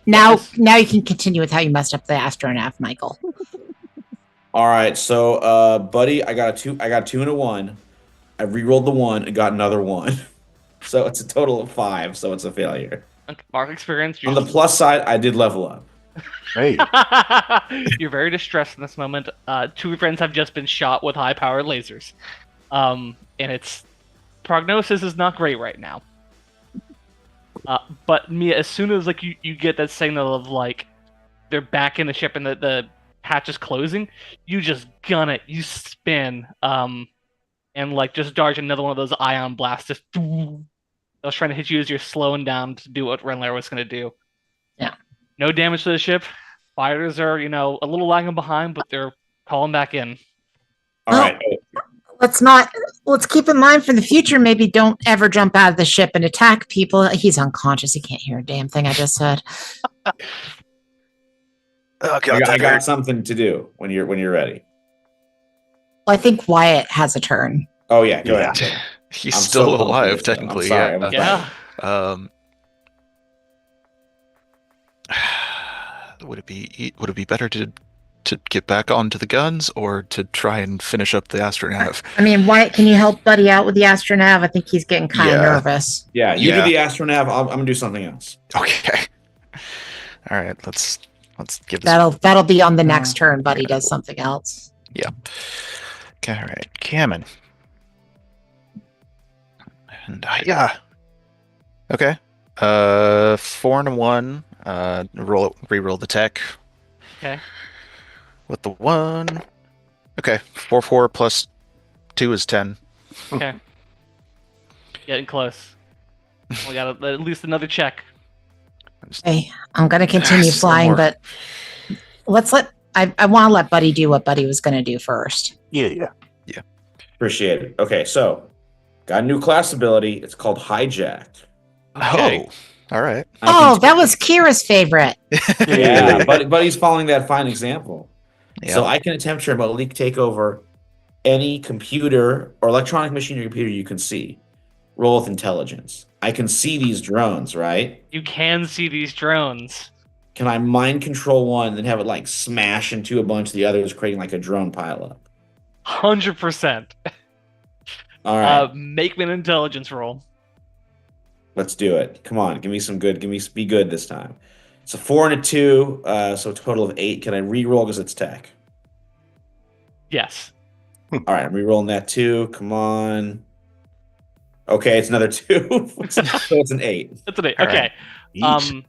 Speaker 4: Now you can continue with how you messed up the astronaf, Michael.
Speaker 5: All right, so buddy, I got a 2 and a 1. I re-rolled the 1 and got another 1. So it's a total of 5, so it's a failure.
Speaker 3: Okay, Mark experience.
Speaker 5: On the plus side, I did level up.
Speaker 2: Hey.
Speaker 3: You're very distressed in this moment. 2 of your friends have just been shot with high-powered lasers, and its prognosis is not great right now. But Mia, as soon as like you get that signal of like they're back in the ship and the hatch is closing, you just gun it, you spin, and like just dodge another one of those ion blasts. Just I was trying to hit you as you're slowing down to do what Renlair was going to do.
Speaker 4: Yeah.
Speaker 3: No damage to the ship. Fighters are, a little lagging behind, but they're calling back in.
Speaker 5: All right.
Speaker 4: Let's keep in mind for the future, maybe don't ever jump out of the ship and attack people. He's unconscious. He can't hear a damn thing I just said.
Speaker 6: Okay,
Speaker 5: I got something to do when you're ready.
Speaker 4: Well, I think Wyatt has a turn.
Speaker 5: Oh yeah, go ahead.
Speaker 6: He's
Speaker 5: I'm
Speaker 6: still
Speaker 5: so pumped for
Speaker 6: alive,
Speaker 5: this, though. I'm
Speaker 6: technically.
Speaker 5: sorry,
Speaker 6: Yeah.
Speaker 5: I'm
Speaker 6: Would it be better to get back onto the guns or to try and finish up the astronav?
Speaker 4: I mean, Wyatt, can you help Buddy out with the astronav? I think he's getting kind of nervous.
Speaker 5: Yeah, you do the astronav. I'm gonna do something else.
Speaker 6: Okay. All right. Let's give this.
Speaker 4: That'll be on the next turn. Buddy does something else.
Speaker 6: Yeah. Okay. All right. Cameron. And yeah. Okay. 4 and a 1. Reroll the tech.
Speaker 3: Okay.
Speaker 6: With the 1. Okay. 4 plus 2 is 10.
Speaker 3: Okay. Getting close. We got at least another check.
Speaker 4: Hey, I'm going to continue
Speaker 6: Some
Speaker 4: flying,
Speaker 6: more.
Speaker 4: but I want to let Buddy do what Buddy was going to do first.
Speaker 2: Yeah.
Speaker 5: Appreciate it. Okay, so got a new class ability. It's called Hijack.
Speaker 6: Oh. All right.
Speaker 4: Oh, that was Kira's favorite.
Speaker 5: Yeah, but he's following that fine example.
Speaker 6: Yeah.
Speaker 5: So I can attempt to remotely take over any computer or electronic machine or computer you can see. Roll with intelligence. I can see these drones, right?
Speaker 3: You can see these drones.
Speaker 5: Can I mind control one and then have it like smash into a bunch of the others, creating like a drone pileup?
Speaker 3: 100%.
Speaker 5: All right,
Speaker 3: Make me an intelligence roll.
Speaker 5: let's do it. Come on, give me some good. Be good this time. It's a 4 and a 2, so a total of 8. Can I re-roll because it's tech?
Speaker 3: Yes.
Speaker 5: All right, I'm re-rolling that 2. Come on. Okay, it's another 2. So it's an 8.
Speaker 3: That's an 8.
Speaker 6: All
Speaker 3: Okay.
Speaker 6: right.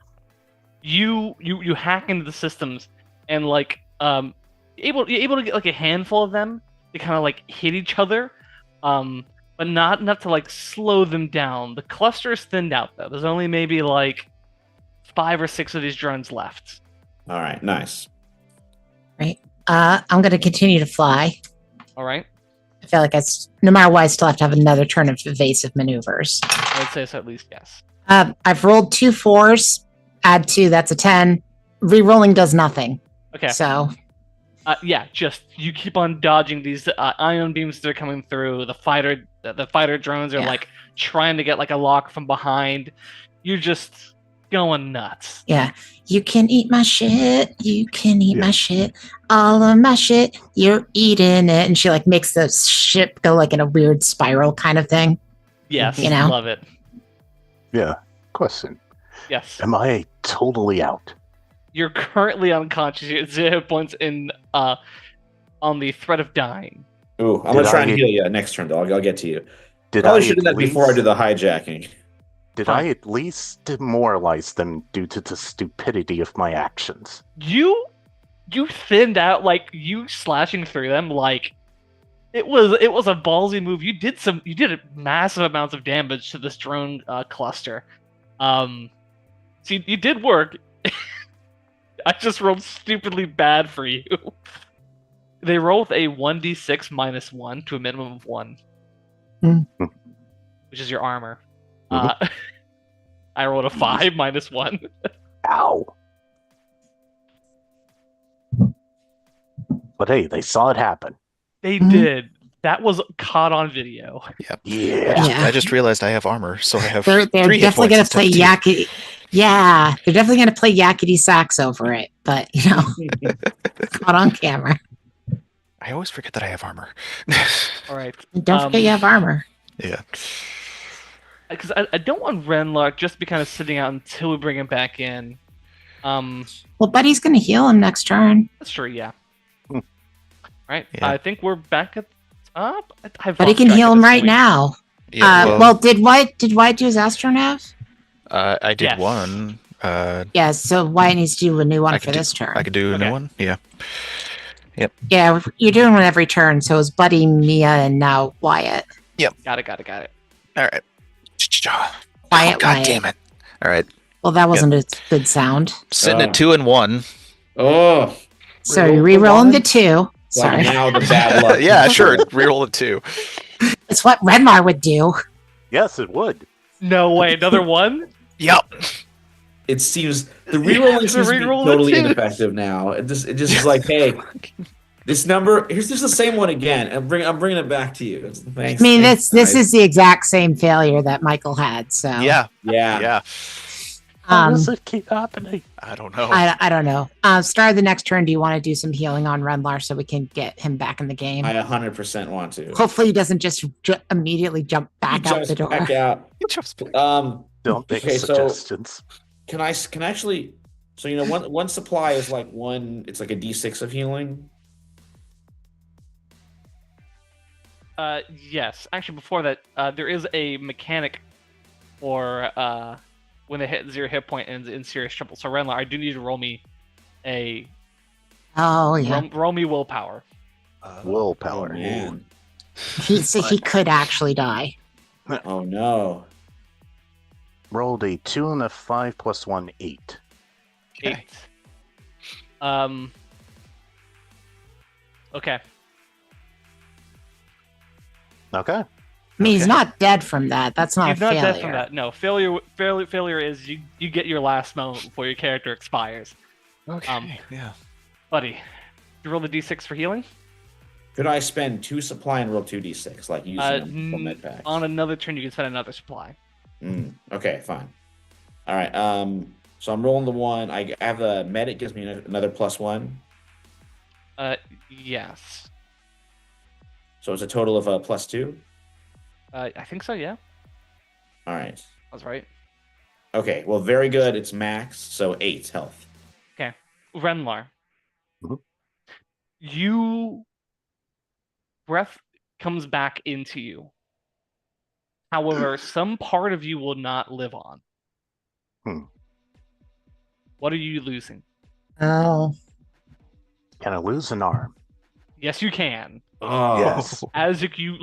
Speaker 3: You hack into the systems and like you're able to get like a handful of them to kind of like hit each other, but not enough to like slow them down. The cluster is thinned out though. There's only maybe like 5 or 6 of these drones left.
Speaker 5: All right, nice.
Speaker 4: I'm going to continue to fly.
Speaker 3: All right.
Speaker 4: I feel like no matter what, I still have to have another turn of evasive maneuvers.
Speaker 3: I would say so at least yes.
Speaker 4: I've rolled 2 4s. Add 2, that's a 10. Rerolling does nothing.
Speaker 3: Okay.
Speaker 4: So
Speaker 3: Yeah, just you keep on dodging these ion beams that are coming through. The fighter drones are like trying to get like a lock from behind. You're just going nuts.
Speaker 4: yeah, you can eat my shit. You can eat my shit. All of my shit. You're eating it. And she like makes the ship go like in a weird spiral kind of thing.
Speaker 3: Yes,
Speaker 4: You know?
Speaker 3: love it.
Speaker 2: Yeah. Question.
Speaker 3: Yes.
Speaker 2: Am I totally out?
Speaker 3: You're currently unconscious. You're at 0 points on the threat of dying.
Speaker 5: Ooh, I'm gonna try and heal you next turn, dog. I'll get to you.
Speaker 2: Did
Speaker 5: Probably
Speaker 2: I
Speaker 5: should do
Speaker 2: at
Speaker 5: that before I
Speaker 2: least-
Speaker 5: do the hijacking.
Speaker 2: Did I at least demoralize them due to the stupidity of my actions?
Speaker 3: You thinned out, like you slashing through them like it was a ballsy move. You did massive amounts of damage to this drone cluster. So you did work. I just rolled stupidly bad for you. They roll with a 1d6 minus 1 to a minimum of 1.
Speaker 4: Mm.
Speaker 3: Which is your armor.
Speaker 2: Mhm.
Speaker 3: I rolled a 5 minus 1.
Speaker 2: Ow. But hey, they saw it happen.
Speaker 3: They
Speaker 4: Mhm.
Speaker 3: did. That was caught on video.
Speaker 6: Yep.
Speaker 2: Yeah.
Speaker 4: Yeah.
Speaker 6: I just realized I have armor, so I have
Speaker 4: They're
Speaker 6: 3 hit
Speaker 4: definitely
Speaker 6: points
Speaker 4: going to
Speaker 6: instead
Speaker 4: play
Speaker 6: of 2.
Speaker 4: yakety. Yeah, they're definitely going to play yakety sax over it. But, caught on camera.
Speaker 6: I always forget that I have armor.
Speaker 3: All right.
Speaker 4: Don't forget you have armor.
Speaker 6: Yeah.
Speaker 3: Because I don't want Renlark just to be kind of sitting out until we bring him back in.
Speaker 4: Well, Buddy's going to heal him next turn.
Speaker 3: That's true, yeah.
Speaker 2: Hmm.
Speaker 3: Right.
Speaker 6: Yeah.
Speaker 3: I think we're back at the top.
Speaker 4: Buddy can heal him right now.
Speaker 6: Yeah.
Speaker 4: Well, did White do his astronav?
Speaker 6: I did
Speaker 3: Yes.
Speaker 6: one.
Speaker 4: Yeah, so Wyatt needs to do a new one
Speaker 6: I
Speaker 4: for
Speaker 6: could do,
Speaker 4: this turn.
Speaker 6: I could do a new
Speaker 3: Okay.
Speaker 6: one. Yeah.
Speaker 4: Yeah, you're doing one every turn, so it's Buddy, Mia, and now Wyatt.
Speaker 3: Got it.
Speaker 6: All right.
Speaker 4: Wyatt,
Speaker 6: Oh, God
Speaker 4: Wyatt.
Speaker 6: damn it! All right.
Speaker 4: Well, that wasn't a good sound.
Speaker 6: Sitting
Speaker 5: Oh.
Speaker 6: at 2 and 1.
Speaker 5: Oh,
Speaker 4: So
Speaker 5: Reroll
Speaker 4: you're
Speaker 5: the
Speaker 4: re-rolling
Speaker 5: one?
Speaker 4: the 2. Sorry.
Speaker 5: like now the bad luck.
Speaker 6: Yeah, sure. Reroll a 2.
Speaker 4: It's what Renmar would do.
Speaker 2: Yes, it would.
Speaker 3: No way, another one?
Speaker 6: Yep.
Speaker 5: It seems the rerolling
Speaker 3: The
Speaker 5: seems to be
Speaker 3: reroll
Speaker 5: totally
Speaker 3: too.
Speaker 5: ineffective now. It just is like, hey, this number here's just the same one again. I'm bringing it back to you. Thanks.
Speaker 4: I mean,
Speaker 5: thanks,
Speaker 4: this
Speaker 5: guys.
Speaker 4: is the exact same failure that Michael had. So
Speaker 6: Yeah.
Speaker 5: yeah.
Speaker 6: Yeah.
Speaker 2: How does it keep happening?
Speaker 6: I don't know.
Speaker 4: I don't know. Start of the next turn. Do you want to do some healing on Renlar so we can get him back in the game?
Speaker 5: I 100% want to.
Speaker 4: Hopefully, he doesn't just immediately jump back out
Speaker 5: Just
Speaker 4: the door.
Speaker 5: back out.
Speaker 6: Just-
Speaker 2: Don't make
Speaker 5: Okay, so-
Speaker 2: suggestions.
Speaker 5: Can I actually? So one supply is like one. It's like a D6 of healing.
Speaker 3: Yes. Actually, before that, there is a mechanic for when they hit 0 hit point and in serious trouble. So Renlar, I do need to roll me a
Speaker 4: Oh yeah,
Speaker 3: roll me willpower.
Speaker 2: Willpower.
Speaker 5: Oh man.
Speaker 4: he could actually die.
Speaker 5: Oh no.
Speaker 2: Rolled a 2 and a 5 plus 1, 8.
Speaker 3: Okay. 8. Okay.
Speaker 2: Okay.
Speaker 4: I mean, he's
Speaker 6: Okay.
Speaker 4: not dead from that. That's not
Speaker 3: He's
Speaker 4: a
Speaker 3: not
Speaker 4: failure.
Speaker 3: dead from that. No, failure is you get your last moment before your character expires.
Speaker 6: Okay. Yeah.
Speaker 3: Buddy, you roll the d6 for healing.
Speaker 5: Could I spend 2 supply and roll 2d6 like using them for med packs?
Speaker 3: On another turn, you can spend another supply.
Speaker 5: Okay, fine. All right. So I'm rolling the 1. I have the medic gives me another +1.
Speaker 3: Yes.
Speaker 5: So it's a total of a +2.
Speaker 3: I think so. Yeah,
Speaker 5: All right.
Speaker 3: that's right.
Speaker 5: Okay. Well, very good. It's max, so 8 health.
Speaker 3: Okay, Renlar.
Speaker 2: Mhm.
Speaker 3: You breath comes back into you. However, some part of you will not live on. What are you losing?
Speaker 4: Oh,
Speaker 2: Can I lose an arm?
Speaker 3: Yes, you can.
Speaker 5: Oh.
Speaker 2: Yes.
Speaker 3: As you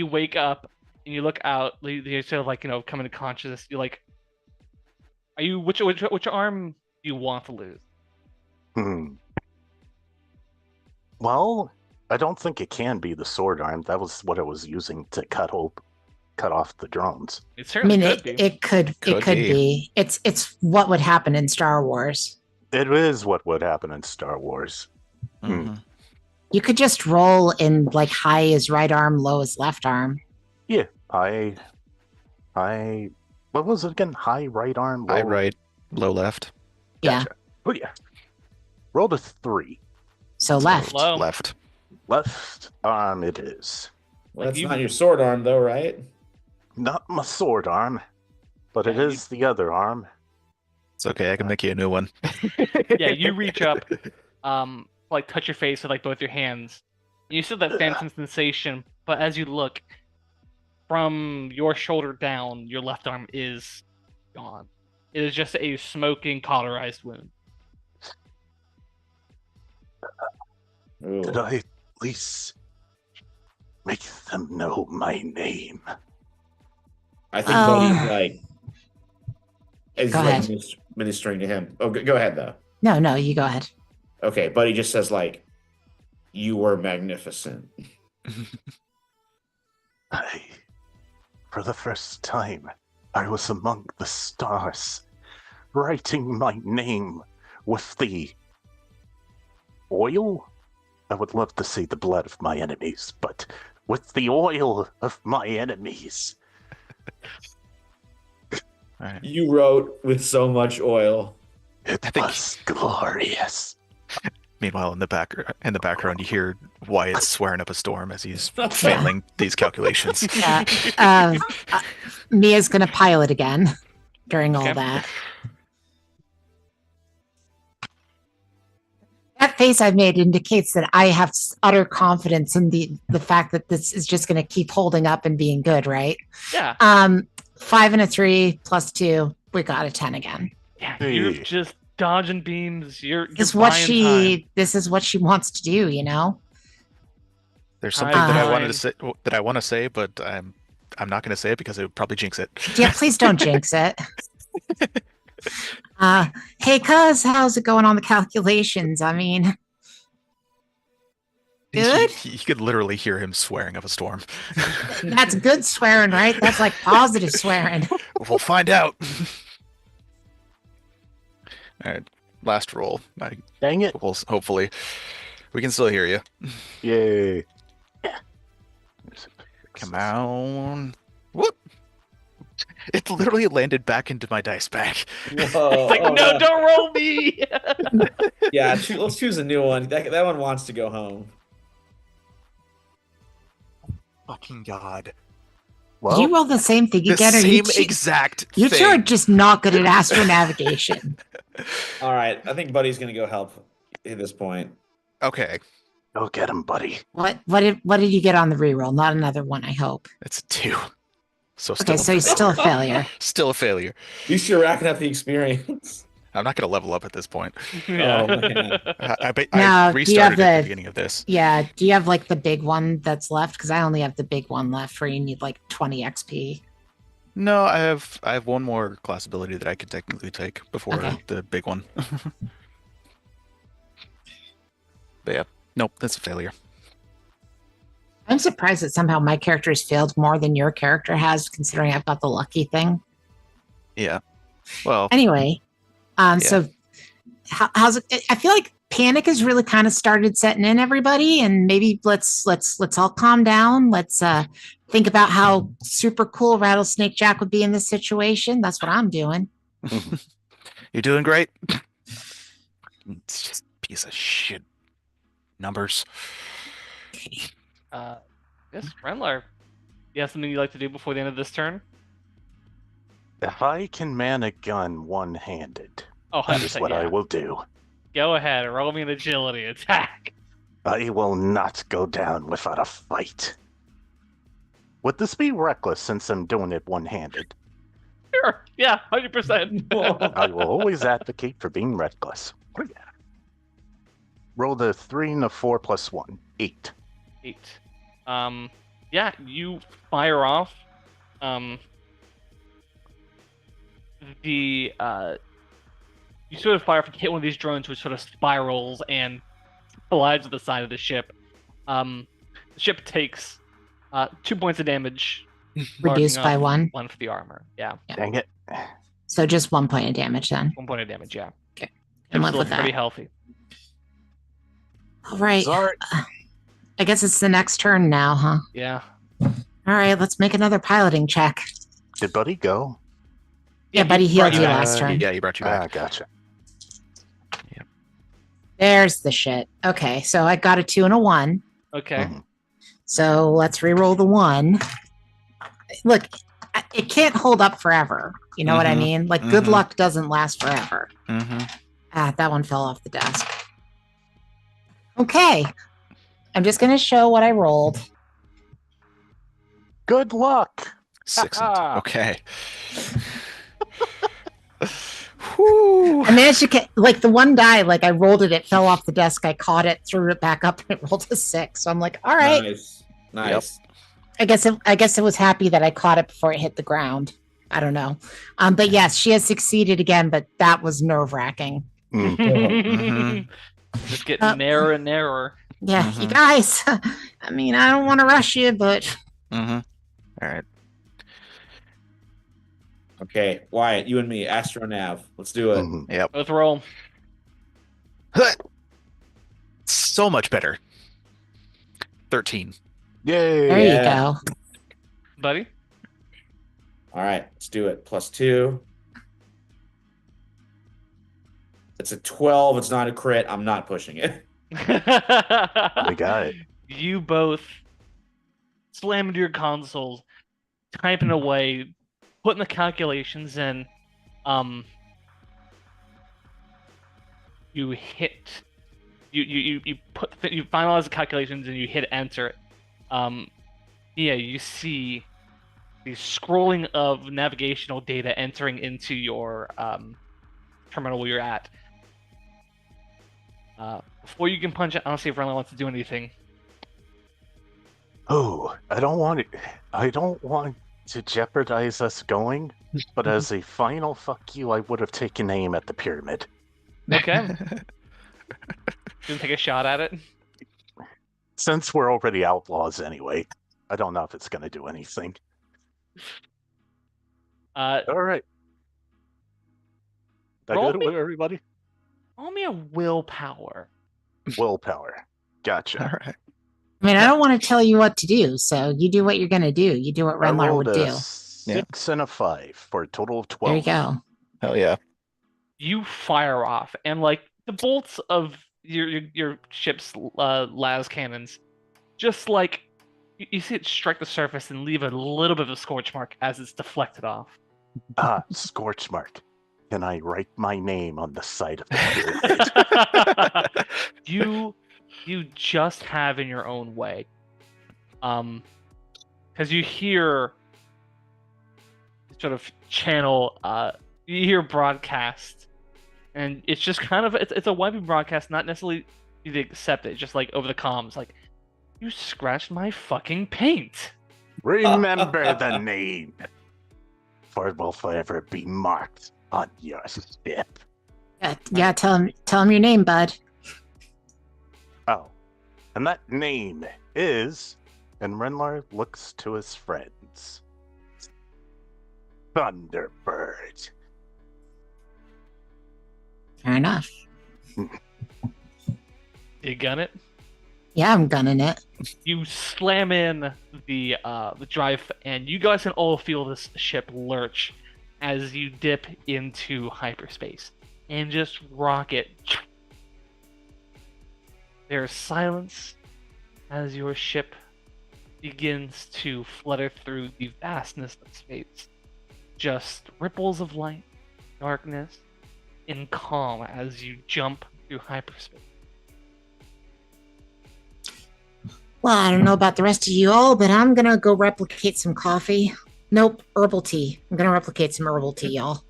Speaker 3: wake up and you look out, you sort of come into consciousness. You're like, are you which arm do you want to lose?
Speaker 2: Well, I don't think it can be the sword arm. That was what I was using to cut off the drones.
Speaker 3: It
Speaker 4: I
Speaker 3: certainly
Speaker 4: mean,
Speaker 3: could be.
Speaker 4: it could be. It's what would happen in Star Wars.
Speaker 2: It is what would happen in Star Wars.
Speaker 6: Mhm.
Speaker 4: You could just roll in like high is right arm, low is left arm.
Speaker 2: Yeah, I. What was it again? High right arm, low
Speaker 6: High right, low left.
Speaker 4: Yeah.
Speaker 2: Gotcha. Oh yeah. Rolled a 3.
Speaker 4: So left.
Speaker 3: Low.
Speaker 6: Left.
Speaker 2: Left arm it is.
Speaker 5: Well, that's
Speaker 3: You-
Speaker 5: not your sword arm, though, right?
Speaker 2: Not my sword arm, but it
Speaker 3: Yeah,
Speaker 2: is the other arm.
Speaker 6: It's okay. I can make you a new one.
Speaker 3: Yeah, you reach up, touch your face with both your hands. And you still have that phantom sensation, but as you look, from your shoulder down, your left arm is gone. It is just a smoking, cauterized wound.
Speaker 5: Ooh.
Speaker 2: Did I at least make them know my name?
Speaker 5: I think
Speaker 4: Oh.
Speaker 5: Buddy's is
Speaker 4: Go ahead.
Speaker 5: ministering to him. Oh, go ahead though.
Speaker 4: No, you go ahead.
Speaker 5: Okay, Buddy just says you were magnificent.
Speaker 2: For the first time, I was among the stars, writing my name with the oil? I would love to see the blood of my enemies, but with the oil of my enemies.
Speaker 6: All right.
Speaker 5: You wrote with so much oil.
Speaker 2: It
Speaker 6: I think-
Speaker 2: was glorious.
Speaker 6: Meanwhile, in the background, you hear Wyatt swearing up a storm as he's failing these calculations.
Speaker 4: Mia's gonna pilot again during all
Speaker 3: Okay.
Speaker 4: that. That face I've made indicates that I have utter confidence in the fact that this is just going to keep holding up and being good, right?
Speaker 3: Yeah.
Speaker 4: 5 and a 3 plus 2, we got a 10 again.
Speaker 3: Yeah, you're
Speaker 2: Hey.
Speaker 3: just dodging beams. You're
Speaker 4: This is what
Speaker 3: buying
Speaker 4: she. This is what she wants to do. You know.
Speaker 6: There's
Speaker 3: time.
Speaker 6: something that I
Speaker 4: Fine.
Speaker 6: wanted to say that I want to say, but I'm not going to say it because it would probably jinx it.
Speaker 4: Yeah, please don't jinx it. Hey, cuz, how's it going on the calculations? I mean, good?
Speaker 6: You could literally hear him swearing up a storm.
Speaker 4: That's good swearing, right? That's like positive swearing.
Speaker 6: We'll find out. All right, last roll.
Speaker 2: Dang it.
Speaker 6: Hopefully, we can still hear you.
Speaker 2: Yay.
Speaker 6: Come on. Whoop! It literally landed back into my dice bag.
Speaker 5: Whoa.
Speaker 3: It's like,
Speaker 5: oh,
Speaker 3: no, don't roll me.
Speaker 5: Yeah, let's choose a new one. That one wants to go home.
Speaker 6: Fucking god.
Speaker 4: Did
Speaker 2: Well,
Speaker 4: you roll the same thing
Speaker 6: The
Speaker 4: again? Or you
Speaker 6: same exact
Speaker 4: You two are
Speaker 6: thing.
Speaker 4: just not good at astronavigation.
Speaker 5: All right, I think Buddy's gonna go help at this point.
Speaker 6: Okay,
Speaker 2: go get him, buddy.
Speaker 4: What did you get on the reroll? Not another one, I hope.
Speaker 6: it's a 2. So still,
Speaker 4: Okay, so he's still a failure.
Speaker 6: still a failure.
Speaker 5: At least you're racking up the experience.
Speaker 6: I'm not going to level up at this point.
Speaker 3: Yeah.
Speaker 5: Oh, man.
Speaker 6: I
Speaker 4: Now, do you have
Speaker 6: restarted at the
Speaker 4: the-
Speaker 6: beginning of this.
Speaker 4: Yeah, do you have like the big one that's left? Because I only have the big one left where you need like 20 XP.
Speaker 6: No, I have one more class ability that I could technically take before
Speaker 4: Okay.
Speaker 6: the big one. But yeah, nope, that's a failure.
Speaker 4: I'm surprised that somehow my character has failed more than your character has, considering I've got the lucky thing.
Speaker 6: Yeah. Well,
Speaker 4: Anyway, so how's it? I feel like panic has really kind of started setting in, everybody, and maybe let's all calm down. Let's think about how super cool Rattlesnake Jack would be in this situation. That's what I'm doing.
Speaker 6: you're doing great. It's just a piece of shit. Numbers.
Speaker 3: Yes, Renlar. You have something you'd like to do before the end of this turn?
Speaker 2: If I can man a gun one-handed,
Speaker 3: Oh,
Speaker 2: that is
Speaker 3: 100%,
Speaker 2: what
Speaker 3: yeah.
Speaker 2: I will do.
Speaker 3: Go ahead, roll me an agility attack.
Speaker 2: I will not go down without a fight. Would this be reckless since I'm doing it one-handed?
Speaker 3: Sure. Yeah, 100%.
Speaker 2: I will always advocate for being reckless. Oh, yeah. Roll the 3 and a 4 plus 1. 8.
Speaker 3: 8. Yeah, you fire off. You sort of fire off and hit one of these drones, which sort of spirals and collides with the side of the ship. The ship takes 2 points of damage.
Speaker 4: Reduced
Speaker 3: marking
Speaker 4: by
Speaker 3: off
Speaker 4: 1.
Speaker 3: 1 for the armor. Yeah,
Speaker 2: Dang it.
Speaker 4: So just 1 point of damage then.
Speaker 3: 1 point of damage. Yeah.
Speaker 4: Okay.
Speaker 3: Ship's
Speaker 4: I'm live
Speaker 3: still
Speaker 4: with
Speaker 3: pretty
Speaker 4: that.
Speaker 3: healthy.
Speaker 4: All right.
Speaker 2: Sorry.
Speaker 4: I guess it's the next turn now, huh?
Speaker 3: Yeah.
Speaker 4: All right, let's make another piloting check.
Speaker 2: Did Buddy go?
Speaker 4: Yeah, Buddy
Speaker 3: he brought
Speaker 4: healed you
Speaker 3: back.
Speaker 4: last turn.
Speaker 6: Yeah, he brought you back.
Speaker 2: Gotcha.
Speaker 4: There's the shit. Okay, so I got a 2 and a 1.
Speaker 3: Okay.
Speaker 2: Mhm.
Speaker 4: So let's re-roll the 1. Look, it can't hold up forever. You know what I
Speaker 6: Mhm,
Speaker 4: mean? Like, good
Speaker 6: mhm.
Speaker 4: luck doesn't last forever.
Speaker 6: Mm-hmm.
Speaker 4: That one fell off the desk. Okay. I'm just going to show what I rolled.
Speaker 2: Good luck.
Speaker 6: 6.
Speaker 2: Ah.
Speaker 6: Okay. Whew.
Speaker 4: I managed to get, like, the one die, like, I rolled it, it fell off the desk. I caught it, threw it back up, and it rolled a 6. So I'm like, all right.
Speaker 5: Nice.
Speaker 4: I guess it was happy that I caught it before it hit the ground. I don't know. But yes, she has succeeded again, but that was nerve-wracking.
Speaker 2: Mm.
Speaker 6: Mhm.
Speaker 3: Just getting narrower and narrower.
Speaker 4: Yeah, you
Speaker 6: Mhm.
Speaker 4: guys. I mean, I don't want to rush you, but
Speaker 6: Mm-hmm. All right.
Speaker 5: Okay, Wyatt, you and me, Astronav. Let's do it.
Speaker 2: Mhm.
Speaker 6: Yep.
Speaker 3: Both roll.
Speaker 6: So much better. 13.
Speaker 2: Yay.
Speaker 4: there
Speaker 5: Yeah.
Speaker 4: you go.
Speaker 3: Buddy?
Speaker 5: All right, let's do it. +2. It's a 12. It's not a crit. I'm not pushing it.
Speaker 2: We got it.
Speaker 3: You both slam into your consoles, typing away, putting the calculations in. You hit. You finalize the calculations and you hit enter. Yeah, you see the scrolling of navigational data entering into your terminal you're at. Before you can punch it, I don't see if Renla wants to do anything.
Speaker 2: Oh, I don't want to jeopardize us going, but as a final fuck you, I would have taken aim at the pyramid.
Speaker 3: Okay. Gonna take a shot at it.
Speaker 2: Since we're already outlaws anyway, I don't know if it's gonna do anything. All right. That
Speaker 3: Roll
Speaker 2: good
Speaker 3: me-
Speaker 2: with everybody?
Speaker 3: Roll me a willpower.
Speaker 2: Willpower. Gotcha.
Speaker 6: All right.
Speaker 4: I mean, I don't want to tell you what to do, so you do what you're going to do. You do what
Speaker 2: I
Speaker 4: Renlar
Speaker 2: rolled
Speaker 4: would
Speaker 2: a
Speaker 4: do.
Speaker 2: 6 and a 5 for a total of 12.
Speaker 4: There you go.
Speaker 6: Hell yeah.
Speaker 3: You fire off, and like the bolts of your ship's las cannons, just like you see it strike the surface and leave a little bit of a scorch mark as it's deflected off.
Speaker 2: Ah, scorch mark. Can I write my name on the side of the pyramid?
Speaker 3: you just have in your own way, because you hear sort of channel, you hear broadcast, and it's just kind of it's a wiping broadcast, not necessarily you accept it, just like over the comms, like you scratched my fucking paint.
Speaker 2: Remember the name, for it will forever be marked on your ship.
Speaker 4: Yeah, tell him your name, bud.
Speaker 2: Oh, and that name is, and Renlar looks to his friends, Thunderbird.
Speaker 4: Fair enough.
Speaker 3: You gun it.
Speaker 4: Yeah, I'm gunning it.
Speaker 3: You slam in the drive, and you guys can all feel this ship lurch as you dip into hyperspace and just rocket. There's silence as your ship begins to flutter through the vastness of space. Just ripples of light, darkness, and calm as you jump through hyperspace.
Speaker 4: Well, I don't know about the rest of you all, but I'm gonna go replicate some coffee. Nope, herbal tea. I'm gonna replicate some herbal tea, y'all.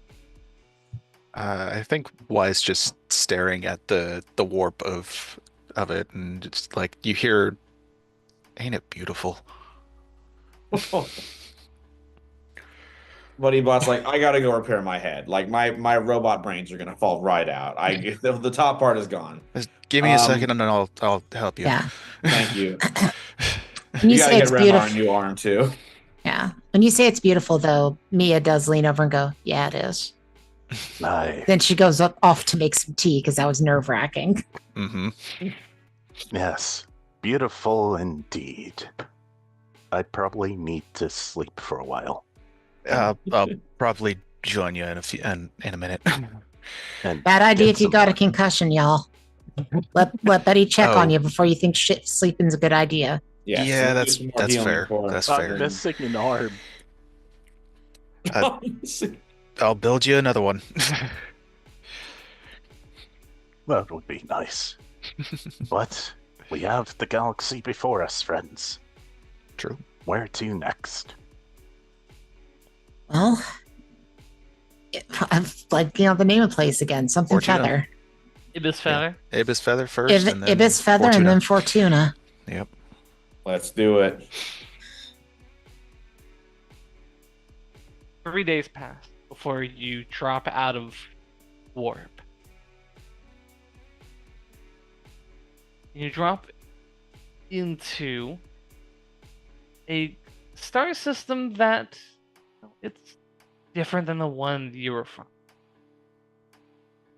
Speaker 6: I think Y's just staring at the warp of it, and it's like you hear, "Ain't it beautiful?"
Speaker 5: Buddy Bot's like, I gotta go repair my head. Like my robot brains are gonna fall right out. The top part is gone.
Speaker 6: Just give me a second, and then I'll help you.
Speaker 4: Yeah.
Speaker 5: Thank you.
Speaker 4: When you
Speaker 5: gotta
Speaker 4: say
Speaker 5: get
Speaker 4: it's
Speaker 5: Remar
Speaker 4: beautiful,
Speaker 5: a new arm too.
Speaker 4: yeah. When you say it's beautiful, though, Mia does lean over and go, "Yeah, it is."
Speaker 2: Aye.
Speaker 4: Then she goes off to make some tea because that was nerve wracking.
Speaker 6: Mm-hmm.
Speaker 2: Yes, beautiful indeed. I probably need to sleep for a while.
Speaker 6: I'll probably join you in a minute.
Speaker 2: And
Speaker 4: Bad idea
Speaker 2: get
Speaker 4: if you
Speaker 2: some-
Speaker 4: got a concussion, y'all. Let Betty check on
Speaker 6: Oh.
Speaker 4: you before you think shit sleeping's a good idea.
Speaker 5: Yes,
Speaker 6: Yeah,
Speaker 5: do
Speaker 6: that's-
Speaker 5: some more
Speaker 6: that's
Speaker 5: healing
Speaker 6: fair.
Speaker 5: before-
Speaker 6: That's
Speaker 2: I'm
Speaker 6: fair.
Speaker 2: missing an arm.
Speaker 6: I'll build you another one.
Speaker 2: That would be nice. But we have the galaxy before us, friends.
Speaker 6: True.
Speaker 2: Where to next?
Speaker 4: Well, I'm like, the name of the place again. Something
Speaker 6: Fortuna.
Speaker 4: Feather.
Speaker 3: Ibis Feather.
Speaker 6: Ibis Feather first, and then
Speaker 4: Ibis Feather
Speaker 6: Fortuna.
Speaker 4: and then Fortuna.
Speaker 6: Yep.
Speaker 5: Let's do it.
Speaker 3: 3 days pass before you drop out of warp. You drop into a star system that it's different than the one you were from.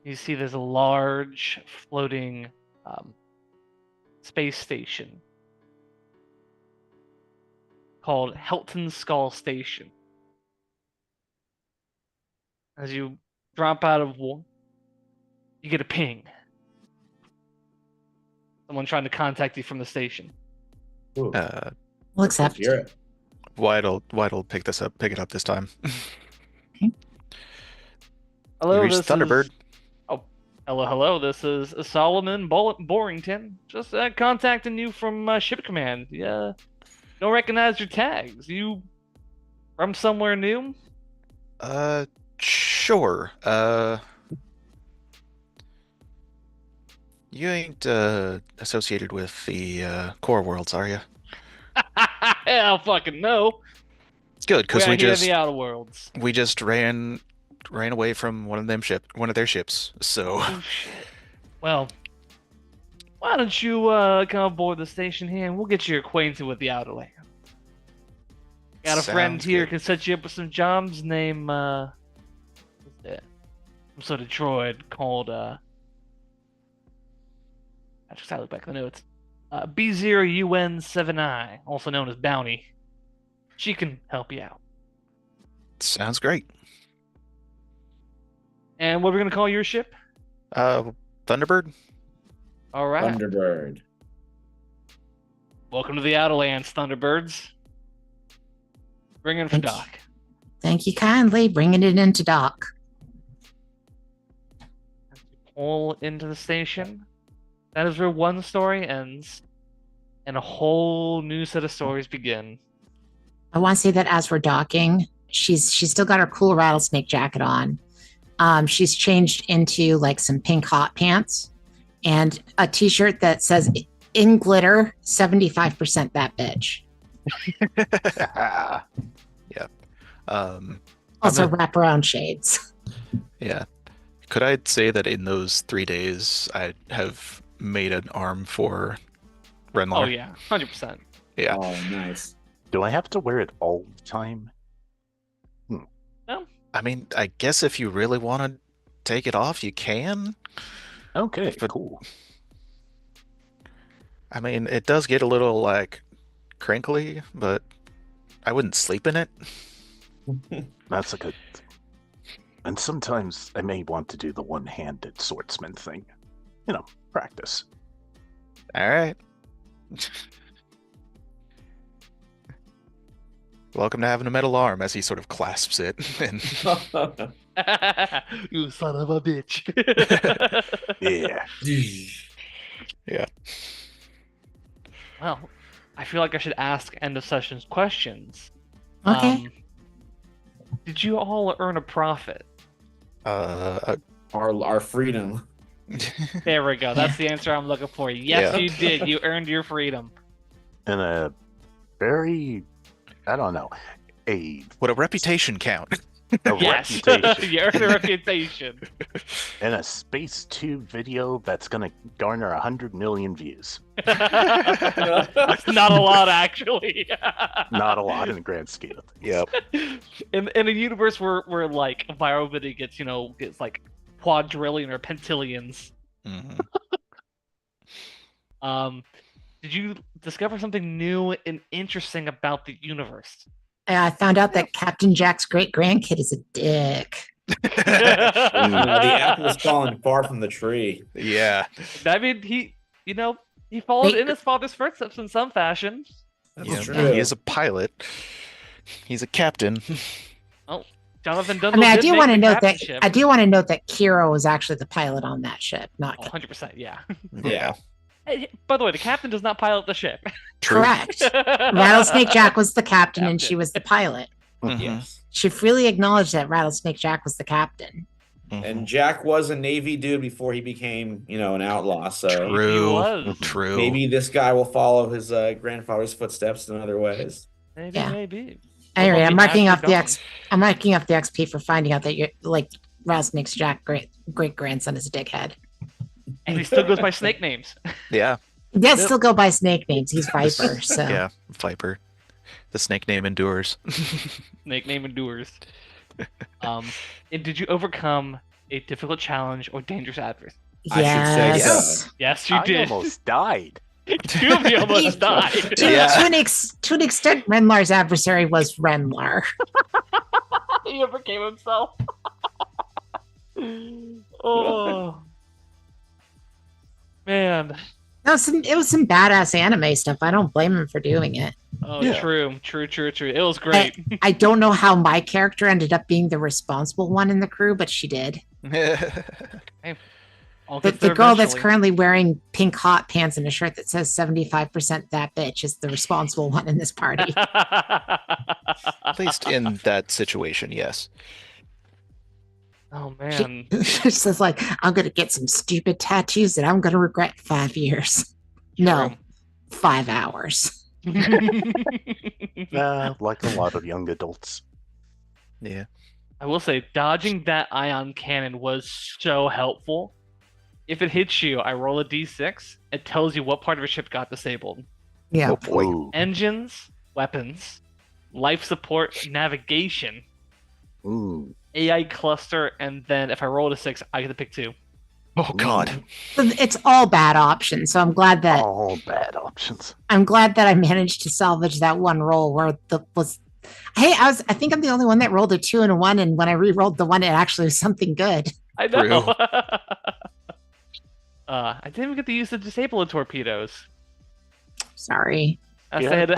Speaker 3: You see there's a large floating space station called Helton Skull Station. As you drop out of war, you get a ping. Someone trying to contact you from the station.
Speaker 5: Ooh,
Speaker 4: We'll
Speaker 5: let's
Speaker 4: accept.
Speaker 5: hear it.
Speaker 6: White'll pick it up this time.
Speaker 3: Hello,
Speaker 6: You reached
Speaker 3: this
Speaker 6: Thunderbird.
Speaker 3: is. Oh, hello. This is Solomon Borrington. Just contacting you from Ship Command. Yeah, don't recognize your tags. You from somewhere new?
Speaker 6: Sure. You ain't associated with the core worlds, are you?
Speaker 3: Hell fucking no.
Speaker 6: Good, because
Speaker 3: We're here in the Outer Worlds.
Speaker 6: we just ran away from one of their ships. So
Speaker 3: Oh shit. Well, why don't you come aboard the station here and we'll get you acquainted with the Outerlands. Got a friend
Speaker 6: Sounds
Speaker 3: here
Speaker 6: good.
Speaker 3: can set you up with some jobs. Name what's that? Some sort of droid called I just gotta look back at the notes. B0UN7I, also known as Bounty. She can help you out.
Speaker 6: sounds great.
Speaker 3: And what are we gonna call your ship?
Speaker 6: Thunderbird.
Speaker 3: All right.
Speaker 5: Thunderbird.
Speaker 3: Welcome to the Outerlands, Thunderbirds. Bring in for
Speaker 4: Thank you.
Speaker 3: dock.
Speaker 4: Thank you kindly, bringing it into dock.
Speaker 3: Pull into the station. That is where one story ends, and a whole new set of stories begin.
Speaker 4: I want to say that as we're docking, she's still got her cool rattlesnake jacket on. She's changed into like some pink hot pants and a t-shirt that says in glitter 75% that bitch.
Speaker 6: Yeah. Um,
Speaker 4: Also
Speaker 6: I'm
Speaker 4: wraparound shades.
Speaker 6: yeah. Could I say that in those 3 days I have made an arm for Renlar?
Speaker 3: Oh yeah, 100%.
Speaker 6: Yeah.
Speaker 5: Oh, nice.
Speaker 2: Do I have to wear it all the time?
Speaker 6: I mean, I guess if you really want to take it off, you can.
Speaker 2: Okay,
Speaker 6: But-
Speaker 2: cool.
Speaker 6: I mean, it does get a little like crinkly, but I wouldn't sleep in it.
Speaker 2: That's a good. And sometimes I may want to do the one-handed swordsman thing. You know, practice.
Speaker 6: All right. Welcome to having a metal arm, as he sort of clasps it. And
Speaker 3: You son of a bitch.
Speaker 2: Yeah.
Speaker 3: Well, I feel like I should ask end of sessions questions.
Speaker 4: Okay.
Speaker 3: Did you all earn a profit?
Speaker 5: Our freedom.
Speaker 3: There we go. That's the answer I'm looking for. Yes,
Speaker 6: Yeah.
Speaker 3: you did. You earned your freedom.
Speaker 2: And a very, I don't know, a
Speaker 6: Would a reputation count?
Speaker 3: Yes,
Speaker 2: reputation.
Speaker 3: you earned a reputation.
Speaker 2: And a Space 2 video that's going to garner 100 million views.
Speaker 3: That's not a lot, actually.
Speaker 2: Not a lot in the grand scheme of things.
Speaker 6: Yep.
Speaker 3: In a universe where like a viral video gets like quadrillion or pentillions.
Speaker 6: Mhm.
Speaker 3: Did you discover something new and interesting about the universe?
Speaker 4: I found out that Captain Jack's great grandkid is a dick.
Speaker 5: The apple's fallen far from the tree.
Speaker 6: Yeah.
Speaker 3: I mean, he followed
Speaker 4: Wait.
Speaker 3: in his father's footsteps in some fashion.
Speaker 5: That's
Speaker 6: Yeah,
Speaker 5: true.
Speaker 6: he is a pilot. He's a captain.
Speaker 3: Jonathan
Speaker 4: I
Speaker 3: Dundle
Speaker 4: mean, I
Speaker 3: did
Speaker 4: do
Speaker 3: make
Speaker 4: want to
Speaker 3: the
Speaker 4: note that
Speaker 3: captainship.
Speaker 4: I do want to note that Kiro was actually the pilot on that ship, not
Speaker 3: 100%, yeah.
Speaker 5: Yeah.
Speaker 3: Hey, by the way, the captain does not pilot the ship.
Speaker 6: True.
Speaker 4: correct. Rattlesnake Jack was the captain and she was the pilot.
Speaker 6: Mhm.
Speaker 5: Yes.
Speaker 4: She freely acknowledged that Rattlesnake Jack was the captain.
Speaker 6: Mhm.
Speaker 5: And Jack was a Navy dude before he became, an outlaw. So
Speaker 3: He
Speaker 6: True.
Speaker 3: was.
Speaker 6: True.
Speaker 5: maybe this guy will follow his grandfather's footsteps in other ways.
Speaker 3: Maybe,
Speaker 4: Yeah.
Speaker 3: maybe.
Speaker 4: Anyway,
Speaker 3: Well,
Speaker 4: I'm
Speaker 3: he
Speaker 4: marking
Speaker 3: actually
Speaker 4: off the
Speaker 3: does.
Speaker 4: I'm marking off the XP for finding out that you're like Rattlesnake Jack great grandson is a dickhead.
Speaker 3: And he still goes by snake names.
Speaker 6: Yeah.
Speaker 4: He does
Speaker 3: Yep.
Speaker 4: still go by snake names. He's Viper, so
Speaker 6: Yeah. Viper. The snake name endures.
Speaker 3: Snake name endures. And did you overcome a difficult challenge or dangerous adversary?
Speaker 5: I should say
Speaker 4: yes.
Speaker 5: so.
Speaker 3: Yes, you
Speaker 2: I
Speaker 3: did.
Speaker 2: almost died.
Speaker 3: Two of you almost died.
Speaker 4: To,
Speaker 6: Yeah.
Speaker 4: to an extent, Renlar's adversary was Renlar.
Speaker 3: He overcame himself. Oh man.
Speaker 4: No, it was some badass anime stuff. I don't blame him for doing it.
Speaker 3: Oh,
Speaker 2: Yeah.
Speaker 3: true. It was great.
Speaker 4: I don't know how my character ended up being the responsible one in the crew, but she did.
Speaker 3: I'll
Speaker 4: The
Speaker 3: get there
Speaker 4: girl that's
Speaker 3: eventually.
Speaker 4: currently wearing pink hot pants and a shirt that says 75% that bitch is the responsible one in this party.
Speaker 6: At least in that situation, yes.
Speaker 3: Oh man.
Speaker 4: She says like, I'm gonna get some stupid tattoos that I'm gonna regret in 5 years. No,
Speaker 3: True.
Speaker 4: 5 hours.
Speaker 2: Like a lot of young adults.
Speaker 6: Yeah.
Speaker 3: I will say, dodging that ion cannon was so helpful. If it hits you, I roll a d6. It tells you what part of a ship got disabled.
Speaker 4: Yeah.
Speaker 6: Oh boy.
Speaker 2: Ooh.
Speaker 3: Engines, weapons, life support, navigation,
Speaker 2: Ooh.
Speaker 3: AI cluster, and then if I roll a 6, I get to pick 2.
Speaker 6: Oh god.
Speaker 4: It's all bad options. So I'm glad that
Speaker 2: All bad options.
Speaker 4: I managed to salvage that one roll where I think I'm the only one that rolled a 2 and a 1, and when I re-rolled the 1, it actually was something good.
Speaker 3: I know.
Speaker 6: True.
Speaker 3: I didn't even get to use the disable torpedoes.
Speaker 4: Sorry.
Speaker 3: Has to hit a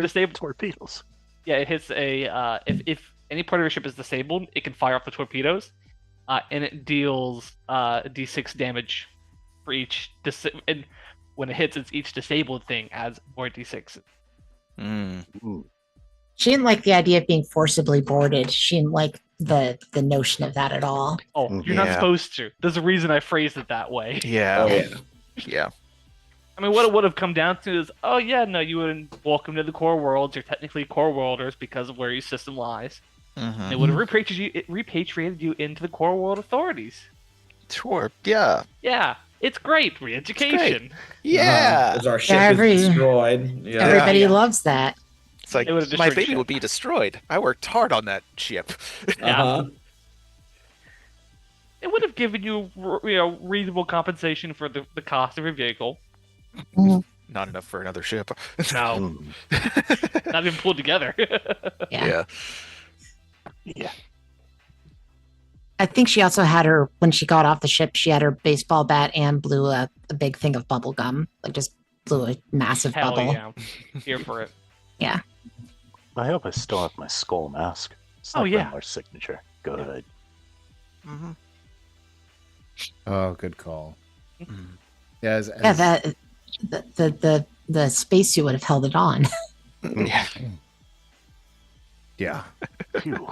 Speaker 3: disable.
Speaker 2: torpedoes.
Speaker 3: Yeah, it hits a if any part of your ship is disabled, it can fire off the torpedoes, and it deals d6 damage for each. And when it hits, it's each disabled thing adds more d6.
Speaker 2: Ooh.
Speaker 4: She didn't like the idea of being forcibly boarded. She didn't like the notion of that at all.
Speaker 3: Oh, you're not
Speaker 6: Yeah.
Speaker 3: supposed to. There's a reason I phrased it that way.
Speaker 6: Yeah.
Speaker 5: Oh yeah.
Speaker 6: Yeah.
Speaker 3: I mean, what it would have come down to is, oh yeah, no, you wouldn't welcome to the core worlds. You're technically core worlders because of where your system lies.
Speaker 6: Mhm.
Speaker 3: They would have repatriated you into the core world authorities.
Speaker 6: Sure. Yeah.
Speaker 3: Yeah, it's great. Re-education.
Speaker 6: Yeah.
Speaker 5: Because our ship
Speaker 4: Every-
Speaker 5: is destroyed. Yeah.
Speaker 4: Everybody
Speaker 3: Yeah.
Speaker 4: loves that.
Speaker 6: It's like
Speaker 3: It would've
Speaker 6: my
Speaker 3: destroyed
Speaker 6: baby
Speaker 3: ship.
Speaker 6: would be destroyed. I worked hard on that ship.
Speaker 3: Yeah.
Speaker 5: Uh-huh.
Speaker 3: It would have given you, reasonable compensation for the cost of your vehicle.
Speaker 6: Not enough for another ship.
Speaker 3: No,
Speaker 2: Mm.
Speaker 3: not even pulled together.
Speaker 4: Yeah.
Speaker 2: Yeah.
Speaker 4: I think she also had when she got off the ship, she had her baseball bat and blew a big thing of bubble gum. Like just blew a massive
Speaker 3: Hell
Speaker 4: bubble.
Speaker 3: yeah, here for it.
Speaker 2: I hope I still have my skull mask. It's
Speaker 3: Oh,
Speaker 2: not
Speaker 3: yeah.
Speaker 2: our signature. Good.
Speaker 6: Mm-hmm.
Speaker 1: Oh, good call.
Speaker 6: Mm.
Speaker 1: Yeah,
Speaker 4: Yeah, the spacesuit would have held it on.
Speaker 6: Yeah.
Speaker 1: yeah.
Speaker 2: Phew.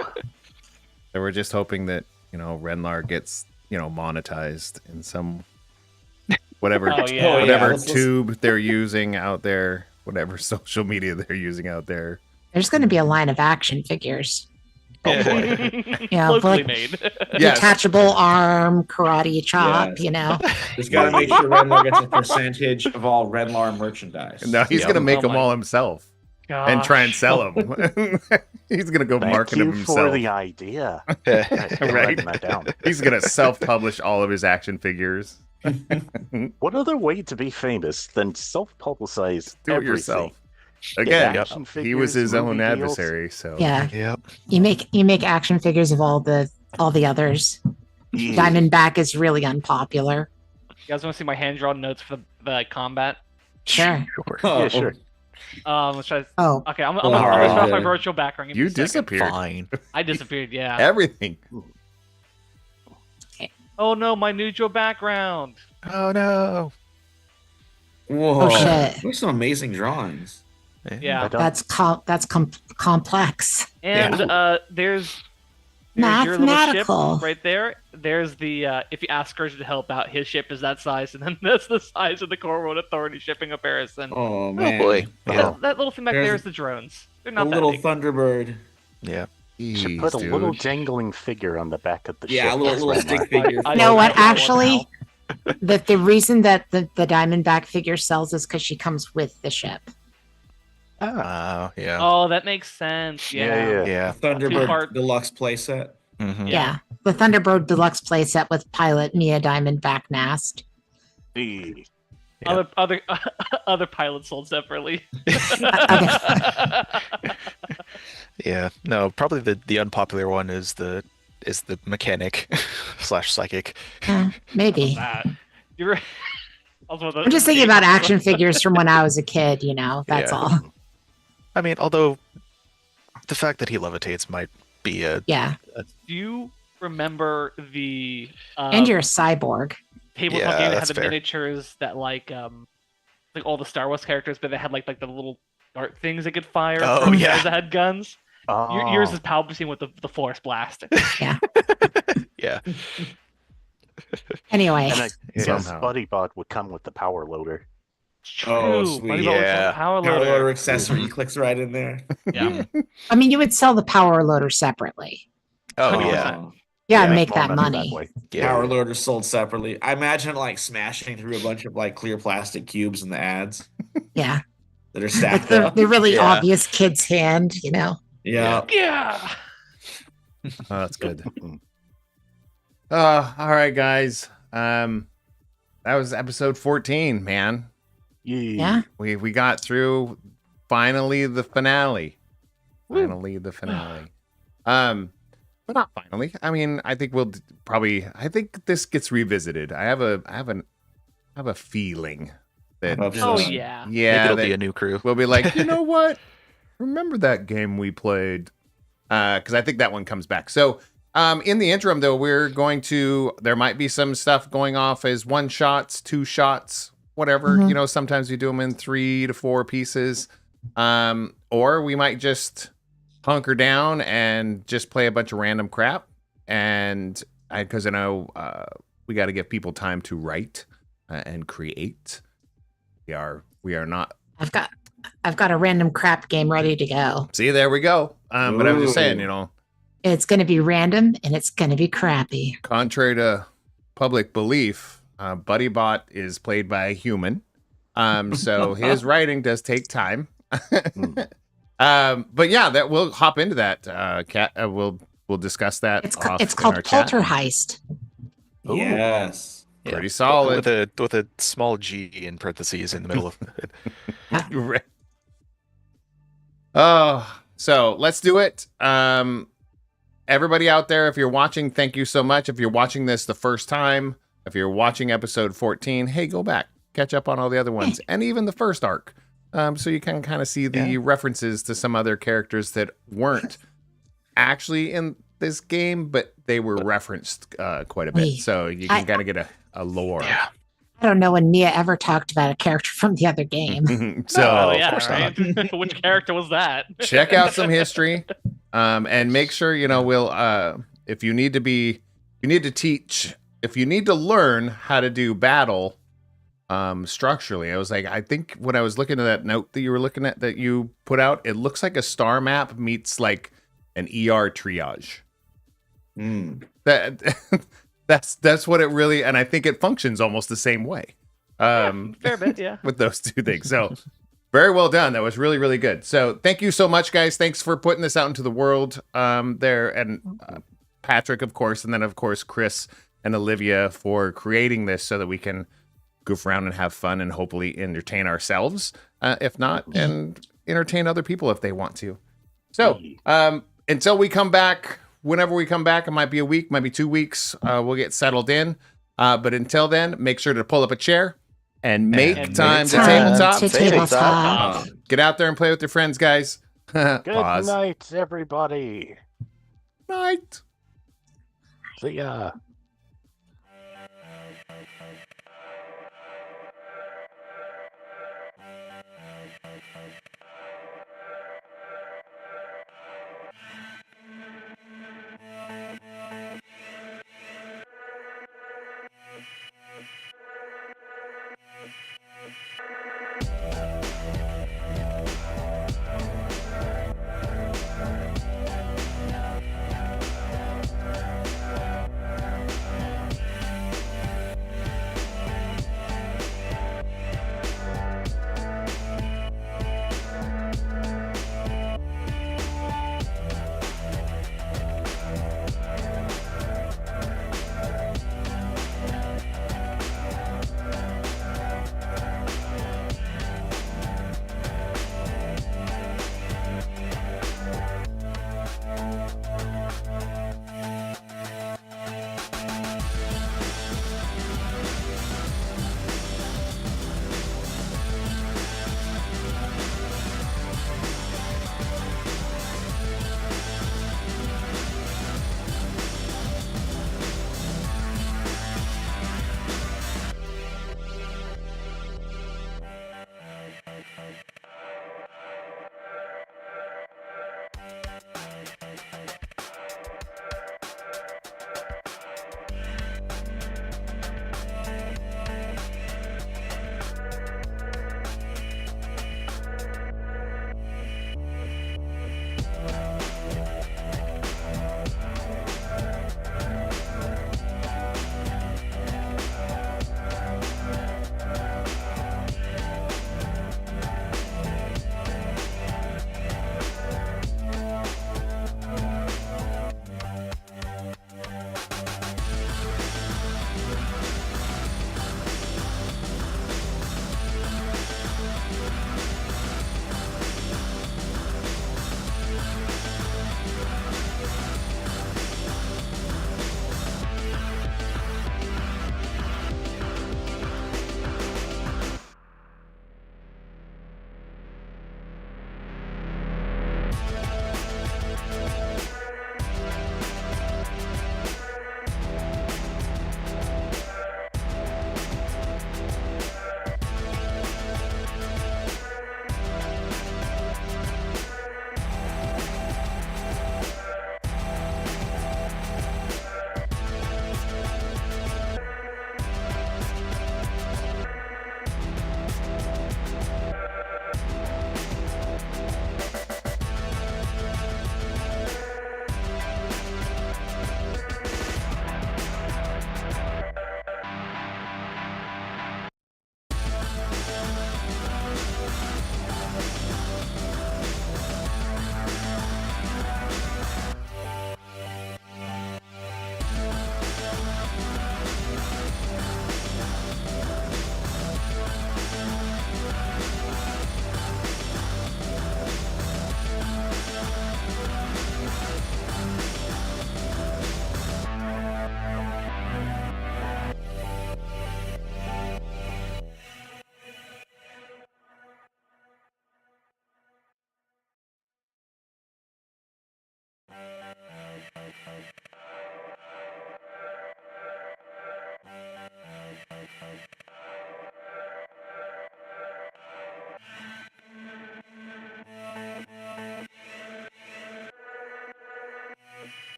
Speaker 1: So we're just hoping that Renlar gets monetized in some whatever
Speaker 3: Oh, yeah.
Speaker 1: whatever
Speaker 5: let's-
Speaker 1: tube they're using out there, whatever social media they're using out there.
Speaker 4: There's going to be a line of action figures. Yeah,
Speaker 3: Locally
Speaker 4: like-
Speaker 3: made.
Speaker 1: Yes.
Speaker 4: Detachable arm, karate chop,
Speaker 5: Yes. Just gotta make sure Renlar gets a percentage of all Renlar merchandise.
Speaker 1: No, he's
Speaker 6: Yeah.
Speaker 1: gonna make
Speaker 3: Oh
Speaker 1: them
Speaker 3: my
Speaker 1: all himself and try and
Speaker 3: Gosh.
Speaker 1: sell them. He's gonna go
Speaker 2: Thank
Speaker 1: market
Speaker 2: you
Speaker 1: them
Speaker 2: for
Speaker 1: himself.
Speaker 2: the idea.
Speaker 1: Right?
Speaker 2: Writing that down.
Speaker 1: He's gonna self-publish all of his action figures.
Speaker 2: What other way to be famous than self-publicize
Speaker 1: Do it
Speaker 2: everything?
Speaker 1: yourself. Again,
Speaker 2: action
Speaker 1: he was
Speaker 2: figures,
Speaker 1: his own
Speaker 2: movie deals.
Speaker 1: adversary, so
Speaker 4: Yeah,
Speaker 6: Yep.
Speaker 4: you make action figures of all the others.
Speaker 2: Yeah.
Speaker 4: Diamondback is really unpopular.
Speaker 3: You guys want to see my hand-drawn notes for the combat?
Speaker 4: Sure.
Speaker 6: Sure.
Speaker 5: Oh,
Speaker 2: Yeah, sure.
Speaker 3: Let's try.
Speaker 4: Oh,
Speaker 3: Okay, I'm
Speaker 5: Oh,
Speaker 3: gonna start off my
Speaker 5: yeah.
Speaker 3: virtual background. Give me
Speaker 1: you
Speaker 3: a second.
Speaker 1: disappeared.
Speaker 6: Fine.
Speaker 3: I disappeared. Yeah.
Speaker 1: Everything.
Speaker 3: Oh no, my neutral background.
Speaker 6: Oh no.
Speaker 5: Whoa.
Speaker 4: Oh, shit.
Speaker 5: Those are some amazing drawings.
Speaker 3: Yeah.
Speaker 2: I don't-
Speaker 4: that's complex.
Speaker 3: And there's your little
Speaker 4: Mathematical.
Speaker 3: ship right there. There's the if you ask Scourge to help out, his ship is that size, and then that's the size of the Core World Authority shipping comparison.
Speaker 5: Oh man.
Speaker 6: Oh boy. Yeah.
Speaker 3: That little thing back
Speaker 5: There's
Speaker 3: there is the drones. They're
Speaker 5: A
Speaker 3: not that
Speaker 5: little
Speaker 3: big.
Speaker 5: Thunderbird.
Speaker 6: Yeah.
Speaker 2: Should
Speaker 1: Jeez,
Speaker 2: put a little
Speaker 1: dude.
Speaker 2: jangling figure on the back of the
Speaker 5: Yeah,
Speaker 2: ship.
Speaker 5: a little
Speaker 2: Renlar.
Speaker 5: stick figure.
Speaker 3: I
Speaker 4: You know
Speaker 3: don't
Speaker 4: what?
Speaker 3: have that one
Speaker 4: Actually, the reason that the Diamondback figure sells is because she comes with the ship.
Speaker 6: Oh yeah.
Speaker 3: Oh, that makes sense. Yeah.
Speaker 6: Yeah.
Speaker 5: Thunderbird
Speaker 3: Two-part-
Speaker 5: deluxe playset.
Speaker 6: Mhm.
Speaker 4: Yeah. The Thunderbird Deluxe playset with pilot Mia Diamondback Nast.
Speaker 2: Yeah.
Speaker 6: Yeah.
Speaker 3: Other pilots sold separately.
Speaker 6: Yeah. No, probably the unpopular one is the mechanic slash psychic.
Speaker 4: Maybe.
Speaker 3: That. You're.
Speaker 4: I'm just thinking about action figures from when I was a kid, that's
Speaker 6: Yeah.
Speaker 4: all.
Speaker 6: I mean, although the fact that he levitates might be a
Speaker 4: Yeah.
Speaker 3: Do you remember the
Speaker 4: And you're a cyborg.
Speaker 3: tabletop
Speaker 6: Yeah,
Speaker 3: game that had
Speaker 6: that's
Speaker 3: the
Speaker 6: fair.
Speaker 3: miniatures that like all the Star Wars characters, but they had like the little dart things that could fire.
Speaker 6: Oh,
Speaker 3: for
Speaker 6: yeah.
Speaker 3: guys that had guns.
Speaker 2: Oh.
Speaker 3: Yours is Palpatine with the Force blast.
Speaker 6: Yep. Yeah.
Speaker 4: Anyway,
Speaker 2: And I guess
Speaker 1: Somehow.
Speaker 2: BuddyBot would come with the power loader.
Speaker 3: It's true.
Speaker 5: Oh, sweet.
Speaker 3: Buddy Bot was
Speaker 6: Yeah.
Speaker 3: a power
Speaker 5: Power
Speaker 3: loader.
Speaker 5: loader accessory clicks right in there.
Speaker 3: Yeah.
Speaker 4: I mean, you would sell the power loader separately.
Speaker 6: Oh,
Speaker 3: 100%.
Speaker 6: yeah.
Speaker 4: Yeah,
Speaker 2: Yeah,
Speaker 4: make
Speaker 2: more
Speaker 4: that
Speaker 2: that
Speaker 4: money.
Speaker 2: way.
Speaker 6: Yeah.
Speaker 5: Power loader sold separately. I imagine like smashing through a bunch of like clear plastic cubes in the ads
Speaker 4: Yeah,
Speaker 5: that are
Speaker 4: like
Speaker 5: stacked
Speaker 4: the
Speaker 5: up.
Speaker 4: really
Speaker 6: Yeah.
Speaker 4: obvious kid's hand.
Speaker 5: Yeah.
Speaker 3: Yeah.
Speaker 1: Oh, that's good. All right, guys. That was episode 14, man.
Speaker 4: Yeah.
Speaker 1: We got through finally the finale. Finally the finale. But not finally. I mean, I think we'll I think this gets revisited. I have a feeling that
Speaker 5: Hope
Speaker 3: Oh,
Speaker 5: so.
Speaker 3: yeah.
Speaker 6: Maybe
Speaker 1: yeah,
Speaker 6: it'll
Speaker 1: that
Speaker 6: be a new crew.
Speaker 1: we'll be like, you know what? Remember that game we played? Because I think that one comes back. So in the interim, though, there might be some stuff going off as 1 shots, 2 shots, whatever.
Speaker 4: Mhm.
Speaker 1: Sometimes we do them in 3 to 4 pieces. Or we might just hunker down and just play a bunch of random crap. And because I know we got to give people time to write and create. We are not.
Speaker 4: I've got a random crap game ready to go.
Speaker 1: See, there we go. But I was just saying,
Speaker 5: Ooh.
Speaker 4: It's going to be random and it's going to be crappy.
Speaker 1: contrary to public belief, BuddyBot is played by a human. So his writing does take time. But yeah, that we'll hop into that. Kat, we'll discuss that.
Speaker 4: It's
Speaker 1: off in
Speaker 4: called
Speaker 1: our chat.
Speaker 4: Polterheist.
Speaker 2: Ooh.
Speaker 5: Yes.
Speaker 6: Yeah.
Speaker 1: Pretty solid.
Speaker 6: With a small G in parentheses in the middle of it.
Speaker 1: Right. Oh, so let's do it. Everybody out there, if you're watching, thank you so much. If you're watching this the first time, if you're watching episode 14, hey, go back, catch up on all the other ones, and even the first arc. So you can kind of see the references to some other characters that weren't actually in this game, but they were referenced quite a bit.
Speaker 4: Wait,
Speaker 1: So you can kind of get a lore.
Speaker 6: Yeah.
Speaker 4: I don't know when Mia ever talked about a character from the other game.
Speaker 1: So
Speaker 3: Oh,
Speaker 6: of
Speaker 3: yeah,
Speaker 6: course not.
Speaker 3: right? Which character was that?
Speaker 1: check out some history, and make sure we'll if you need to learn how to do battle structurally. I was like, I think when I was looking at that note that you were looking at that you put out, it looks like a star map meets like an ER triage. That that's what it really, and I think it functions almost the same way.
Speaker 3: Fair bit, yeah.
Speaker 1: With those two things. So very well done. That was really, really good. So thank you so much, guys. Thanks for putting this out into the world there. And Patrick, of course, and then, of course, Chris and Olivia for creating this so that we can goof around and have fun and hopefully entertain ourselves, if not, and entertain other people if they want to. So until we come back, whenever we come back, it might be a week, might be 2 weeks. We'll get settled in. But until then, make sure to pull up a chair and make time to tabletop.
Speaker 4: To tabletop.
Speaker 1: Get out there and play with your friends, guys.
Speaker 2: Good
Speaker 1: Pause.
Speaker 2: night, everybody.
Speaker 1: Night.
Speaker 2: See ya.